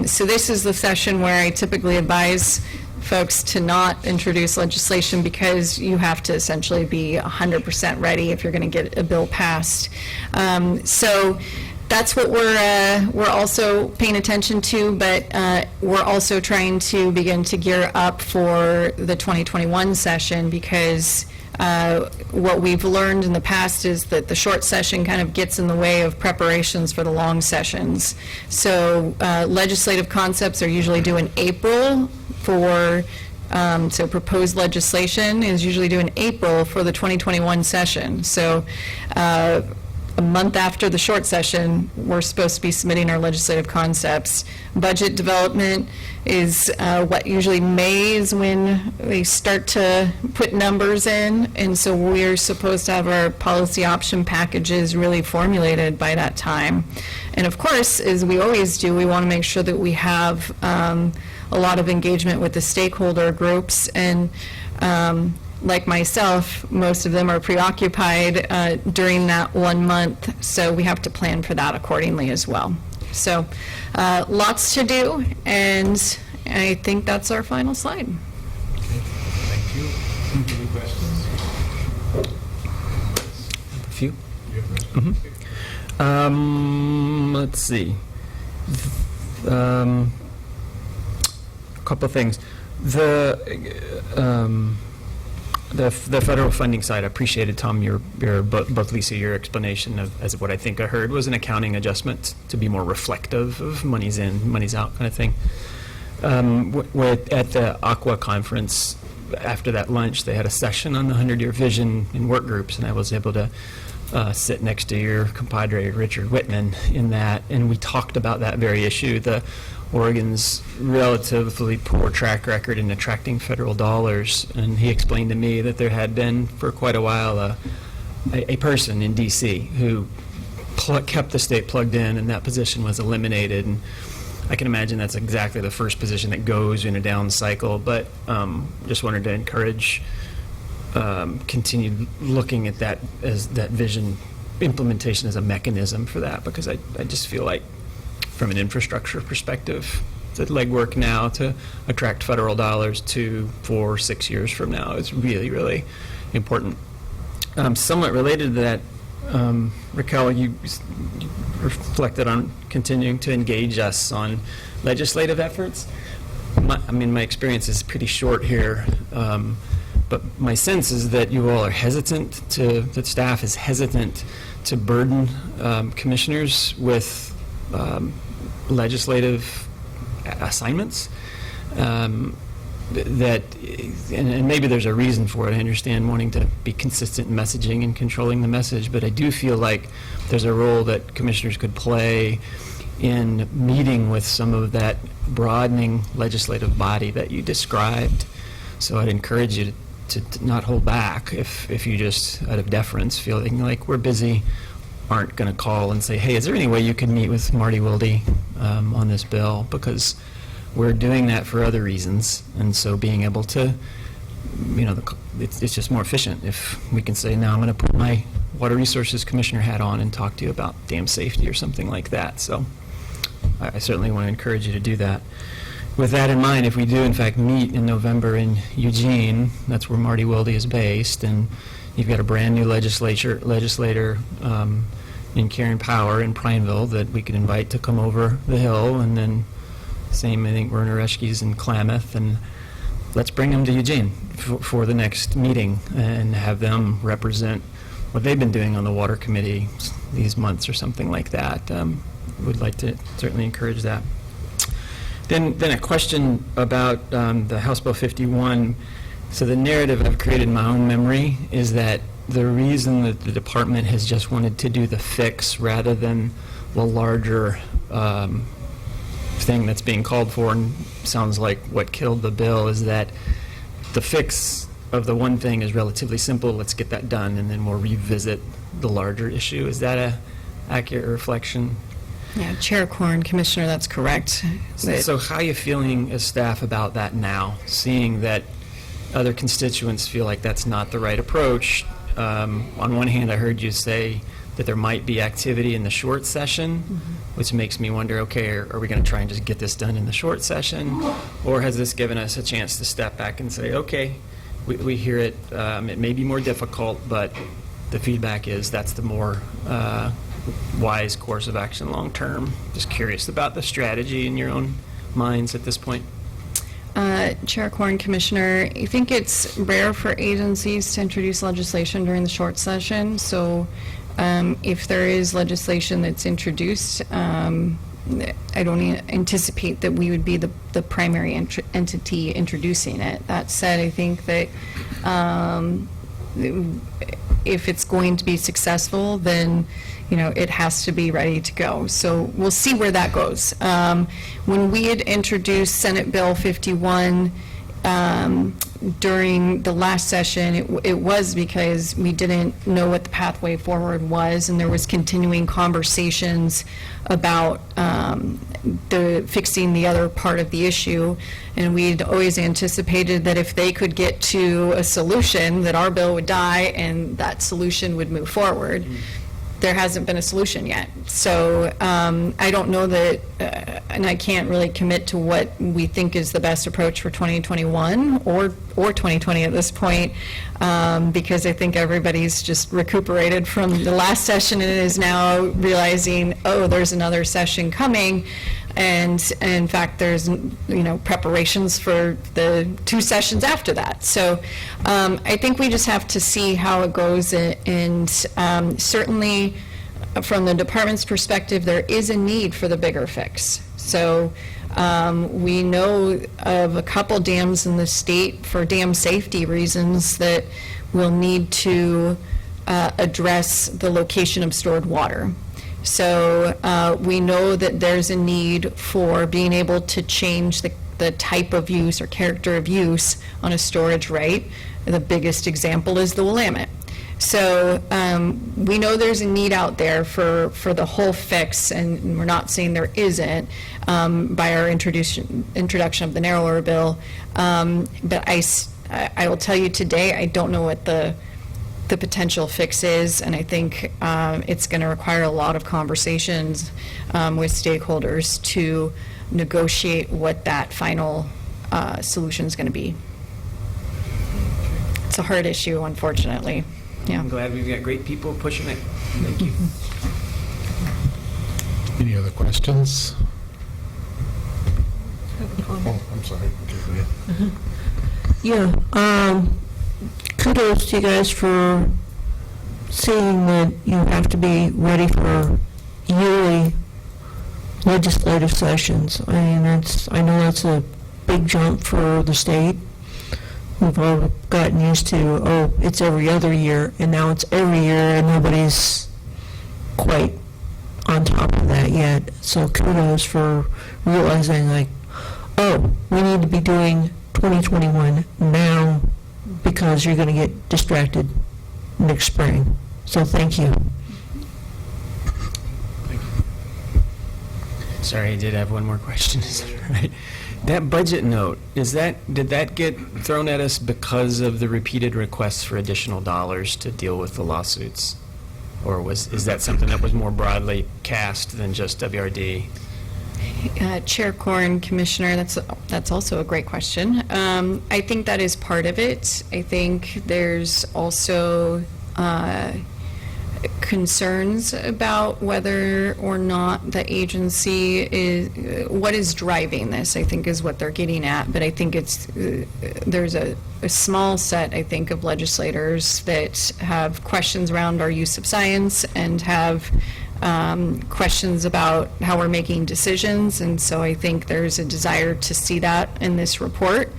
So this is the session where I typically advise folks to not introduce legislation, because you have to essentially be 100% ready if you're going to get a bill passed. So that's what we're also paying attention to, but we're also trying to begin to gear up for the 2021 session, because what we've learned in the past is that the short session kind of gets in the way of preparations for the long sessions. So legislative concepts are usually due in April so proposed legislation is usually due in April for the 2021 session. So a month after the short session, we're supposed to be submitting our legislative concepts. Budget development is usually May is when we start to put numbers in, and so we're supposed to have our policy option packages really formulated by that time. And of course, as we always do, we want to make sure that we have a lot of engagement with the stakeholder groups, and like myself, most of them are preoccupied during that 1 month, so we have to plan for that accordingly as well. So lots to do, and I think that's our final slide. Thank you. Any questions? A few. Let's see. A couple of things. The federal funding side, I appreciated, Tom, both Lisa, your explanation of, as of what I think I heard, was an accounting adjustment to be more reflective of money's in, money's out kind of thing. At the Aqua conference, after that lunch, they had a session on the 100-year vision in work groups, and I was able to sit next to your compadre, Richard Whitman, in that, and we talked about that very issue, the Oregon's relatively poor track record in attracting federal dollars, and he explained to me that there had been for quite a while a person in D.C. who kept the state plugged in, and that position was eliminated. And I can imagine that's exactly the first position that goes in a down cycle, but just wanted to encourage continued looking at that as that vision implementation as a mechanism for that, because I just feel like from an infrastructure perspective, the legwork now to attract federal dollars 2, 4, 6 years from now is really, really important. Somewhat related to that, Raquel, you reflected on continuing to engage us on legislative efforts. My experience is pretty short here, but my sense is that you all are hesitant that staff is hesitant to burden commissioners with legislative assignments. And maybe there's a reason for it. I understand wanting to be consistent in messaging and controlling the message, but I do feel like there's a role that commissioners could play in meeting with some of that broadening legislative body that you described. So I'd encourage you to not hold back if you just, out of deference, feeling like we're busy, aren't going to call and say, hey, is there any way you could meet with Marty Wilde on this bill? Because we're doing that for other reasons, and so being able to, it's just more efficient if we can say, now I'm going to put my Water Resources Commissioner hat on and talk to you about dam safety or something like that. So I certainly want to encourage you to do that. With that in mind, if we do in fact meet in November in Eugene, that's where Marty Wilde is based, and you've got a brand new legislator in Karen Power in Prineville that we could invite to come over the hill, and then same, I think, Werner Eschke's in Klamath, and let's bring them to Eugene for the next meeting and have them represent what they've been doing on the Water Committee these months or something like that. Would like to certainly encourage that. Then a question about the House Bill 51. So the narrative I've created in my own memory is that the reason that the department has just wanted to do the fix rather than the larger thing that's being called for, and sounds like what killed the bill, is that the fix of the one thing is relatively simple. Let's get that done, and then we'll revisit the larger issue. Is that a accurate reflection? Yeah, Chair Corn, Commissioner, that's correct. So how are you feeling as staff about that now, seeing that other constituents feel like that's not the right approach? On one hand, I heard you say that there might be activity in the short session, which makes me wonder, okay, are we going to try and just get this done in the short session? Or has this given us a chance to step back and say, okay, we hear it, it may be more difficult, but the feedback is that's the more wise course of action long term. Just curious about the strategy in your own minds at this point. Chair Corn, Commissioner, I think it's rare for agencies to introduce legislation during the short session, so if there is legislation that's introduced, I don't anticipate that we would be the primary entity introducing it. That said, I think that if it's going to be successful, then it has to be ready to go. So we'll see where that goes. When we had introduced Senate Bill 51 during the last session, it was because we didn't know what the pathway forward was, and there was continuing conversations about fixing the other part of the issue. And we'd always anticipated that if they could get to a solution, that our bill would die and that solution would move forward. There hasn't been a solution yet. So I don't know that, and I can't really commit to what we think is the best approach for 2021 or 2020 at this point, because I think everybody's just recuperated from the last session and is now realizing, oh, there's another session coming. And in fact, there's, preparations for the 2 sessions after that. So I think we just have to see how it goes, and certainly from the department's perspective, there is a need for the bigger fix. So we know of a couple dams in the state for dam safety reasons that will need to address the location of stored water. So we know that there's a need for being able to change the type of use or character of use on a storage right. The biggest example is the Willamette. So we know there's a need out there for the whole fix, and we're not saying there isn't by our introduction of the narrower bill. But I will tell you today, I don't know what the potential fix is, and I think it's going to require a lot of conversations with stakeholders to negotiate what that final solution is going to be. It's a hard issue, unfortunately. Yeah. I'm glad we've got great people pushing it. Thank you. Any other questions? Oh, I'm sorry. Okay, go ahead. Yeah, kudos to you guys for saying that you have to be ready for yearly legislative sessions. I mean, I know that's a big jump for the state. We've all gotten used to, oh, it's every other year, and now it's every year, and nobody's quite on top of that yet. So kudos for realizing, like, oh, we need to be doing 2021 now because you're going to get distracted next spring. So thank you. Sorry, I did have one more question. Right. That budget note, did that get thrown at us because of the repeated requests for additional dollars to deal with the lawsuits? Or is that something that was more broadly cast than just WRD? Chair Corn, Commissioner, that's also a great question. I think that is part of it. I think there's also concerns about whether or not the agency is, what is driving this, I think is what they're getting at. But I think there's a small set, I think, of legislators that have questions around our use of science and have questions about how we're making decisions, and so I think there's a desire to see that in this report.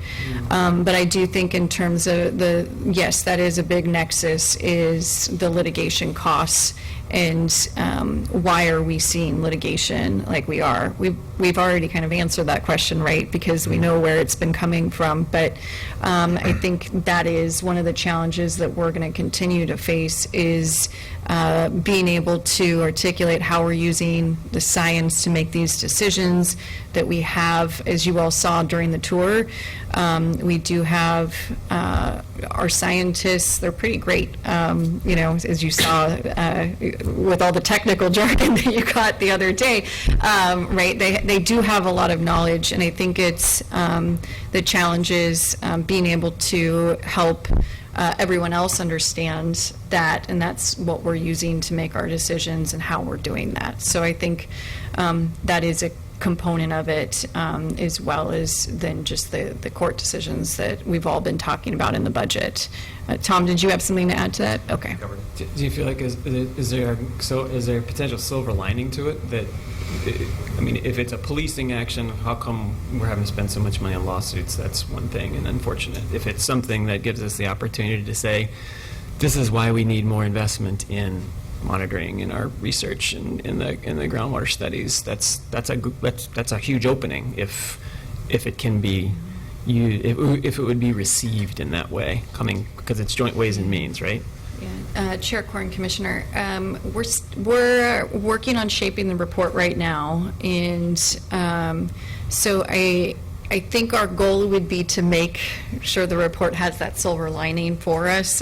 But I do think in terms of yes, that is a big nexus, is the litigation costs, and why are we seeing litigation like we are? We've already kind of answered that question, right, because we know where it's been coming from, but I think that is one of the challenges that we're going to continue to face, is being able to articulate how we're using the science to make these decisions that we have. As you all saw during the tour, we do have our scientists. They're pretty great, as you saw with all the technical jargon that you got the other day, right? They do have a lot of knowledge, and I think it's the challenge is being able to help everyone else understand that, and that's what we're using to make our decisions and how we're doing that. So I think that is a component of it, as well as then just the court decisions that we've all been talking about in the budget. Tom, did you have something to add to that? Okay. Do you feel like is there a potential silver lining to it? That, I mean, if it's a policing action, how come we're having to spend so much money on lawsuits? That's one thing, and unfortunate. If it's something that gives us the opportunity to say, this is why we need more investment in monitoring in our research and in the groundwater studies, that's a huge opening if it can be if it would be received in that way, because it's joint ways and means, right? Yeah. Chair Corn, Commissioner, we're working on shaping the report right now, and so I think our goal would be to make sure the report has that silver lining for us.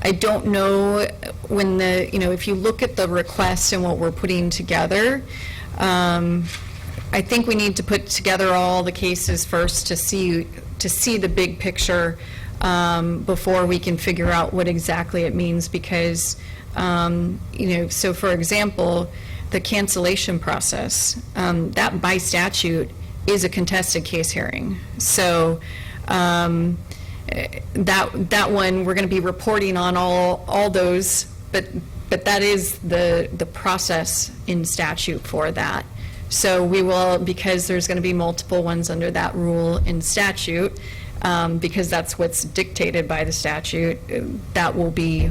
I don't know when if you look at the request and what we're putting together, I think we need to put together all the cases first to see the big picture before we can figure out what exactly it means, because so for example, the cancellation process, that by statute is a contested case hearing. So that one, we're going to be reporting on all those, but that is the process in statute for that. So we will, because there's going to be multiple ones under that rule in statute, because that's what's dictated by the statute, that will be,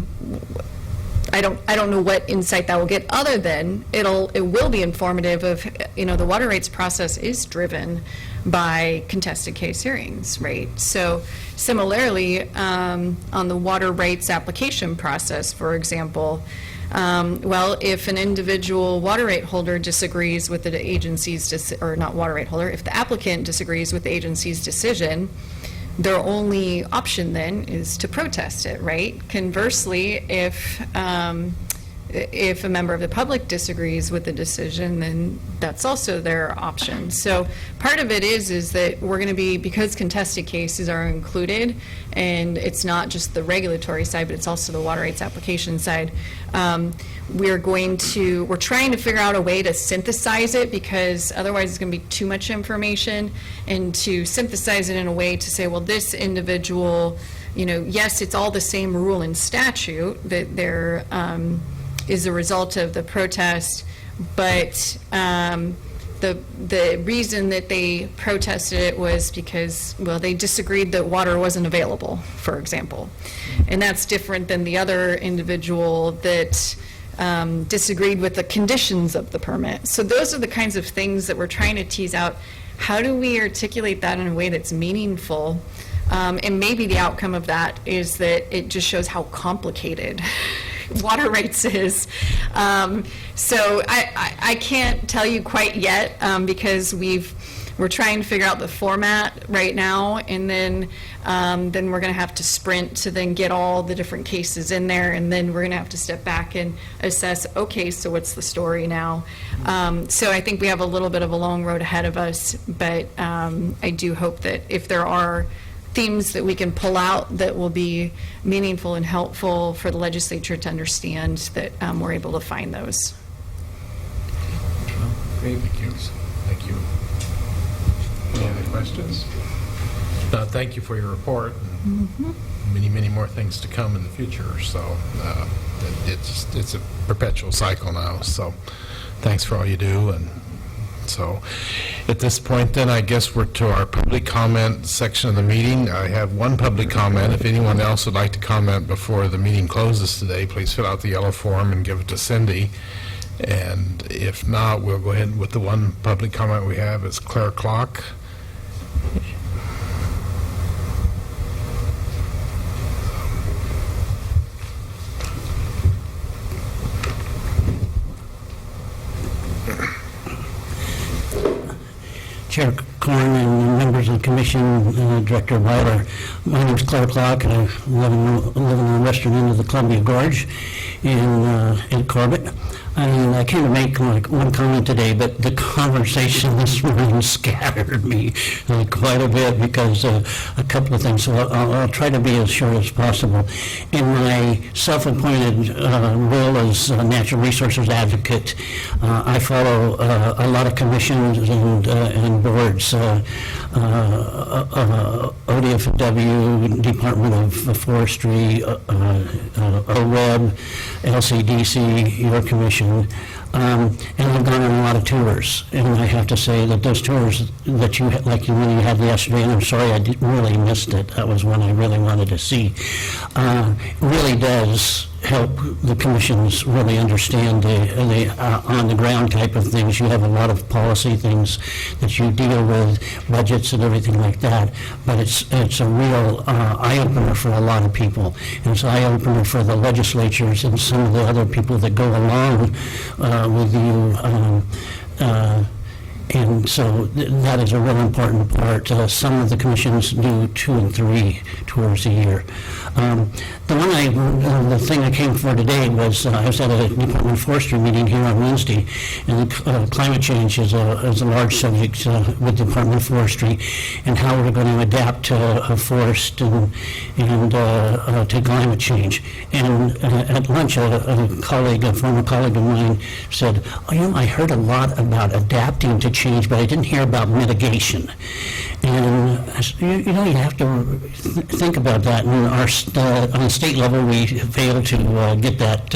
I don't know what insight that will get, other than it will be informative of, the water rights process is driven by contested case hearings, right? So similarly, on the water rights application process, for example, well, if an individual water right holder disagrees with the agency's, or not water right holder, if the applicant disagrees with the agency's decision, their only option then is to protest it, right? Conversely, if a member of the public disagrees with the decision, then that's also their option. So part of it is that we're going to be, because contested cases are included, and it's not just the regulatory side, but it's also the water rights application side, we're trying to figure out a way to synthesize it, because otherwise it's going to be too much information, and to synthesize it in a way to say, well, this individual, yes, it's all the same rule and statute that there is a result of the protest, but the reason that they protested it was because, well, they disagreed that water wasn't available, for example. And that's different than the other individual that disagreed with the conditions of the permit. So those are the kinds of things that we're trying to tease out. How do we articulate that in a way that's meaningful? And maybe the outcome of that is that it just shows how complicated water rights is. So I can't tell you quite yet, because we're trying to figure out the format right now, and then we're going to have to sprint to then get all the different cases in there, and then we're going to have to step back and assess, okay, so what's the story now? So I think we have a little bit of a long road ahead of us, but I do hope that if there are themes that we can pull out that will be meaningful and helpful for the legislature to understand, that we're able to find those. Great. Thank you. Any other questions? Thank you for your report. Many, many more things to come in the future. So it's a perpetual cycle now. So thanks for all you do. And so at this point, then, I guess we're to our public comment section of the meeting. I have one public comment. If anyone else would like to comment before the meeting closes today, please fill out the yellow form and give it to Cindy. And if not, we'll go ahead with the one public comment we have. It's Claire Clock. Chair Corn and members of the commission, Director Weiler. My name is Claire Clark, and I live on the western end of the Columbia Gorge in Corbett. And I came to make one comment today, but the conversation this morning scattered me quite a bit because a couple of things. So I'll try to be as short as possible. In my self-appointed role as a natural resources advocate, I follow a lot of commissions and boards, ODFW, Department of Forestry, OWEB, LCDC, your commission. And I've gone on a lot of tours, and I have to say that those tours that you had yesterday, and I'm sorry I really missed it, that was one I really wanted to see, really does help the commissions really understand the on-the-ground type of things. You have a lot of policy things that you deal with, budgets and everything like that, but it's a real eye-opener for a lot of people. And it's an eye-opener for the legislatures and some of the other people that go along with you And so that is a real important part. Some of the commissions do 2 and 3 tours a year. The thing I came for today was, I was at a Department of Forestry meeting here on Wednesday, and climate change is a large subject with the Department of Forestry, and how we're going to adapt to a forest and to climate change. And at lunch, a former colleague of mine said, "Oh, I heard a lot about adapting to change, but I didn't hear about mitigation." And you have to think about that. And on the state level, we failed to get that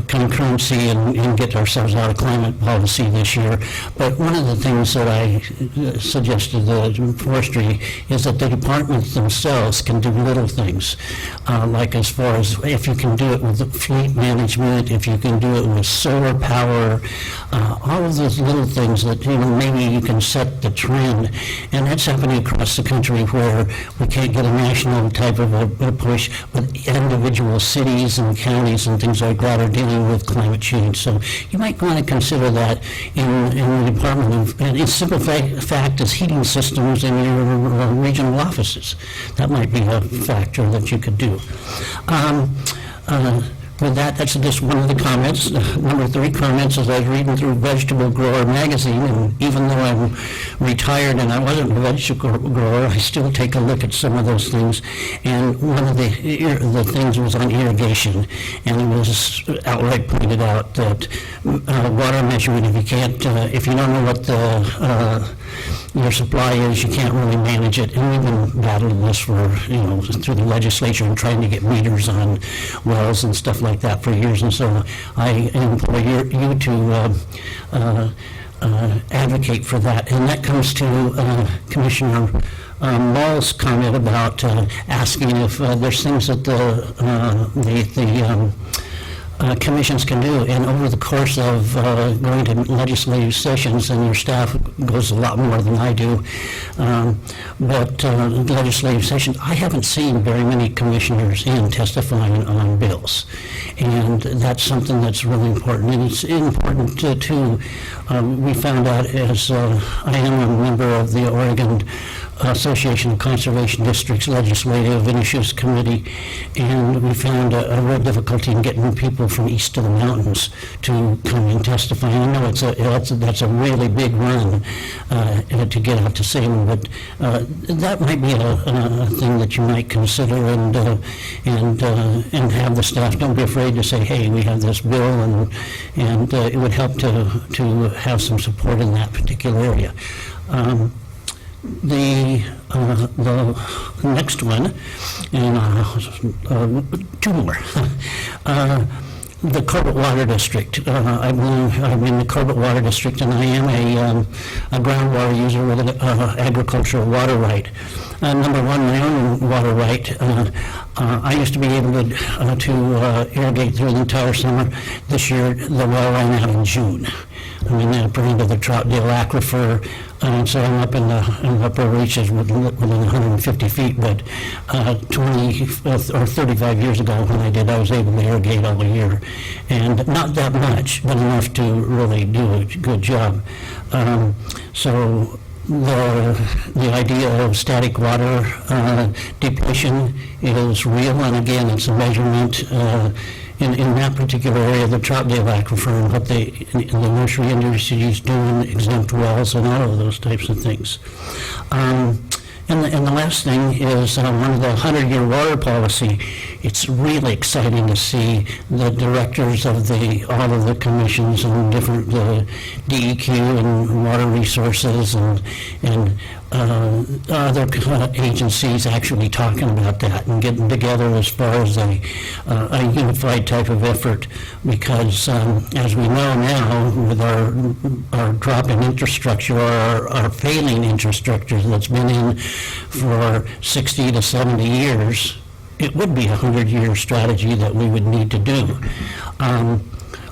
concurrency and get ourselves out of climate policy this year. But one of the things that I suggested to forestry is that the departments themselves can do little things, like as far as if you can do it with fleet management, if you can do it with solar power, all of those little things that maybe you can set the trend. And that's happening across the country, where we can't get a national type of a push, but individual cities and counties and things like that are dealing with climate change. So you might want to consider that in the department. And a simple fact is heating systems in your regional offices. That might be a factor that you could do. With that, that's just one of the comments. Number 3 comments is I was reading through Vegetable Grower magazine, and even though I'm retired and I wasn't a vegetable grower, I still take a look at some of those things. And one of the things was on irrigation, and it was outright pointed out that water measurement, if you don't know what your supply is, you can't really manage it. And we've been battling this for, through the legislature and trying to get meters on wells and stuff like that for years. And so I implore you to advocate for that. And that comes to Commissioner Mull's comment about asking if there's things that the commissions can do. And over the course of going to legislative sessions, and your staff goes a lot more than I do, but legislative sessions, I haven't seen very many commissioners in testifying on bills. And that's something that's really important. And it's important too, we found out, as I am a member of the Oregon Association of Conservation Districts Legislative Issues Committee, and we found a real difficulty in getting people from east of the mountains to come and testify. I know that's a really big run to get out to Salem, but that might be a thing that you might consider, and have the staff. Don't be afraid to say, "Hey, we have this bill," and it would help to have some support in that particular area. The next one, and 2 more. The Corbett Water District. I'm in the Corbett Water District, and I am a groundwater user with an agricultural water right. Number 1, my own water right. I used to be able to irrigate through the entire summer. This year, the well ran out in June. I'm in the Troutdale Aquifer, so I'm up in the upper reaches within 150 feet, but 20 or 35 years ago when I did, I was able to irrigate all year. And not that much, but enough to really do a good job. So the idea of static water depletion is real, and again, it's a measurement in that particular area, the Troutdale Aquifer, and what the nursery industry is doing, exempt wells, and all of those types of things. And the last thing is one of the 100-year water policy. It's really exciting to see the directors of all of the commissions and different DEQ and water resources and other agencies actually talking about that and getting together as far as a unified type of effort, because as we know now, with our drop in infrastructure, or our failing infrastructure that's been in for 60 to 70 years, it would be a 100-year strategy that we would need to do.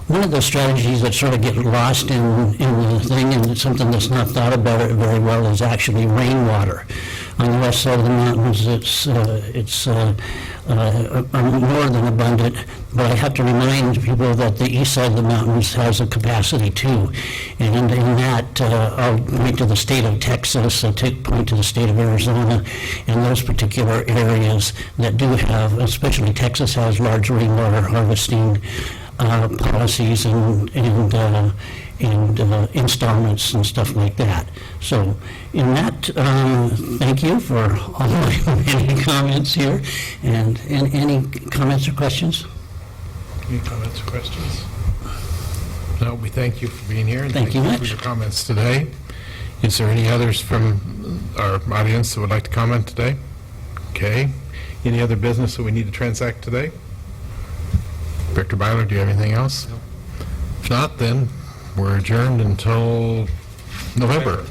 One of the strategies that sort of get lost in the thing, and it's something that's not thought about very well, is actually rainwater. On the west side of the mountains, it's more than abundant, but I have to remind people that the east side of the mountains has a capacity too. And in that, I'll point to the state of Texas, I'll point to the state of Arizona, and those particular areas that do have, especially Texas has large rainwater harvesting policies and installments and stuff like that. So in that, thank you for all my many comments here. And any comments or questions? Any comments or questions? No, we thank you for being here. And Thank you for much. your comments today. Is there any others from our audience that would like to comment today? Okay. Any other business that we need to transact today? Director Byler, do you have anything else? No. If not, then we're adjourned until November.